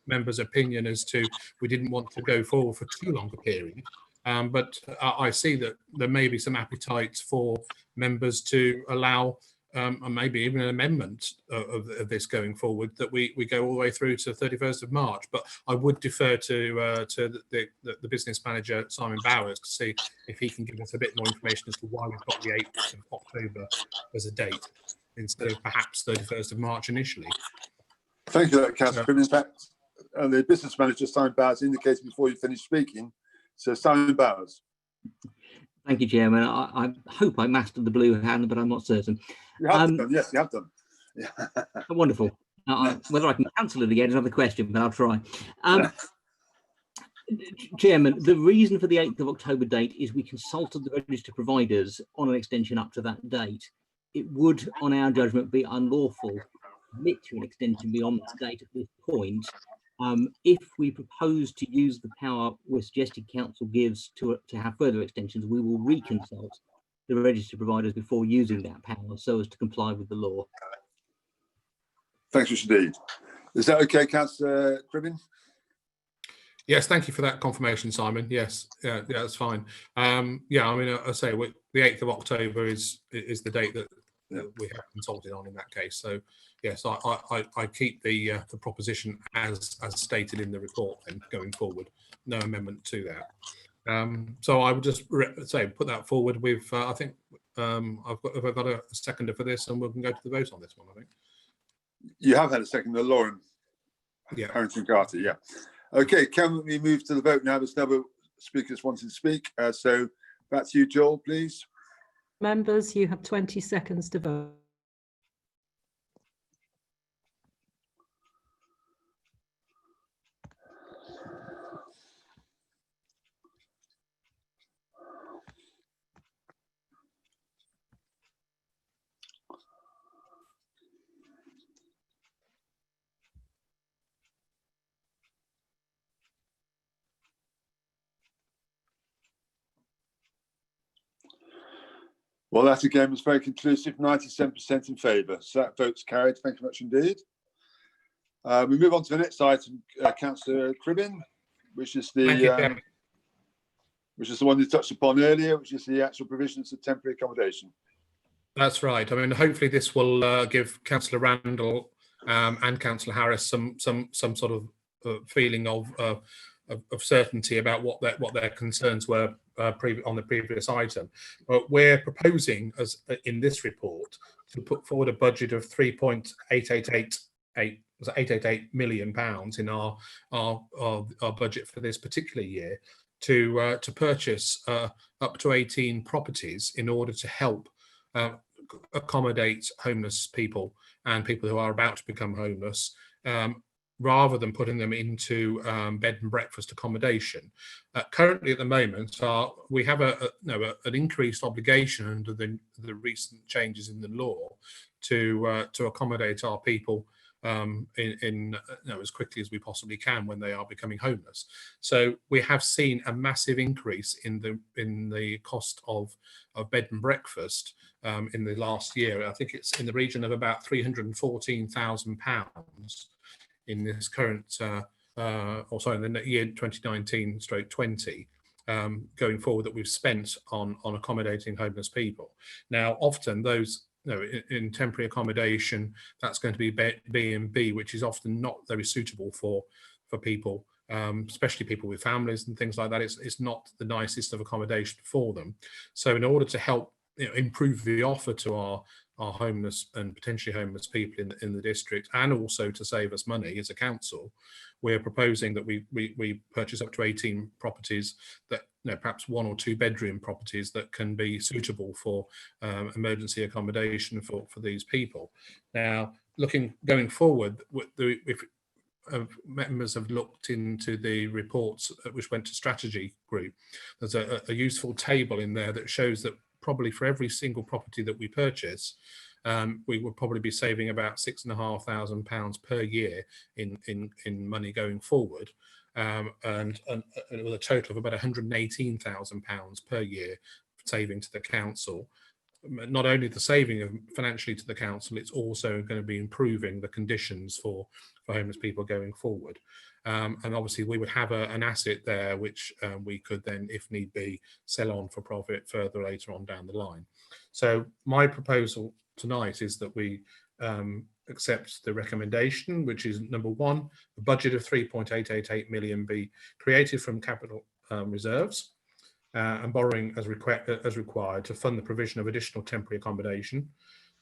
members' opinion as to we didn't want to go forward for too long a period. But I see that there may be some appetite for members to allow and maybe even an amendment of this going forward, that we go all the way through to the 31st of March. But I would defer to the business manager, Simon Bowers, to see if he can give us a bit more information as to why we've got the 8th of October as a date instead of perhaps 31st of March initially. Thank you, Councillor Cribbin. In fact, the business manager, Simon Bowers, indicated before you finished speaking. So, Simon Bowers. Thank you, Chairman. I hope I mastered the blue hand, but I'm not certain. You have done, yes, you have done. Yeah. Wonderful. Whether I can cancel it again is another question, but I'll try. Chairman, the reason for the 8th of October date is we consulted the register providers on an extension up to that date. It would, on our judgment, be unlawful to commit to an extension beyond that date at this point. If we propose to use the power we're suggesting council gives to have further extensions, we will reconsult the register providers before using that power so as to comply with the law. Thanks, Mr. Deed. Is that okay, Councillor Cribbin? Yes, thank you for that confirmation, Simon. Yes, yeah, that's fine. Yeah, I mean, I say the 8th of October is the date that we have consulted on in that case. So yes, I keep the proposition as stated in the report and going forward. No amendment to that. So I would just say put that forward with. I think I've got a seconder for this, and we can go to the vote on this one. I think you have had a seconder, Lauren. Yeah, Harrington Carter. Yeah. Okay. Can we move to the vote now? There's no speakers wanting to speak. So back to you, Joel, please. Members, you have 20 seconds to vote. Well, that again was very conclusive, 97% in favour. So that vote's carried. Thank you much indeed. We move on to the next item, Councillor Cribbin, which is the one you touched upon earlier, which is the actual provisions of temporary accommodation. That's right. I mean, hopefully this will give Councillor Randall and Councillor Harris some sort of feeling of certainty about what their concerns were on the previous item. But we're proposing, as in this report, to put forward a budget of £888 million in our budget for this particular year to purchase up to 18 properties in order to help accommodate homeless people and people who are about to become homeless, rather than putting them into bed and breakfast accommodation. Currently, at the moment, we have an increased obligation under the recent changes in the law to accommodate our people as quickly as we possibly can when they are becoming homeless. So we have seen a massive increase in the cost of bed and breakfast in the last year. I think it's in the region of about £314,000 in this current, in the year 2019/20, going forward that we've spent on accommodating homeless people. Now, often those, in temporary accommodation, that's going to be B&B, which is often not very suitable for people, especially people with families and things like that. It's not the nicest of accommodation for them. So in order to help improve the offer to our homeless and potentially homeless people in the district, and also to save us money as a council, we're proposing that we purchase up to 18 properties that, perhaps 1 or 2 bedroom properties that can be suitable for emergency accommodation for these people. Now, going forward, if members have looked into the reports which went to strategy group, there's a useful table in there that shows that probably for every single property that we purchase, we would probably be saving about £6,500 per year in money going forward, and with a total of about £118,000 per year saving to the council. Not only the saving financially to the council, it's also going to be improving the conditions for homeless people going forward. And obviously we would have an asset there which we could then, if need be, sell on for profit further later on down the line. So my proposal tonight is that we accept the recommendation, which is number 1, a budget of 3.888 million be created from capital reserves and borrowing as required to fund the provision of additional temporary accommodation.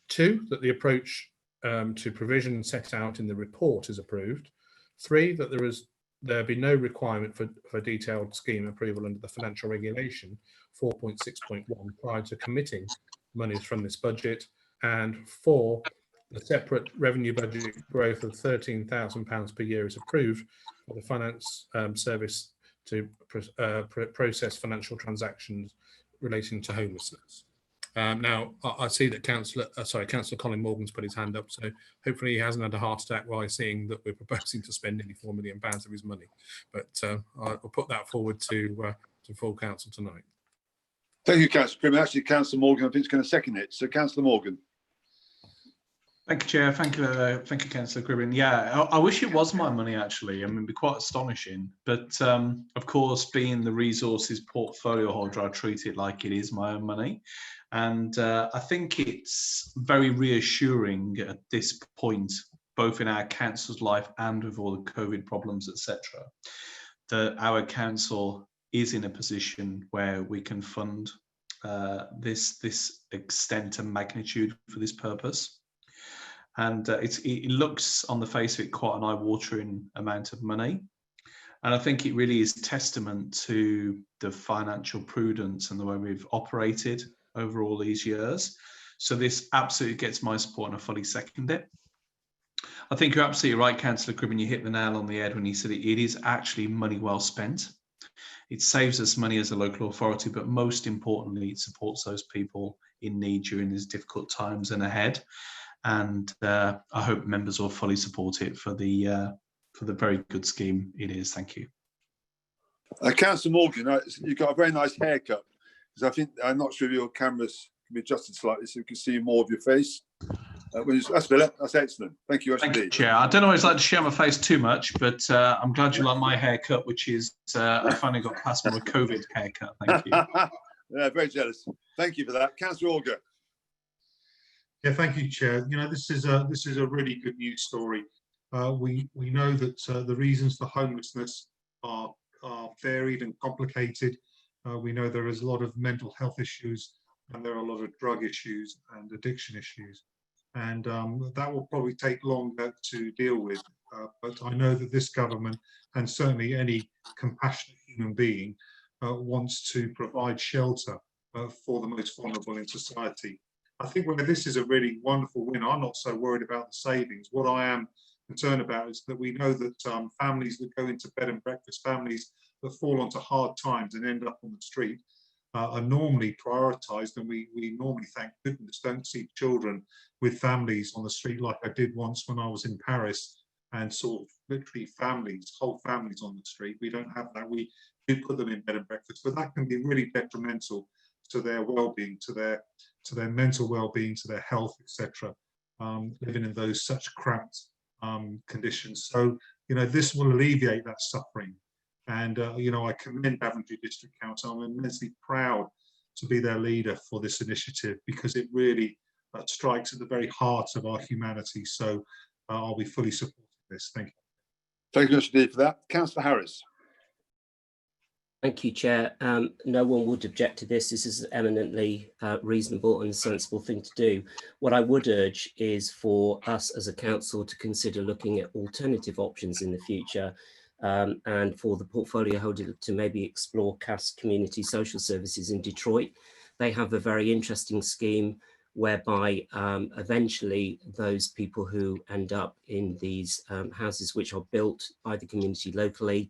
2, that the approach to provision set out in the report is approved. 3, that there be no requirement for detailed scheme approval under the financial regulation 4.6.1 prior to committing monies from this budget. And 4, the separate revenue budget growth of £13,000 per year is approved for the finance service to process financial transactions relating to homelessness. Now, I see that Councillor Colin Morgan's put his hand up, so hopefully he hasn't had a heart attack while seeing that we're proposing to spend nearly £4 million of his money. But I'll put that forward to full council tonight. Thank you, Councillor Crimmins. Actually, Councillor Morgan, I think, is going to second it. So, Councillor Morgan. Thank you, Chair. Thank you, Councillor Crimmins. Yeah, I wish it was my money, actually. I mean, it'd be quite astonishing. But of course, being the resources portfolio holder, I treat it like it is my own money. And I think it's very reassuring at this point, both in our council's life and with all the COVID problems, etc., that our council is in a position where we can fund this extent and magnitude for this purpose. And it looks on the face of it quite an eye-watering amount of money. And I think it really is testament to the financial prudence and the way we've operated over all these years. So this absolutely gets my support, and I fully second it. I think you're absolutely right, Councillor Crimmins. You hit the nail on the head when you said it is actually money well spent. It saves us money as a local authority, but most importantly, it supports those people in need during these difficult times and ahead. And I hope members will fully support it for the very good scheme it is. Thank you. Councillor Morgan, you've got a very nice haircut. Because I think, I'm not sure if your cameras can be adjusted slightly so we can see more of your face. That's Philip. That's excellent. Thank you. Thank you, Chair. I don't always like to share my face too much, but I'm glad you like my haircut, which is I finally got past my COVID haircut. Thank you. Yeah, very jealous. Thank you for that, Councillor Auger. Yeah, thank you, Chair. You know, this is a really good news story. We know that the reasons for homelessness are varied and complicated. We know there is a lot of mental health issues, and there are a lot of drug issues and addiction issues, and that will probably take longer to deal with. But I know that this government, and certainly any compassionate human being, wants to provide shelter for the most vulnerable in society. I think where this is a really wonderful win, I'm not so worried about the savings. What I am concerned about is that we know that families that go into bed and breakfast, families that fall onto hard times and end up on the street, are normally prioritised, and we normally, thank goodness, don't see children with families on the street like I did once when I was in Paris and saw literally families, whole families on the street. We don't have that. We do put them in bed and breakfast, but that can be really detrimental to their well-being, to their mental well-being, to their health, etc. Living in those such cramped conditions. So, you know, this will alleviate that suffering. And, I commend Daventry District Council. I'm immensely proud to be their leader for this initiative, because it really strikes at the very heart of our humanity. So I'll be fully supporting this. Thank you. Thank you, Mr. Deed, for that. Councillor Harris. Thank you, Chair. No one would object to this. This is an eminently reasonable and sensible thing to do. What I would urge is for us as a council to consider looking at alternative options in the future, and for the portfolio holder to maybe explore CAS Community Social Services in Detroit. They have a very interesting scheme whereby eventually those people who end up in these houses which are built by the community locally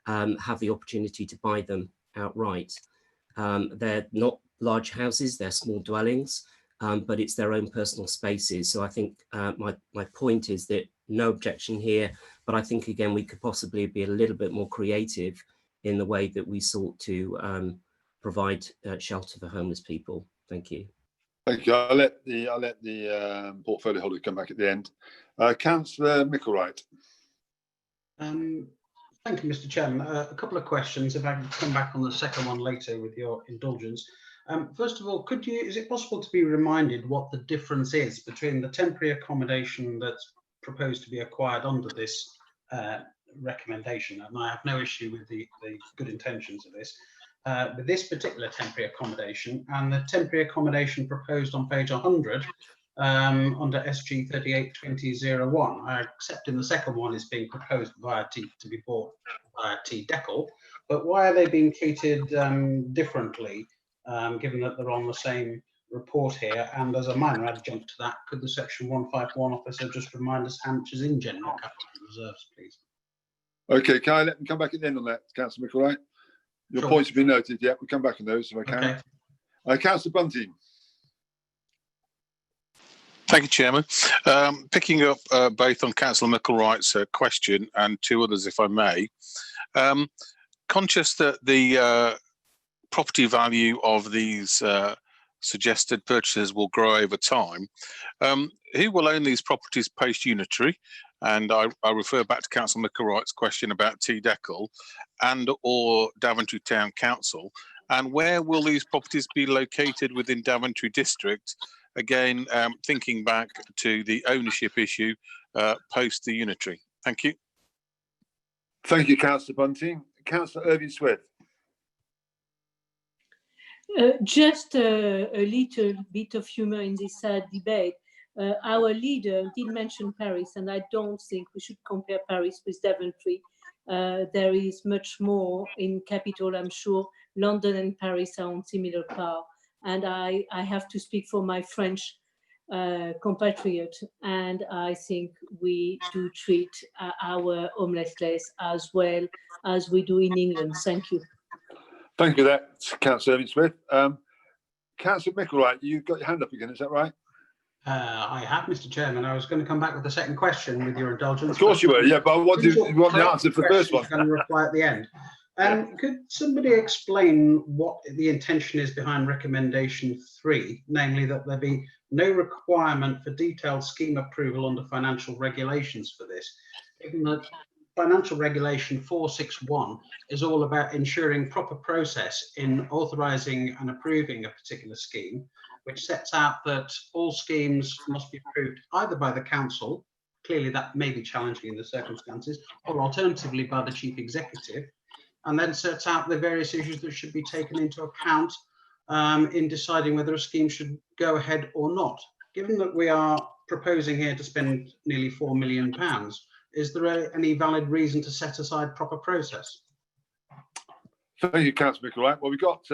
have the opportunity to buy them outright. They're not large houses, they're small dwellings, but it's their own personal spaces. So I think my point is that no objection here, but I think again we could possibly be a little bit more creative in the way that we sought to provide shelter for homeless people. Thank you. Thank you. I'll let the portfolio holder come back at the end. Councillor Micklewright. Thank you, Mr. Chairman. A couple of questions, if I can come back on the second one later with your indulgence. First of all, is it possible to be reminded what the difference is between the temporary accommodation that's proposed to be acquired under this recommendation? And I have no issue with the good intentions of this. With this particular temporary accommodation and the temporary accommodation proposed on page 100 under SG 382001. I accept in the second one is being proposed to be bought via T-Deckel, but why are they being treated differently, given that they're on the same report here? And as a minor adjunct to that, could the section 151 officer just remind us how much is in general capital reserves, please? Okay, can I let them come back at the end on that, Councillor Micklewright? Your points have been noted. Yeah, we'll come back on those if I can. Okay. Councillor Bunting. Thank you, Chairman. Picking up both on Councillor Micklewright's question and two others, if I may. Conscious that the property value of these suggested purchases will grow over time, who will own these properties post-unitary? And I refer back to Councillor Micklewright's question about T-Deckel and or Daventry Town Council. And where will these properties be located within Daventry District? Again, thinking back to the ownership issue post the unitary. Thank you. Thank you, Councillor Bunting. Councillor Irving Swift. Just a little bit of humour in this debate. Our leader did mention Paris, and I don't think we should compare Paris with Daventry. There is much more in capital, I'm sure. London and Paris are on similar par. And I have to speak for my French compatriot, and I think we do treat our homeless as well as we do in England. Thank you. Thank you for that, Councillor Irving Smith. Councillor Micklewright, you've got your hand up again, is that right? I have, Mr. Chairman. I was going to come back with the second question with your indulgence. Of course you were, yeah, but I want the answer for the first one. I'm going to reply at the end. Could somebody explain what the intention is behind recommendation 3, namely that there be no requirement for detailed scheme approval under financial regulations for this, given that financial regulation 461 is all about ensuring proper process in authorising and approving a particular scheme, which sets out that all schemes must be approved either by the council, clearly that may be challenging in the circumstances, or alternatively by the chief executive, and then sets out the various issues that should be taken into account in deciding whether a scheme should go ahead or not. Given that we are proposing here to spend nearly £4 million, is there any valid reason to set aside proper process? Thank you, Councillor Micklewright. Well, we've got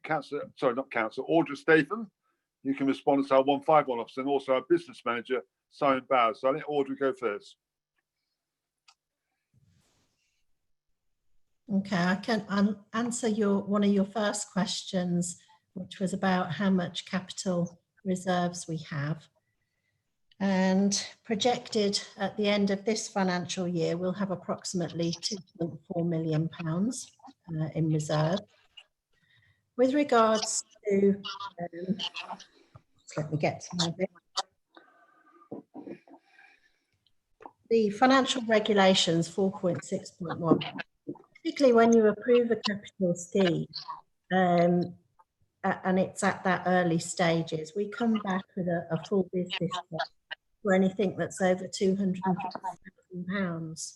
Audra Statham. You can respond to our 151 officer and also our business manager, Simon Bowers. So I'll let Audra go first. Okay, I can answer one of your first questions, which was about how much capital reserves we have. And projected at the end of this financial year, we'll have approximately £2.4 million in reserve. With regards to, let me get to my bit. The financial regulations 4.6.1 particularly when you approve a capital scheme, and it's at that early stages, we come back with a full business plan for anything that's over £250,000.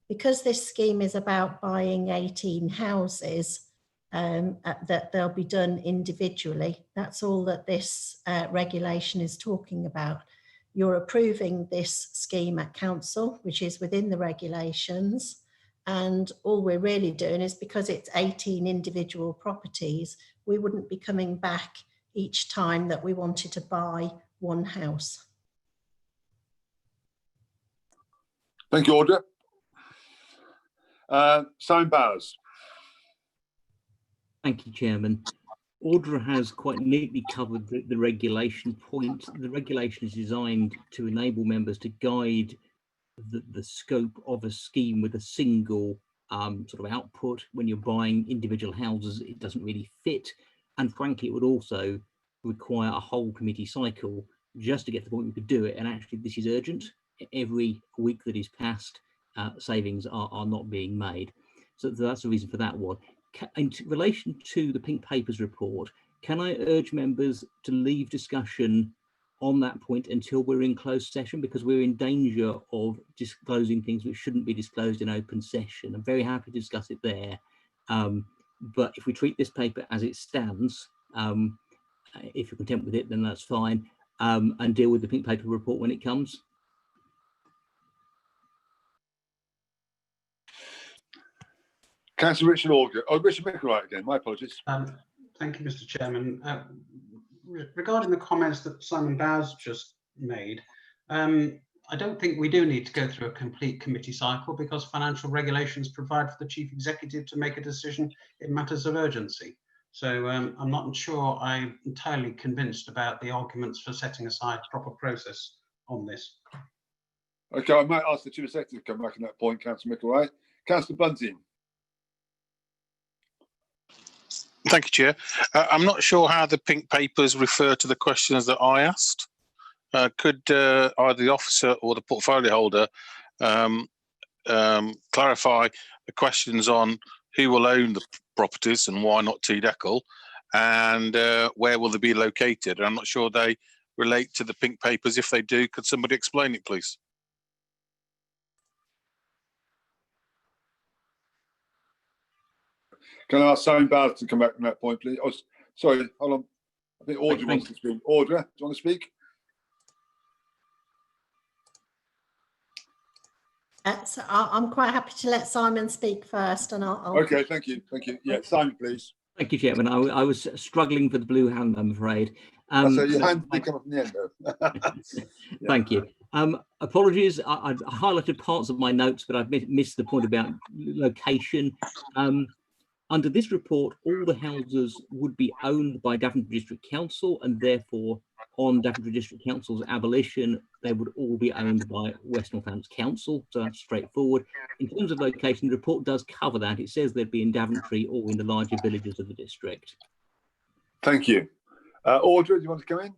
Because this scheme is about buying 18 houses, that they'll be done individually. That's all that this regulation is talking about. You're approving this scheme at council, which is within the regulations. And all we're really doing is, because it's 18 individual properties, we wouldn't be coming back each time that we wanted to buy one house. Thank you, Audra. Simon Bowers. Thank you, Chairman. Audra has quite neatly covered the regulation point. The regulation is designed to enable members to guide the scope of a scheme with a single sort of output. When you're buying individual houses, it doesn't really fit. And frankly, it would also require a whole committee cycle just to get to the point we could do it. And actually, this is urgent. Every week that is passed, savings are not being made. So that's the reason for that one. In relation to the Pink Papers report, can I urge members to leave discussion on that point until we're in closed session, because we're in danger of disclosing things which shouldn't be disclosed in open session. I'm very happy to discuss it there. But if we treat this paper as it stands, if you're content with it, then that's fine, and deal with the Pink Paper report when it comes. Councillor Richard Alger. Oh, Richard McElwright again. My apologies. Thank you, Mr. Chairman. Regarding the comments that Simon Bowes just made, I don't think we do need to go through a complete committee cycle, because financial regulations provide for the Chief Executive to make a decision in matters of urgency. So I'm not sure I'm entirely convinced about the arguments for setting aside proper process on this. Okay, I might ask the Chief Executive to come back on that point, Councillor McElwright. Councillor Bunting. Thank you, Chair. I'm not sure how the Pink Papers refer to the questions that I asked. Could either the officer or the portfolio holder clarify the questions on who will own the properties and why not TDECL, and where will they be located? I'm not sure they relate to the Pink Papers. If they do, could somebody explain it, please? Can I ask Simon Bowers to come back on that point, please? Oh, sorry, hold on. I think Audra wants to speak. Audra, do you want to speak? So I'm quite happy to let Simon speak first, and I'll... Okay, thank you. Thank you. Yeah, Simon, please. Thank you, Chairman. I was struggling for the blue hand, I'm afraid. So your hand did come up in the end, though. Yeah. Thank you. Apologies, I've highlighted parts of my notes, but I've missed the point about location. Under this report, all the houses would be owned by Daventry District Council, and therefore, on Daventry District Council's abolition, they would all be owned by West Northants Council. So that's straightforward. In terms of location, the report does cover that. It says they'd be in Daventry or in the larger villages of the district. Thank you. Audra, do you want to come in?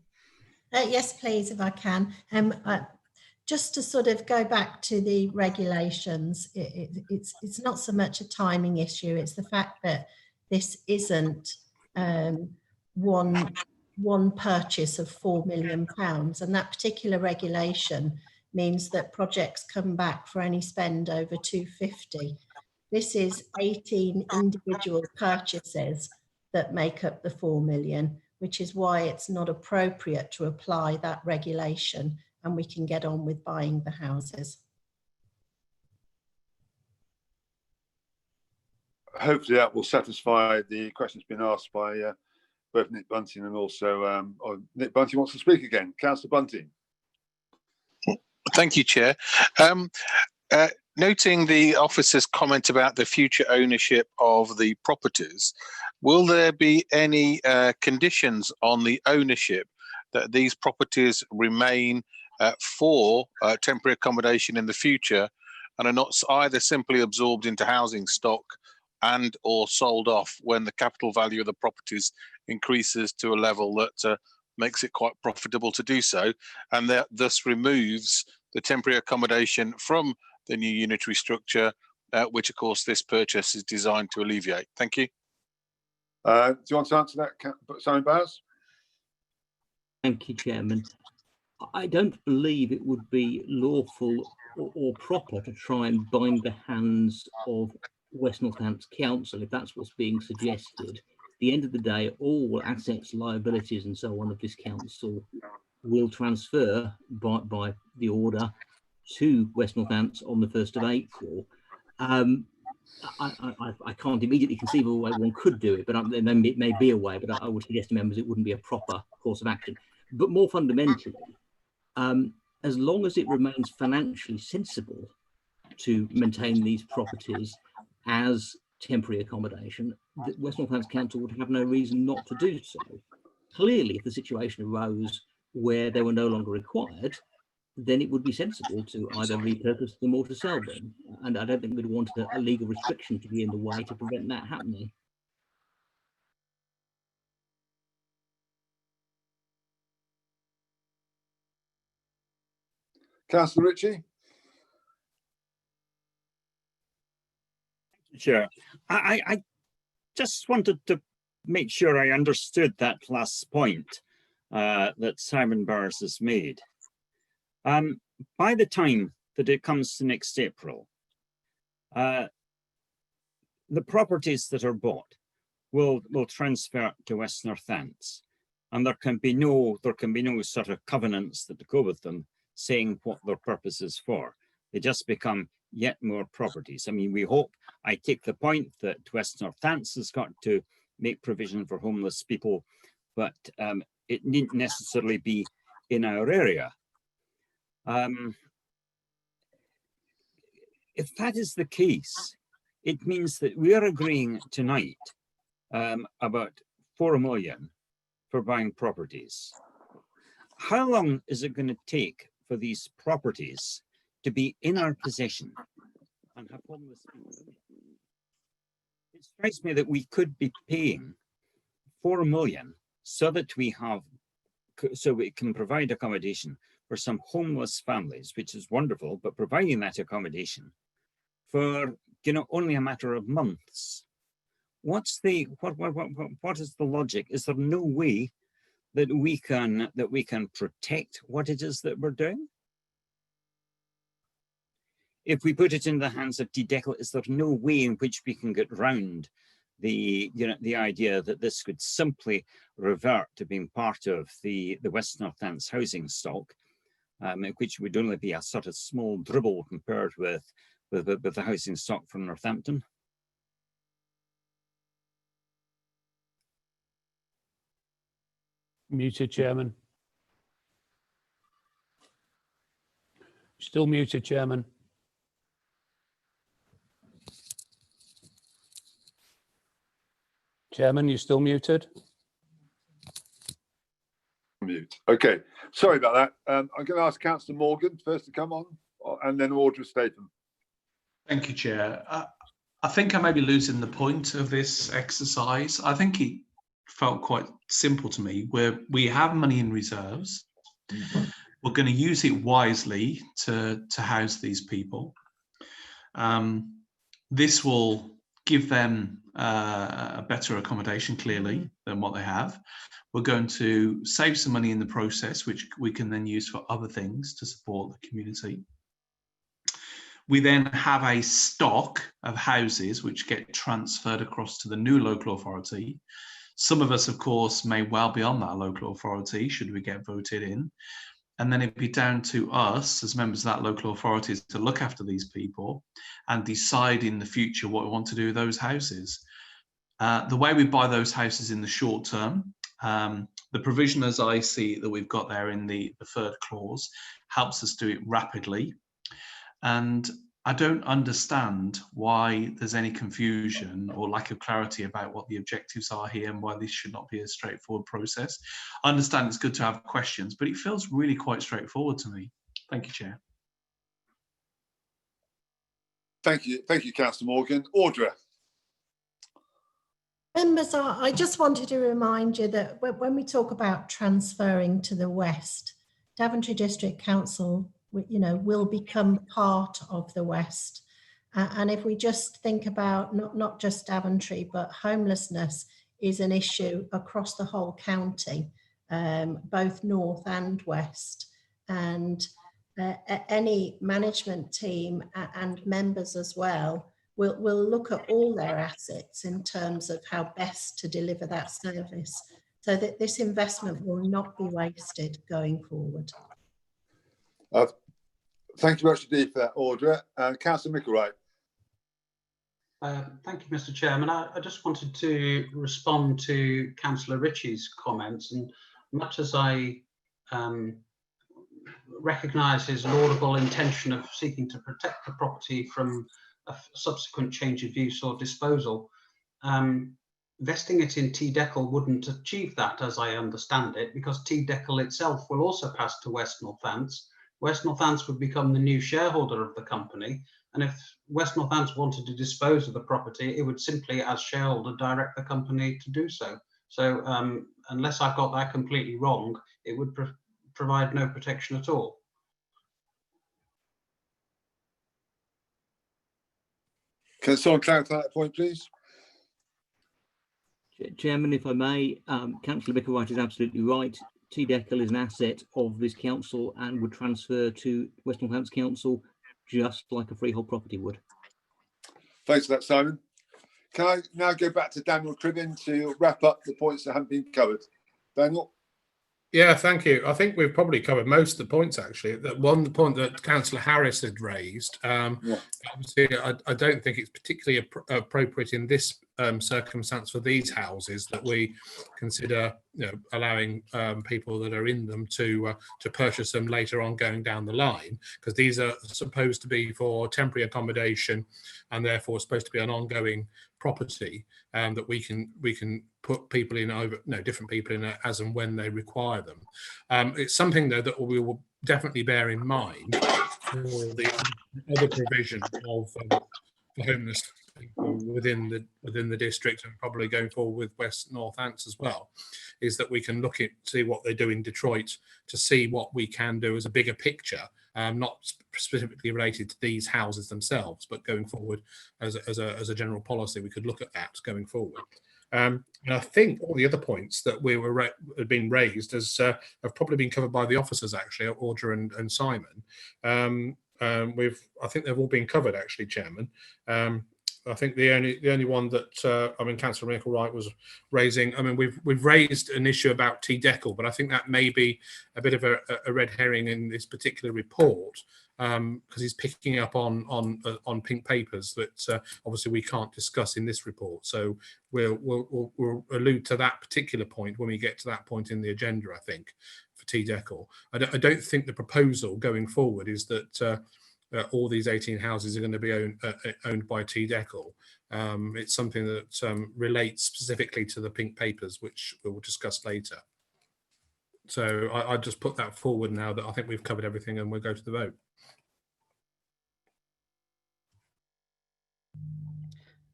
Yes, please, if I can. Just to sort of go back to the regulations, it's not so much a timing issue. It's the fact that this isn't one purchase of £4 million, and that particular regulation means that projects come back for any spend over 250. This is 18 individual purchases that make up the 4 million, which is why it's not appropriate to apply that regulation, and we can get on with buying the houses. Hopefully that will satisfy the questions being asked by both Nick Bunting and also Nick Bunting wants to speak again. Councillor Bunting. Thank you, Chair. Noting the officer's comment about the future ownership of the properties, will there be any conditions on the ownership that these properties remain for temporary accommodation in the future and are not either simply absorbed into housing stock and or sold off when the capital value of the properties increases to a level that makes it quite profitable to do so, and that thus removes the temporary accommodation from the new unitary structure which of course this purchase is designed to alleviate. Thank you. Do you want to answer that, Simon Bowers? Thank you, Chairman. I don't believe it would be lawful or proper to try and bind the hands of West Northants Council, if that's what's being suggested. At the end of the day, all assets, liabilities and so on of this council will transfer by the order to West Northants on the 1st of April. I can't immediately conceive of a way one could do it, but there may be a way, but I would suggest to members it wouldn't be a proper course of action. But more fundamentally, as long as it remains financially sensible to maintain these properties as temporary accommodation, the West Northants Council would have no reason not to do so. Clearly, if the situation arose where they were no longer required, then it would be sensible to either repurpose them or to sell them. And I don't think we'd want a legal restriction to be in the way to prevent that happening. Councillor Ritchie? Chair, I just wanted to make sure I understood that last point that Simon Bowers has made. By the time that it comes to next April, the properties that are bought will transfer to West Northants, and there can be no sort of covenants that go with them saying what their purpose is for. They just become yet more properties. I mean, we hope, I take the point that West Northants has got to make provision for homeless people, but it needn't necessarily be in our area. If that is the case, it means that we are agreeing tonight about 4 million for buying properties. How long is it going to take for these properties to be in our possession and have homeless people in it? It strikes me that we could be paying 4 million so that we can provide accommodation for some homeless families, which is wonderful, but providing that accommodation for only a matter of months. What is the logic? Is there no way that we can protect what it is that we're doing? If we put it in the hands of DDECL, is there no way in which we can get round the idea that this could simply revert to being part of the West Northants housing stock, which would only be a sort of small dribble compared with the housing stock from Northampton? Muted, Chairman. Still muted, Chairman. Chairman, you're still muted. Mute. Okay, sorry about that. I'm going to ask Councillor Morgan first to come on, and then Audra Statham. Thank you, Chair. I think I may be losing the point of this exercise. I think it felt quite simple to me, where we have money in reserves. We're going to use it wisely to house these people. This will give them a better accommodation, clearly, than what they have. We're going to save some money in the process, which we can then use for other things to support the community. We then have a stock of houses which get transferred across to the new local authority. Some of us, of course, may well be on that local authority should we get voted in. And then it'd be down to us as members of that local authority to look after these people and decide in the future what we want to do with those houses. The way we buy those houses in the short term, the provision as I see that we've got there in the third clause helps us do it rapidly. And I don't understand why there's any confusion or lack of clarity about what the objectives are here and why this should not be a straightforward process. I understand it's good to have questions, but it feels really quite straightforward to me. Thank you, Chair. Thank you, Councillor Morgan. Audra. Members, I just wanted to remind you that when we talk about transferring to the West, Daventry District Council, will become part of the West. And if we just think about not just Daventry, but homelessness is an issue across the whole county, both north and west. And any management team and members as well will look at all their assets in terms of how best to deliver that service, so that this investment will not be wasted going forward. Thank you very much indeed for that, Audra. And Councillor Micklewright. Thank you, Mr. Chairman. I just wanted to respond to Councillor Ritchie's comments, and much as I recognise his laudable intention of seeking to protect the property from a subsequent change of use or disposal, vesting it in T-Deckel wouldn't achieve that, as I understand it, because T-Deckel itself will also pass to West Northants. West Northants would become the new shareholder of the company, and if West Northants wanted to dispose of the property, it would simply, as shareholder, direct the company to do so. So unless I've got that completely wrong, it would provide no protection at all. Can someone clarify that point, please? Chairman, if I may, Councillor Micklewright is absolutely right. T-Deckel is an asset of this council and would transfer to West Northants Council just like a freehold property would. Thanks for that, Simon. Can I now go back to Daniel Cribbin to wrap up the points that haven't been covered? Daniel? Yeah, thank you. I think we've probably covered most of the points, actually. The point that Councillor Harris had raised, obviously, I don't think it's particularly appropriate in this circumstance for these houses that we consider, allowing people that are in them to purchase them later on going down the line, because these are supposed to be for temporary accommodation and therefore supposed to be an ongoing property that we can put people in different people in as and when they require them. It's something though that we will definitely bear in mind for the other provision of homeless people within the district, and probably going forward with West Northants as well, is that we can look at see what they do in Detroit to see what we can do as a bigger picture, not specifically related to these houses themselves, but going forward as a general policy, we could look at that going forward. And I think all the other points that had been raised have probably been covered by the officers, actually, Audra and Simon. I think they've all been covered, actually, Chairman. I think the only one that Councillor Micklewright was raising. We've raised an issue about T-Deckel, but I think that may be a bit of a red herring in this particular report, because he's picking up on pink papers that obviously we can't discuss in this report. So we'll allude to that particular point when we get to that point in the agenda, I think, for T-Deckel. I don't think the proposal going forward is that all these 18 houses are going to be owned by T-Deckel. It's something that relates specifically to the pink papers, which we'll discuss later. So I just put that forward now that I think we've covered everything, and we'll go to the vote.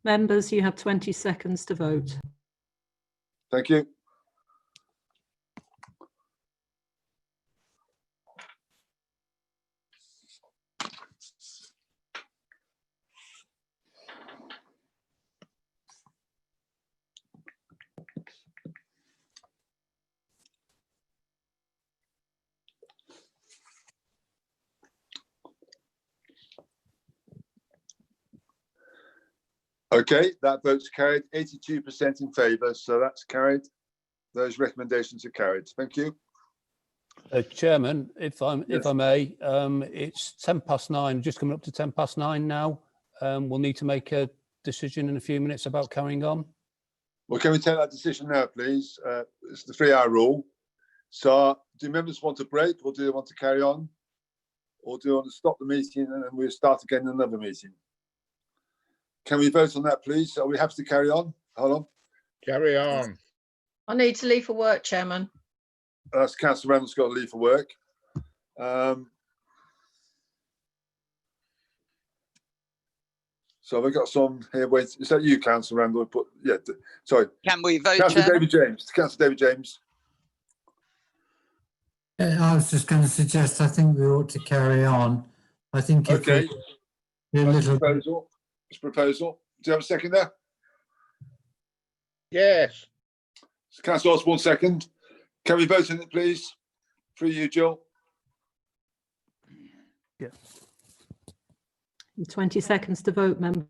Members, you have 20 seconds to vote. Thank you. Okay, that vote's carried, 82% in favour, so that's carried. Those recommendations are carried. Thank you. Chairman, if I may, it's 9:10, just coming up to 9:10 now. We'll need to make a decision in a few minutes about carrying on. Well, can we take that decision now, please? It's the 3-hour rule. So do members want a break, or do they want to carry on? Or do they want to stop the meeting and then we'll start again another meeting? Can we vote on that, please? Are we happy to carry on? Hold on. Carry on. I need to leave for work, Chairman. That's Councillor Randall's got to leave for work. So we've got some here. Wait, is that you, Councillor Randall? Sorry. Can we vote, Councillor David James. Councillor David James. I was just going to suggest, I think we ought to carry on. I think if okay. Proposal. Do you have a second there? Yes. Councillor Osborne, second. Can we vote on it, please? Through you, Jill. Yes. 20 seconds to vote, member.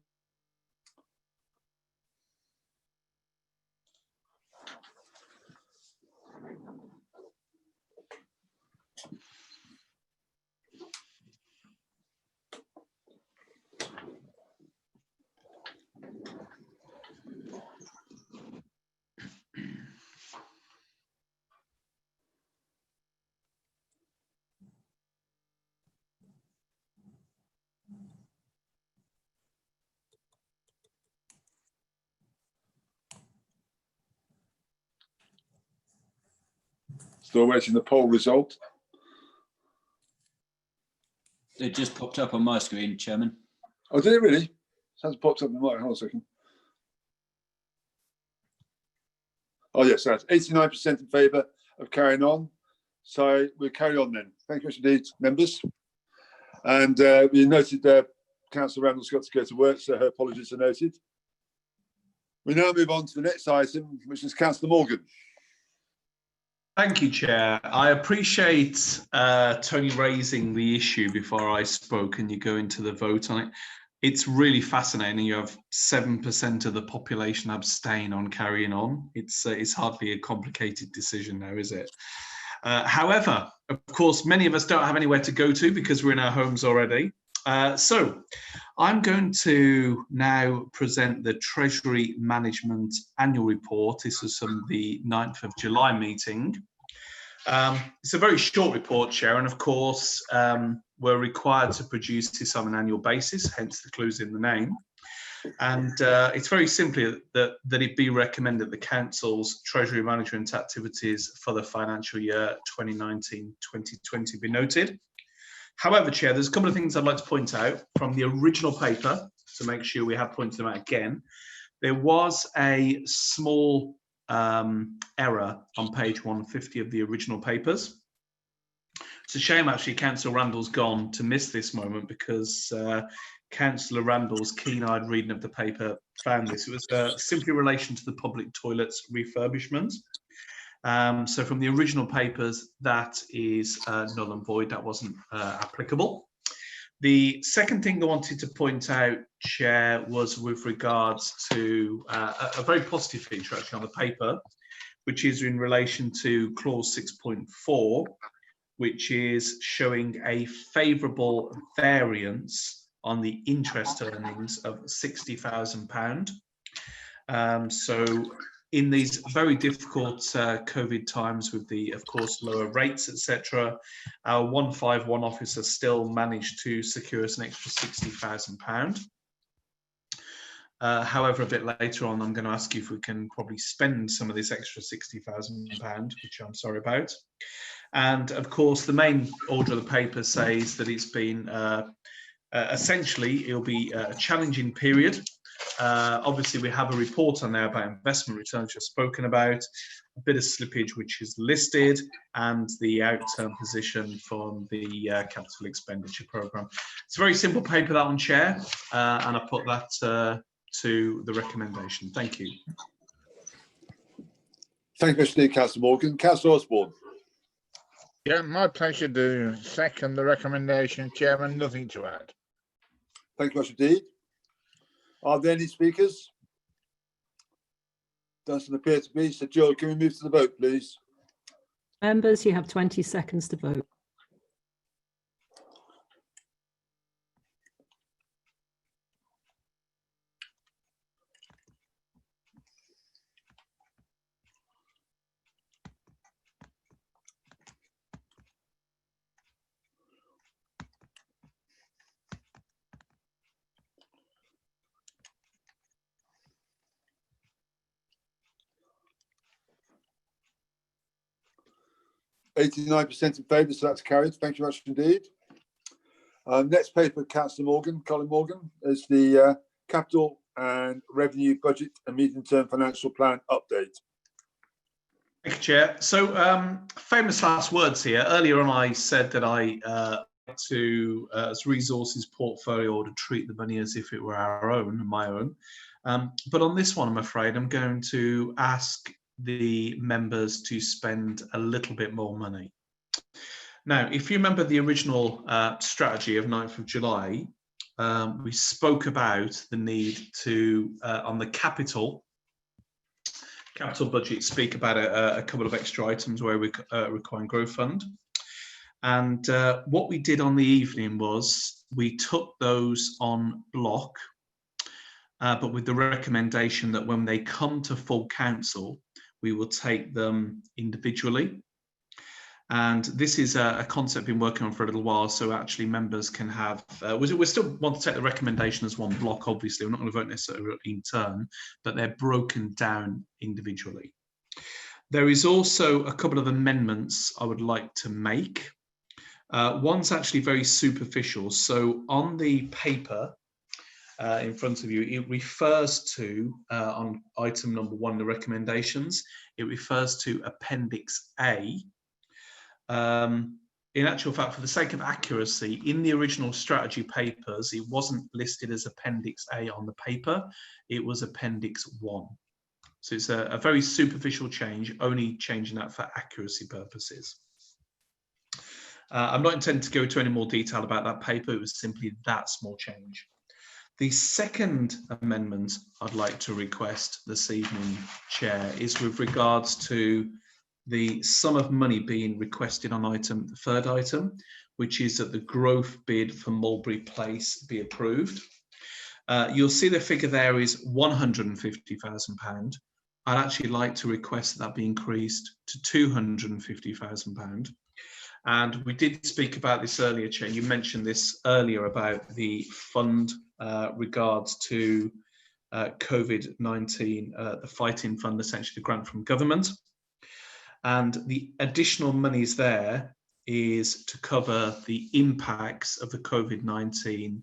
Still waiting the poll result. It just popped up on my screen, Chairman. Oh, did it really? It hasn't popped up in mine. Hold on a second. Oh, yes, that's 89% in favour of carrying on. So we'll carry on then. Thank you indeed, members. And we noted Councillor Randall's got to go to work, so her apologies are noted. We now move on to the next item, which is Councillor Morgan. Thank you, Chair. I appreciate Tony raising the issue before I spoke and you go into the vote on it. It's really fascinating. You have 7% of the population abstain on carrying on. It's hardly a complicated decision now, is it? However, of course, many of us don't have anywhere to go to because we're in our homes already. So I'm going to now present the Treasury Management Annual Report. This was from the 9th of July meeting. It's a very short report, Chair, and of course, we're required to produce this on an annual basis, hence the clues in the name. And it's very simply that it be recommended the Council's Treasury Management activities for the financial year 2019-2020 be noted. However, Chair, there's a couple of things I'd like to point out from the original paper to make sure we have pointed them out again. There was a small error on page 150 of the original papers. It's a shame, actually, Councillor Randall's gone to miss this moment because Councillor Randall's keen-eyed reading of the paper found this. It was simply in relation to the public toilets refurbishment. So from the original papers, that is null and void. That wasn't applicable. The second thing I wanted to point out, Chair, was with regards to a very positive feature actually on the paper, which is in relation to clause 6.4, which is showing a favourable variance on the interest earnings of £60,000. So in these very difficult COVID times with the, of course, lower rates, etc., our 151 officer still managed to secure us an extra £60,000. However, a bit later on, I'm going to ask you if we can probably spend some of this extra £60,000, which I'm sorry about. And of course, the main order of the paper says that it's been essentially, it'll be a challenging period. Obviously, we have a report on there about investment returns just spoken about, a bit of slippage which is listed, and the outturn position from the capital expenditure programme. It's a very simple paper, that one, Chair, and I put that to the recommendation. Thank you. Thank you, Mr. Councillor Morgan. Councillor Osborne. Yeah, my pleasure to second the recommendation, Chairman. Nothing to add. Thank you much indeed. Are there any speakers? Doesn't appear to be. So, Jill, can we move to the vote, please? Members, you have 20 seconds to vote. %89 in favour, so that's carried. Thank you much indeed. Next paper, Councillor Morgan, Colin Morgan, is the Capital and Revenue Budget and Medium-Term Financial Plan update. Thank you, Chair. So, famous last words here. Earlier on, I said that I to, as resources portfolio, to treat the money as if it were our own, my own. But on this one, I'm afraid I'm going to ask the members to spend a little bit more money. Now, if you remember the original strategy of 9th of July, we spoke about the need to, on the capital budget, speak about a couple of extra items where we require growth fund. And what we did on the evening was we took those on block, but with the recommendation that when they come to full council, we will take them individually. And this is a concept we've been working on for a little while, so actually members can have, we still want to take the recommendation as one block, obviously. We're not going to vote necessarily in turn, but they're broken down individually. There is also a couple of amendments I would like to make. One's actually very superficial. So on the paper in front of you, it refers to, on item number 1, the recommendations, it refers to Appendix A. In actual fact, for the sake of accuracy, in the original strategy papers, it wasn't listed as Appendix A on the paper, it was Appendix 1. So it's a very superficial change, only changing that for accuracy purposes. I'm not intending to go into any more detail about that paper, it was simply that small change. The second amendment I'd like to request this evening, Chair, is with regards to the sum of money being requested on the third item, which is that the growth bid for Mulberry Place be approved. You'll see the figure there is £150,000. I'd actually like to request that be increased to £250,000. And we did speak about this earlier, Chair. You mentioned this earlier about the fund regards to COVID-19, the fighting fund, essentially the grant from government. And the additional monies there is to cover the impacts of the COVID-19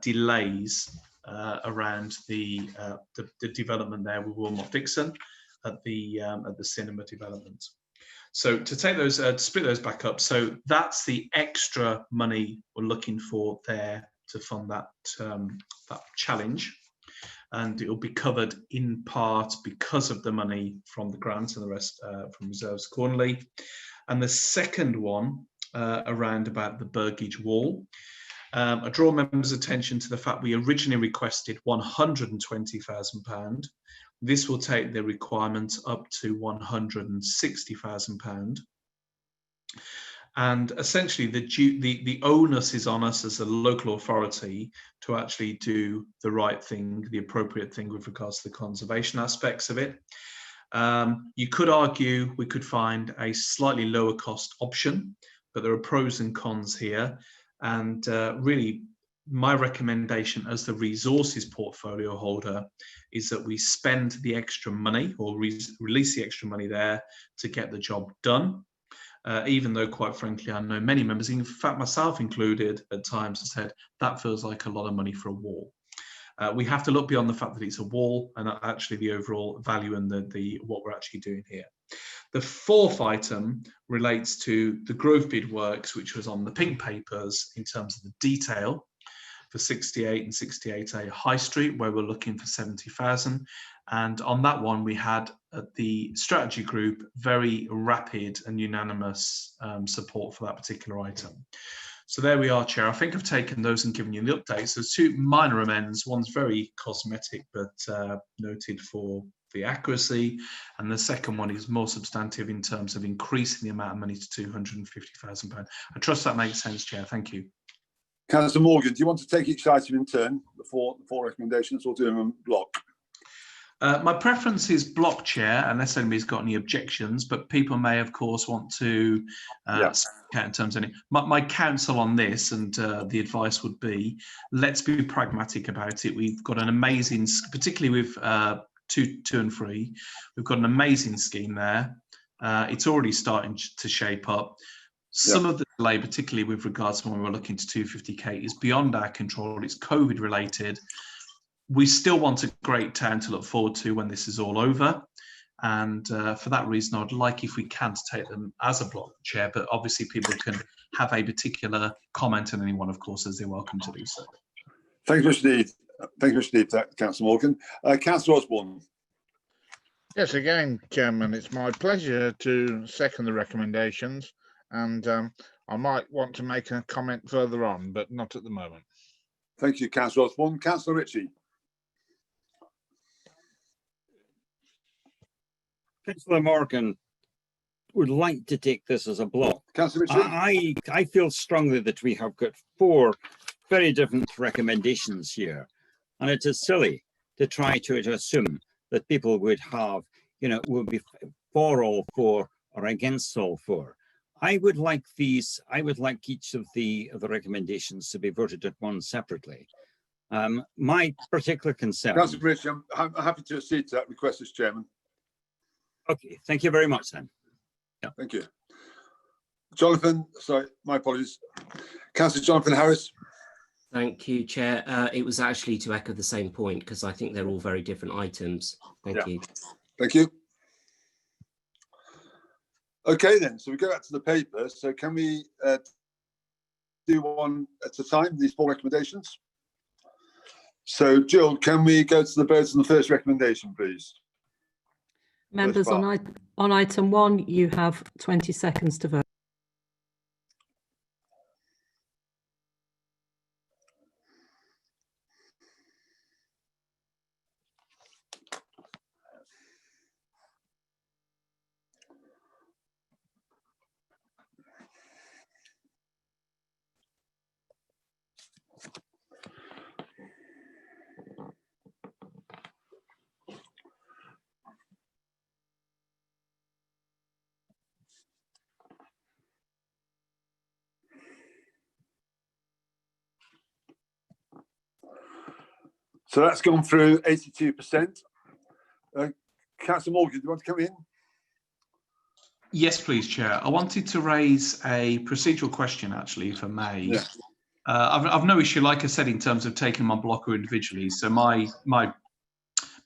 delays around the development there with Wilmot Dixon at the cinema development. So to take those, to split those back up, so that's the extra money we're looking for there to fund that that challenge, and it will be covered in part because of the money from the grant and the rest from reserves accordingly. And the second one around about the Burgage Wall, I draw members' attention to the fact we originally requested £120,000. This will take the requirement up to £160,000. And essentially the onus is on us as a local authority to actually do the right thing, the appropriate thing with regards to the conservation aspects of it. You could argue we could find a slightly lower cost option, but there are pros and cons here. And really, my recommendation as the resources portfolio holder is that we spend the extra money or release the extra money there to get the job done. Even though, quite frankly, I know many members, in fact myself included, at times have said that feels like a lot of money for a wall. We have to look beyond the fact that it's a wall and actually the overall value and what we're actually doing here. The fourth item relates to the growth bid works, which was on the pink papers in terms of the detail for 68 and 68A High Street, where we're looking for 70,000. And on that one, we had the strategy group very rapid and unanimous support for that particular item. So there we are, Chair. I think I've taken those and given you the updates. There's two minor amends. One's very cosmetic, but noted for the accuracy. And the second one is more substantive in terms of increasing the amount of money to £250,000. I trust that makes sense, Chair. Thank you. Councillor Morgan, do you want to take each item in turn, the four recommendations, or do them in block? My preference is block, Chair, unless anybody's got any objections, but people may, of course, want to speak out in terms of any. My counsel on this, and the advice would be, let's be pragmatic about it. We've got an amazing, particularly with 2 and 3, we've got an amazing scheme there. It's already starting to shape up. Some of the delay, particularly with regards to when we're looking to 250k, is beyond our control. It's COVID related. We still want a great town to look forward to when this is all over. And for that reason, I'd like, if we can, to take them as a block, Chair, but obviously people can have a particular comment on anyone, of course, as they're welcome to do so. Thank you, Mr. Deed. Thank you, Mr. Deed, Councillor Morgan. Councillor Osborne. Yes, again, Chairman, it's my pleasure to second the recommendations, and I might want to make a comment further on, but not at the moment. Thank you, Councillor Osborne. Councillor Ritchie. Councillor Morgan would like to take this as a block. Councillor Ritchie. I feel strongly that we have got 4 very different recommendations here, and it is silly to try to assume that people would have, would be for all 4 or against all 4. I would like each of the recommendations to be voted upon separately. My particular concern. Councillor Ritchie, I'm happy to accede to that request as Chairman. Okay, thank you very much then. Yeah. Thank you. Jonathan, sorry, my apologies. Councillor Jonathan Harris. Thank you, Chair. It was actually to echo the same point, because I think they're all very different items. Thank you. Thank you. Okay, then, so we go back to the paper. So can we do one at a time, these 4 recommendations? So, Jill, can we go to the votes on the first recommendation, please? Members, on item 1, you have 20 seconds to vote. So that's gone through 82%. Councillor Morgan, do you want to come in? Yes, please, Chair. I wanted to raise a procedural question, actually, if I may. Yeah. I've no issue, like I said, in terms of taking my block or individually. So my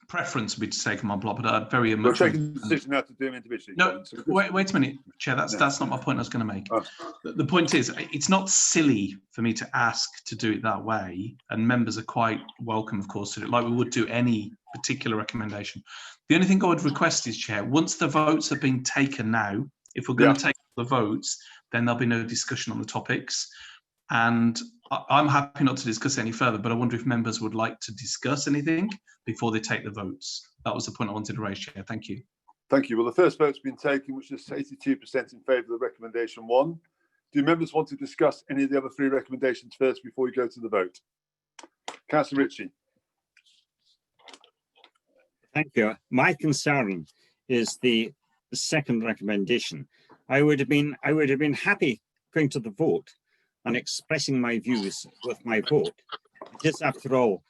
preference would be to take them on block, but I'd very much. We're taking the decision now to do them individually. No, wait a minute, Chair. That's not my point I was going to make. Oh. The point is, it's not silly for me to ask to do it that way, and members are quite welcome, of course, to do it like we would do any particular recommendation. The only thing I would request is, Chair, once the votes have been taken now, if we're going to take the votes, then there'll be no discussion on the topics. And I'm happy not to discuss any further, but I wonder if members would like to discuss anything before they take the votes. That was the point I wanted to raise, Chair. Thank you. Thank you. Well, the first vote's been taken, which is 82% in favour of the recommendation 1. Do members want to discuss any of the other 3 recommendations first before we go to the vote? Councillor Ritchie. Thank you. My concern is the second recommendation. I would have been happy going to the vote and expressing my views with my vote. It is, after all,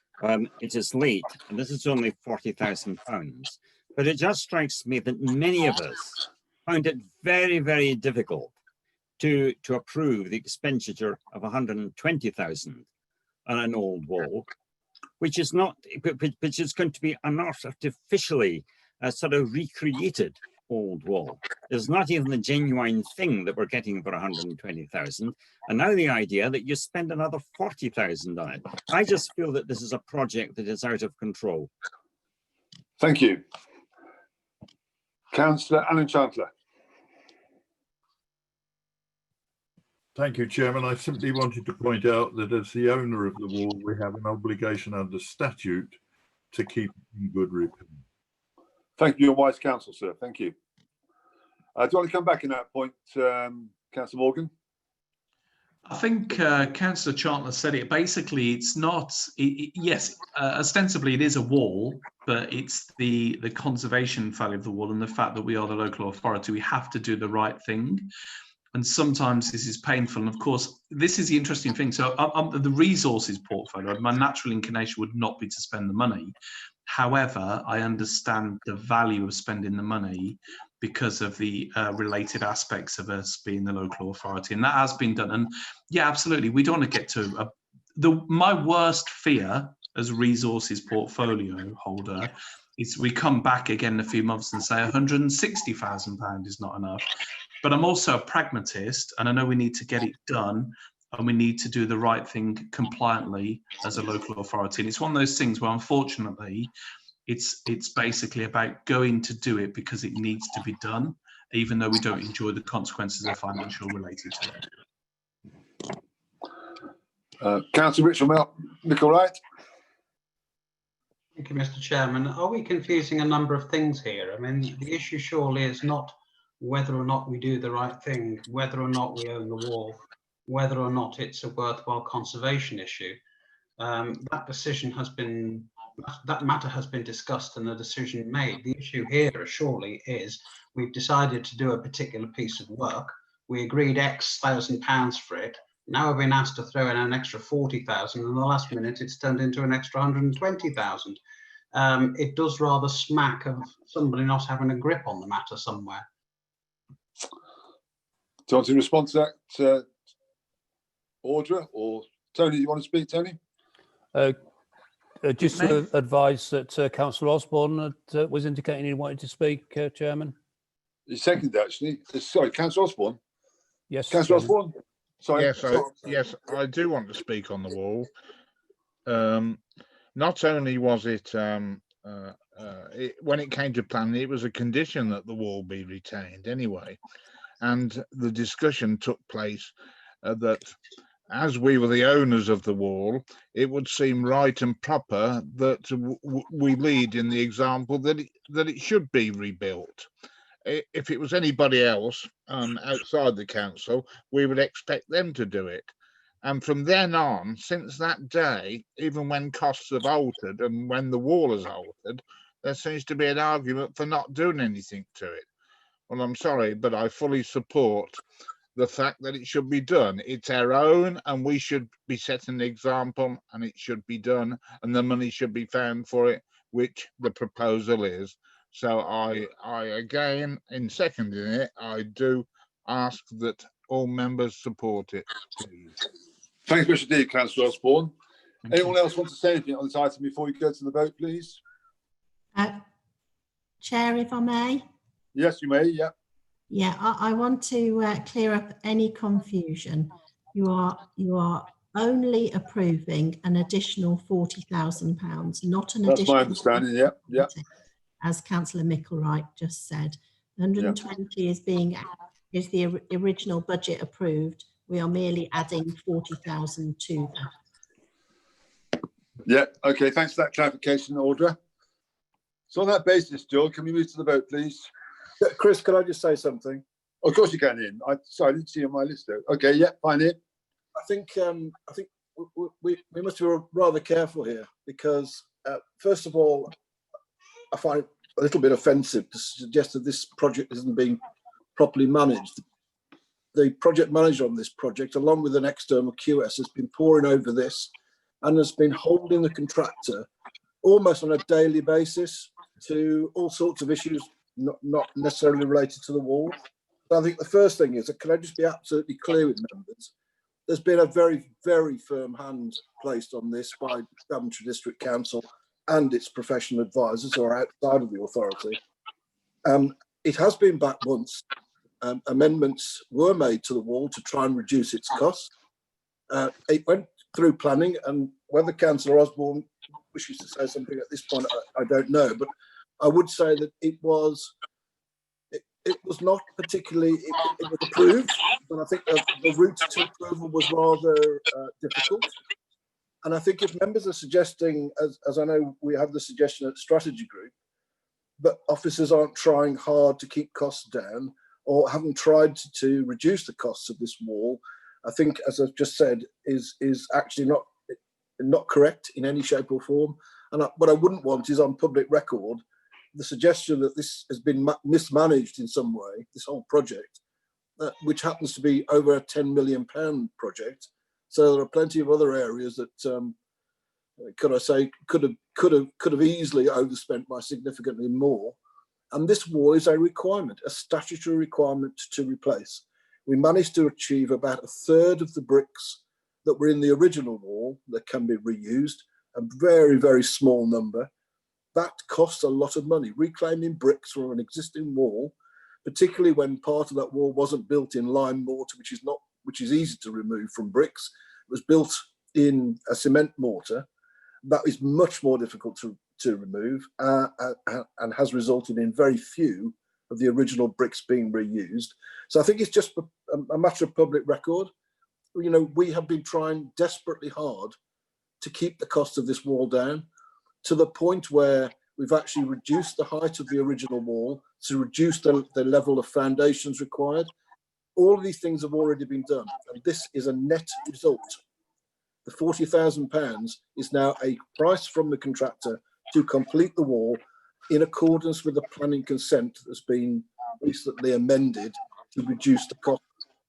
it is late, and this is only £40,000. But it just strikes me that many of us found it very, very difficult to approve the expenditure of 120,000 on an old wall, which is not, which is going to be an artificially sort of recreated old wall. There's not even the genuine thing that we're getting for 120,000. And now the idea that you spend another 40,000 on it. I just feel that this is a project that is out of control. Thank you. Councillor Alan Chancellor. Thank you, Chairman. I simply wanted to point out that as the owner of the wall, we have an obligation under statute to keep it in good repair. Thank you, your wise counsel, sir. Thank you. Do you want to come back in that point, Councillor Morgan? I think Councillor Chancellor said it. Basically, it's not. Yes, ostensibly it is a wall, but it's the conservation value of the wall and the fact that we are the local authority. We have to do the right thing, and sometimes this is painful. And of course, this is the interesting thing. So, the resources portfolio, my natural inclination would not be to spend the money. However, I understand the value of spending the money because of the related aspects of us being the local authority, and that has been done. And yeah, absolutely, we don't want to get to my worst fear as resources portfolio holder we come back again in a few months and say £160,000 is not enough. But I'm also a pragmatist, and I know we need to get it done, and we need to do the right thing compliantly as a local authority. And it's one of those things where, unfortunately, it's basically about going to do it because it needs to be done, even though we don't enjoy the consequences of financial related to it. Councillor Mitchell-Wright. Thank you, Mr. Chairman. Are we confusing a number of things here? I mean, the issue surely is not whether or not we do the right thing, whether or not we own the wall, whether or not it's a worthwhile conservation issue. That matter has been discussed and a decision made. The issue here surely is we've decided to do a particular piece of work. We agreed X £1,000 for it. Now we've been asked to throw in an extra 40,000, and the last minute it's turned into an extra 120,000. It does rather smack of somebody not having a grip on the matter somewhere. Do you want to respond to that, Audra, or Tony? You want to speak, Tony? Just to advise that Councillor Osborne was indicating he wanted to speak, Chairman. He seconded, actually. Sorry, Councillor Osborne. Yes, Councillor Osborne. Sorry. Yes, I do want to speak on the wall. Not only was it, when it came to planning, it was a condition that the wall be retained anyway. And the discussion took place that as we were the owners of the wall, it would seem right and proper that we lead in the example that it should be rebuilt. If it was anybody else outside the council, we would expect them to do it. And from then on, since that day, even when costs have altered and when the wall has altered, there seems to be an argument for not doing anything to it. Well, I'm sorry, but I fully support the fact that it should be done. It's our own, and we should be setting an example, and it should be done, and the money should be found for it, which the proposal is. So I again, in seconding it, I do ask that all members support it, please. Thanks, Mr. D. Councillor Osborne. Anyone else want to say anything on this item before we go to the vote, please? Chair, if I may. Yes, you may. Yeah. Yeah, I want to clear up any confusion. You are only approving an additional £40,000, not an additional. That's my understanding. Yeah, yeah. As Councillor Mitchell-Wright just said, 120 is the original budget approved. We are merely adding 40,000 to that. Yeah. Okay. Thanks for that clarification, Audra. So on that basis, Joel, can we move to the vote, please? Chris, can I just say something? Of course you can, Ian. Sorry, I didn't see you on my list though. Okay, yeah, fine, Ian. I think we must be rather careful here because, first of all, I find it a little bit offensive to suggest that this project isn't being properly managed. The project manager on this project, along with an external QS, has been poring over this and has been holding the contractor almost on a daily basis to all sorts of issues, not necessarily related to the wall. So I think the first thing is that, can I just be absolutely clear with members? There's been a very, very firm hand placed on this by Daventry District Council and its professional advisors who are outside of the authority. It has been back once. Amendments were made to the wall to try and reduce its cost. It went through planning, and whether Councillor Osborne wishes to say something at this point, I don't know, but I would say that it was not particularly, it was approved, but I think the route to approval was rather difficult. And I think if members are suggesting, as I know we have the suggestion at Strategy Group, that officers aren't trying hard to keep costs down or haven't tried to reduce the costs of this wall, I think, as I've just said, is actually not correct in any shape or form. And what I wouldn't want is on public record the suggestion that this has been mismanaged in some way, this whole project, which happens to be over a £10 million project. So there are plenty of other areas that, could I say, could have easily overspent by significantly more. And this wall is a requirement, a statutory requirement to replace. We managed to achieve about a third of the bricks that were in the original wall that can be reused, a very, very small number. that costs a lot of money. Reclaiming bricks from an existing wall, particularly when part of that wall wasn't built in lime mortar, which is easy to remove from bricks, it was built in a cement mortar. That is much more difficult to remove and has resulted in very few of the original bricks being reused. So I think it's just a matter of public record. You know, we have been trying desperately hard to keep the cost of this wall down to the point where we've actually reduced the height of the original wall to reduce the level of foundations required. All of these things have already been done, and this is a net result. The £40,000 is now a price from the contractor to complete the wall in accordance with the planning consent that's been recently amended to reduce the cost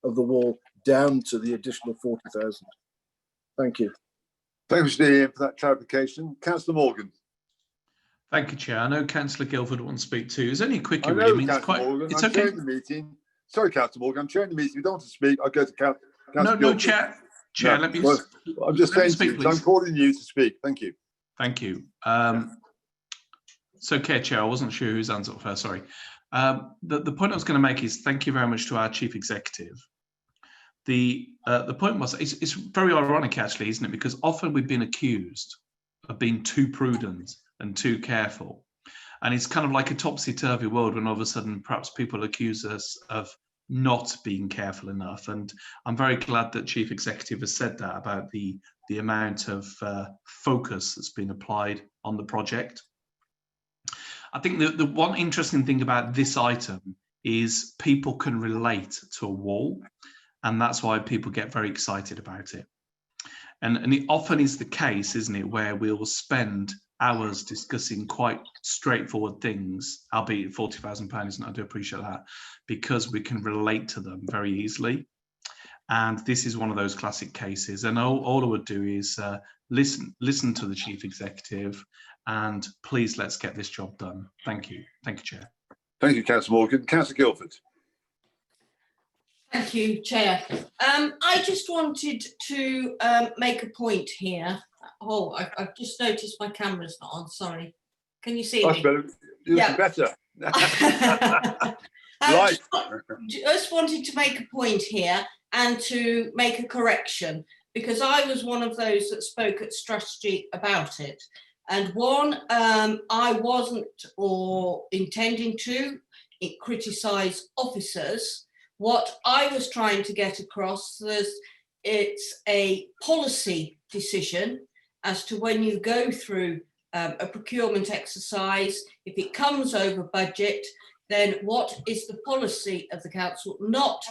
of the wall down to the additional 40,000. Thank you. Thank you, Mr. Ian, for that clarification. Councillor Morgan. Thank you, Chair. I know Councillor Guildford wants to speak too. Is any quicker? I know, really? Councillor Morgan. It's I'm okay. chairing the meeting. Sorry, Councillor Morgan. I'm chairing the meeting. If you don't want to speak, I'll go to Councillor No, Chair. Chair, let me. Well, I'm just saying speak, to you, I'm calling you to speak. Thank you. Thank you. It's okay, Chair. I wasn't sure whose hands up first. Sorry. The point I was going to make is thank you very much to our Chief Executive. The point was, it's very ironic actually, isn't it? Because often we've been accused of being too prudent and too careful. And it's kind of like a topsy-turvy world when all of a sudden perhaps people accuse us of not being careful enough. And I'm very glad that Chief Executive has said that about the amount of focus that's been applied on the project. I think the one interesting thing about this item is people can relate to a wall, and that's why people get very excited about it. And it often is the case, isn't it, where we'll spend hours discussing quite straightforward things, albeit £40,000, and I do appreciate that, because we can relate to them very easily. And this is one of those classic cases. And all I would do is listen to the Chief Executive, and please let's get this job done. Thank you. Thank you, Chair. Thank you, Councillor Morgan. Councillor Guildford. Thank you, Chair. I just wanted to make a point here. Oh, I've just noticed my camera's not on. Sorry. Can you see me? Better. You're better. Just wanted to make a point here and to make a correction, because I was one of those that spoke at strategy about it. And one, I wasn't or intending to criticise officers. What I was trying to get across was it's a policy decision as to when you go through a procurement exercise, if it comes over budget, then what is the policy of the council? Not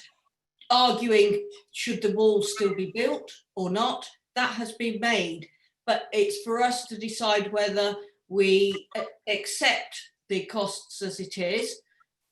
arguing should the wall still be built or not, that has been made, but it's for us to decide whether we accept the costs as it is,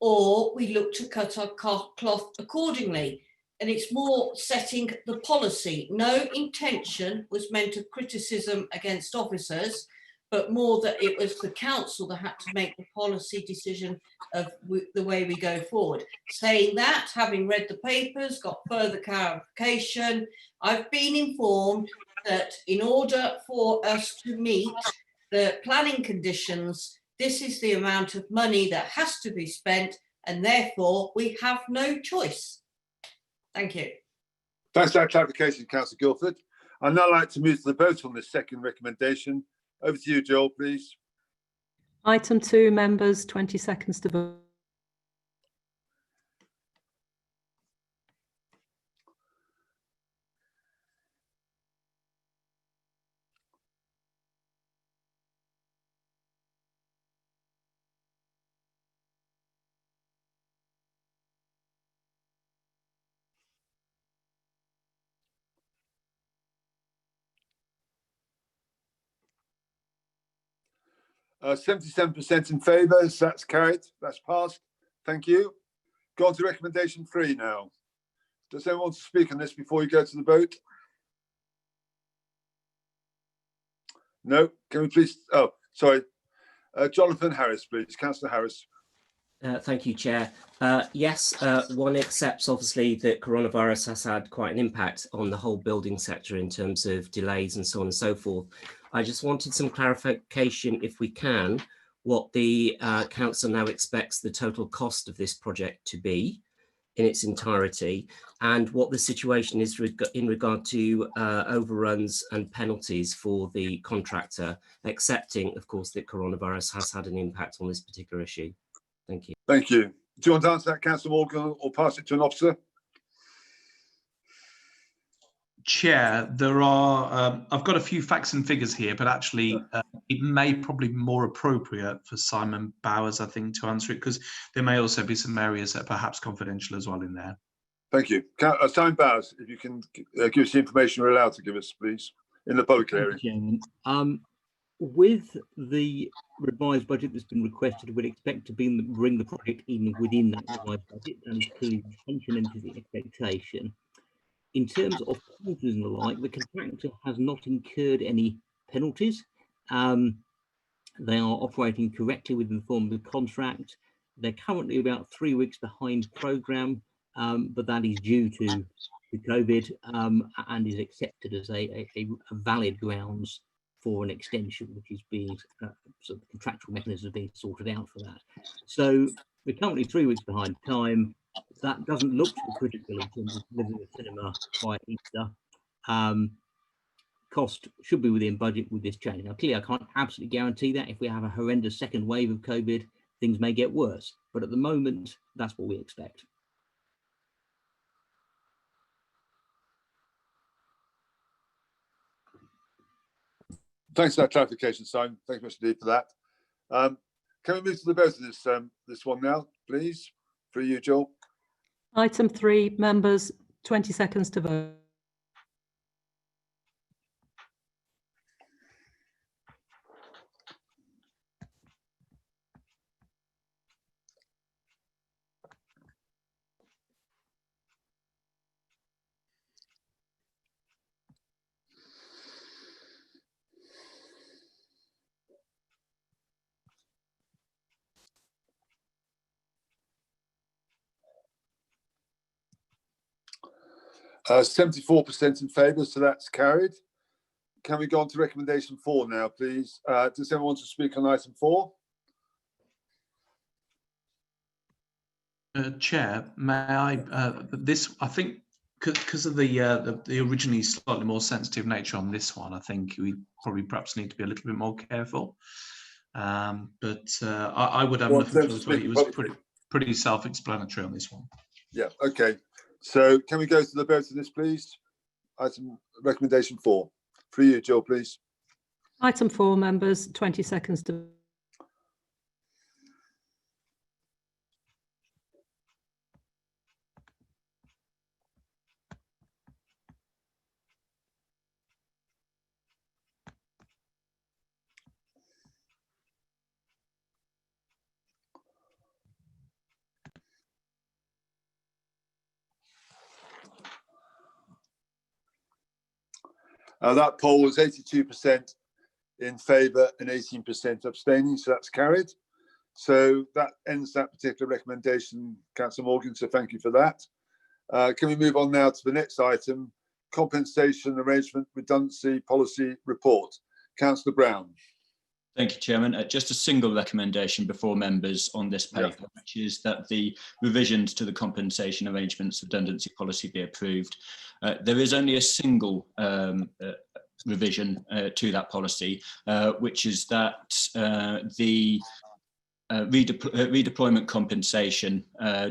or we look to cut our cloth accordingly. And it's more setting the policy. No intention was meant of criticism against officers, but more that it was the council that had to make the policy decision of the way we go forward. Saying that, having read the papers, got further clarification, I've been informed that in order for us to meet the planning conditions, this is the amount of money that has to be spent, and therefore we have no choice. Thank you. Thanks for that clarification, Councillor Guildford. I'd now like to move to the vote on this second recommendation. Over to you, Joel, please. Item 2, members, 20 seconds to vote. Uh, 77% in favour, so that's carried, that's passed. Thank you. Go on to recommendation 3 now. Does anyone want to speak on this before you go to the vote? No? Can we please, oh, sorry. Jonathan Harris, please. Councillor Harris. Thank you, Chair. Yes, one accepts obviously that coronavirus has had quite an impact on the whole building sector in terms of delays and so on and so forth. I just wanted some clarification, if we can, what the council now expects the total cost of this project to be in its entirety, and what the situation is in regard to overruns and penalties for the contractor, accepting, of course, that coronavirus has had an impact on this particular issue. Thank you. Thank you. Do you want to answer that, Councillor Morgan, or pass it to an officer? Chair, there are, I've got a few facts and figures here, but actually it may probably be more appropriate for Simon Bowers, I think, to answer it, because there may also be some areas that are perhaps confidential as well in there. Thank you. Simon Bowers, if you can give us the information you're allowed to give us, please, in the public area. With the revised budget that's been requested, we'd expect to bring the project in within that revised budget, and is clearly the intention and the expectation. In terms of penalties and the like, the contractor has not incurred any penalties. They are operating correctly within the form of the contract. They're currently about 3 weeks behind programme, but that is due to COVID and is accepted as a valid grounds for an extension, which is being sort of contractual mechanisms are being sorted out for that. So we're currently 3 weeks behind time. That doesn't look to be critical in terms of delivering the cinema by Easter. Cost should be within budget with this change. Now, clearly, I can't absolutely guarantee that. If we have a horrendous second wave of COVID, things may get worse. But at the moment, that's what we expect. Thanks for that clarification, Simon. Thanks much indeed for that. Can we move to the vote of this one now, please? For you, Joel. Item 3, members, 20 seconds to vote. Uh, 74% in favour, so that's carried. Can we go on to recommendation 4 now, please? Does anyone want to speak on item 4? Chair, may I? I think, because of the originally slightly more sensitive nature on this one, I think we probably perhaps need to be a little bit more careful. I would have nothing to say. It was pretty self-explanatory on this one. Yeah. Okay. So can we go to the vote of this, please? Item recommendation 4. For you, Jill, please. Item 4, members, 20 seconds to. That poll was 82% in favour and 18% abstaining, so that's carried. So that ends that particular recommendation, Councillor Morgan, so thank you for that. Can we move on now to the next item, compensation arrangement redundancy policy report. Councillor Brown. Thank you, Chairman. Just a single recommendation before members on this paper, which is that the revisions to the compensation arrangements redundancy policy be approved. There is only a single revision to that policy, which is that the redeployment compensation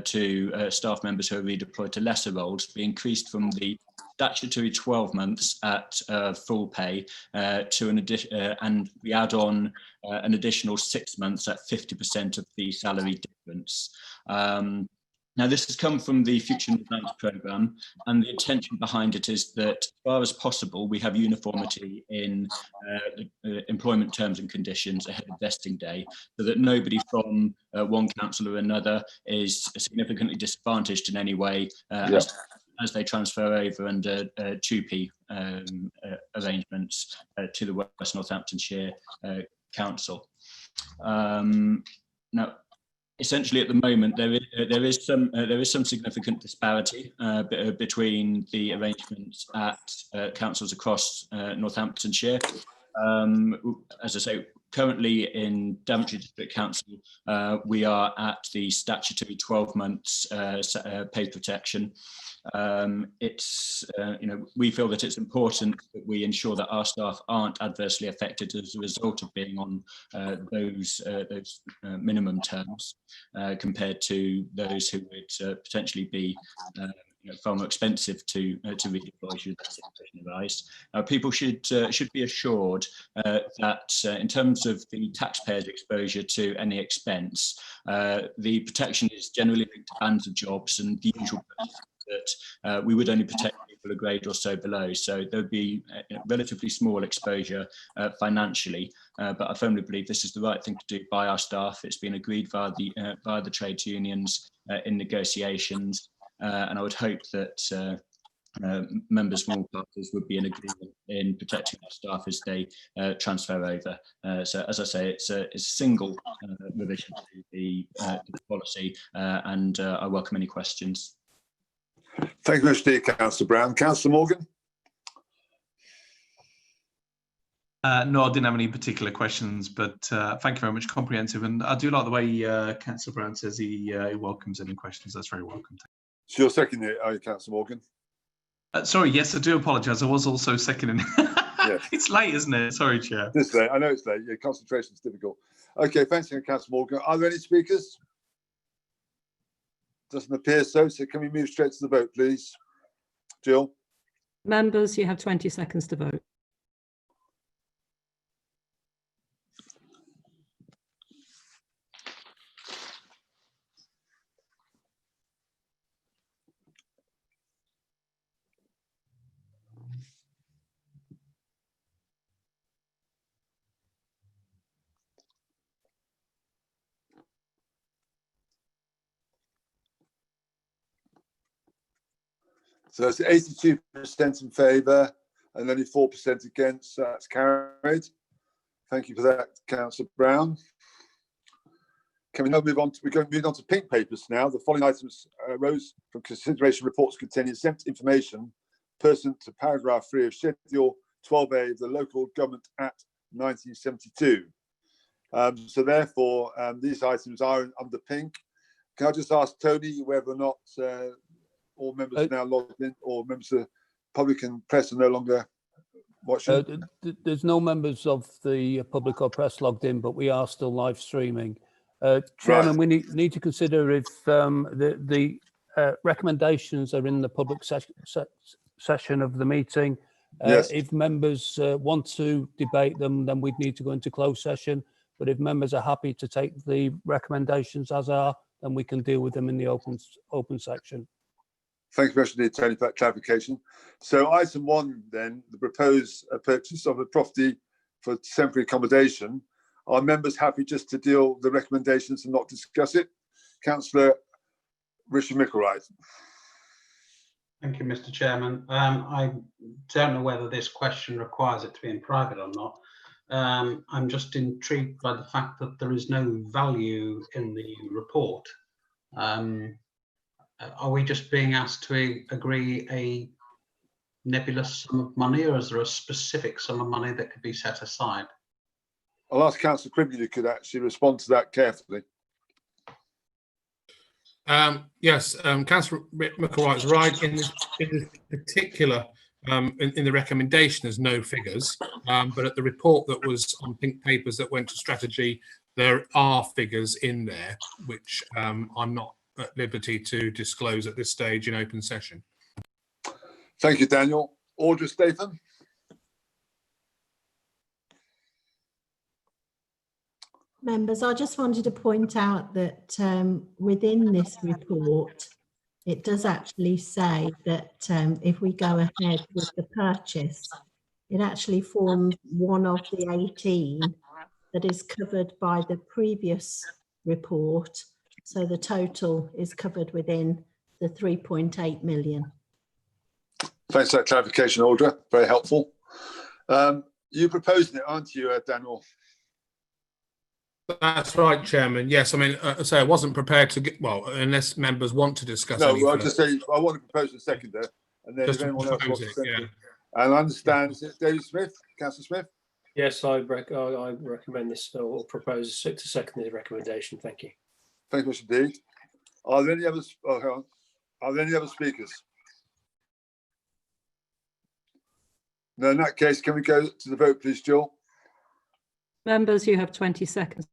to staff members who are redeployed to lesser roles be increased from the statutory 12 months at full pay to an addition, and we add on an additional 6 months at 50% of the salary difference. Now, this has come from the Future in Advance programme, and the intention behind it is that, as far as possible, we have uniformity in employment terms and conditions ahead of vesting day, so that nobody from one council or another is significantly disadvantaged in any way as they transfer over under TUPE arrangements to the West Northamptonshire Council. Now, essentially, at the moment, there is some significant disparity between the arrangements at councils across Northamptonshire. As I say, currently in Daventry District Council, we are at the statutory 12 months pay protection. We feel that it's important that we ensure that our staff aren't adversely affected as a result of being on those minimum terms compared to those who would potentially be far more expensive to redeploy should that situation arise. People should be assured that in terms of the taxpayers' exposure to any expense, the protection is generally linked to bands of jobs and the usual that we would only protect people a grade or so below. So there'd be a relatively small exposure financially, but I firmly believe this is the right thing to do by our staff. It's been agreed via the trade unions in negotiations, and I would hope that members from all parties would be in agreement in protecting our staff as they transfer over. So as I say, it's a single revision to the policy, and I welcome any questions. Thank you very much, Councillor Brown. Councillor Morgan? No, I didn't have any particular questions, but thank you very much, comprehensive. And I do like the way Councillor Brown says he welcomes any questions. That's very welcome. So you're seconding it, are you, Councillor Morgan? Sorry, yes, I do apologise. I was also seconding. Yes. It's late, isn't it? Sorry, Chair. It's late. I know it's late. Yeah, concentration is difficult. Okay, thanks, Councillor Morgan. Are there any speakers? Doesn't appear so. So can we move straight to the vote, please? Jill? Members, you have 20 seconds to vote. So it's 82% in favour and only 4% against. So that's carried. Thank you for that, Councillor Brown. Can we now move on to, we're going to move on to pink papers now. The following items arose from consideration reports containing exempt information pursuant to paragraph 3 of Schedule 12A of the Local Government Act 1972. So therefore, these items are under pink. Can I just ask Tony whether or not all members are now logged in, or members of the public and press are no longer watching? There's no members of the public or press logged in, but we are still live streaming. Chairman, we need to consider if the recommendations are in the public session of the meeting. Yes. If members want to debate them, then we'd need to go into closed session. But if members are happy to take the recommendations as are, then we can deal with them in the open section. Thank you very much, Tony, for that clarification. So item 1 then, the proposed purchase of a property for temporary accommodation. Are members happy just to deal the recommendations and not discuss it? Councillor Richard Micklewright. Thank you, Mr. Chairman. I don't know whether this question requires it to be in private or not. I'm just intrigued by the fact that there is no value in the report. Are we just being asked to agree a nebulous sum of money, or is there a specific sum of money that could be set aside? I'll ask Councillor Cribby who could actually respond to that carefully. Yes, Councillor McElwright is right. In this particular, in the recommendation, there's no figures, but at the report that was on pink papers that went to strategy, there are figures in there, which I'm not at liberty to disclose at this stage in open session. Thank you, Daniel. Audra Statham. Members, I just wanted to point out that within this report, it does actually say that if we go ahead with the purchase, it actually forms one of the 18 that is covered by the previous report. So the total is covered within the 3.8 million. Thanks for that clarification, Audra. Very helpful. You're proposing it, aren't you, Daniel? That's right, Chairman. Yes, I mean, I wasn't prepared to get, well, unless members want to discuss. No, well, I'll just say I want to propose a seconder, and then just if anyone else wants to second yeah. it. And I understand, is it David Smith, Councillor Smith? Yes, I recommend this or propose to second the recommendation. Thank you. Thank you much indeed. Are there any others? Oh, hang on. Are there any other speakers? No, in that case, can we go to the vote, please, Jill? Members, you have 20 seconds.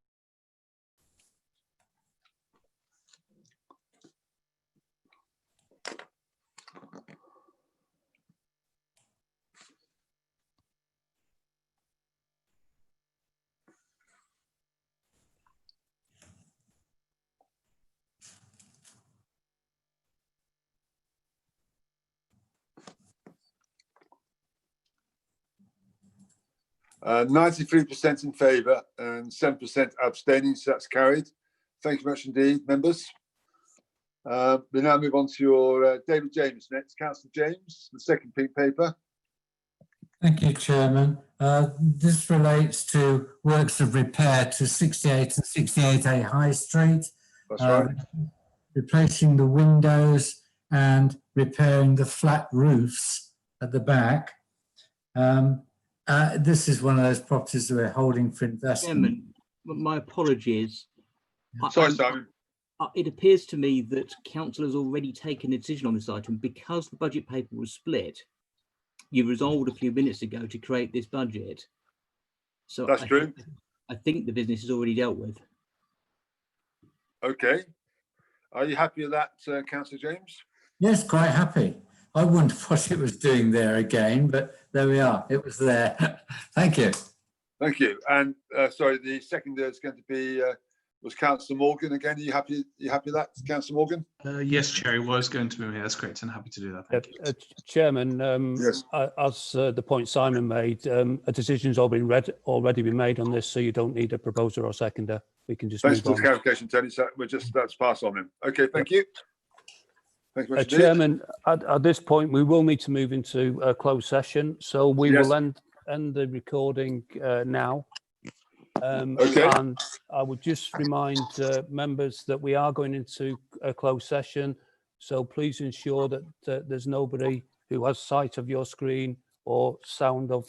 Uh, 93% in favour and 7% abstaining, so that's carried. Thank you much indeed, members. We now move on to your David James next. Councillor James, the second pink paper. Thank you, Chairman. This relates to works of repair to 68 and 68A High Street. That's right. Replacing the windows and repairing the flat roofs at the back. This is one of those properties that we're holding for investment. Chairman, my apologies. Sorry, Simon. It appears to me that council has already taken a decision on this item because the budget paper was split. You resolved a few minutes ago to create this budget. So that's true. I think the business is already dealt with. Okay. Are you happy with that, Councillor James? Yes, quite happy. I wondered what it was doing there again, but there we are. It was there. Thank you. Thank you. And sorry, the seconder is going to be was Councillor Morgan again. Are you happy? With that, Councillor Morgan? Yes, Chair, it was going to be me. That's great, and happy to do that. Thank you. Chairman, yes. As the point Simon made, a decision's already been made on this, so you don't need a proposer or seconder. We can just Thanks move for on. the clarification, Tony. So that's pass on him. Okay, thank you. Thank you much indeed. Chairman, at this point, we will need to move into a closed session, so we will end the recording now. Okay. And I would just remind members that we are going into a closed session, so please ensure that there's nobody who has sight of your screen or sound of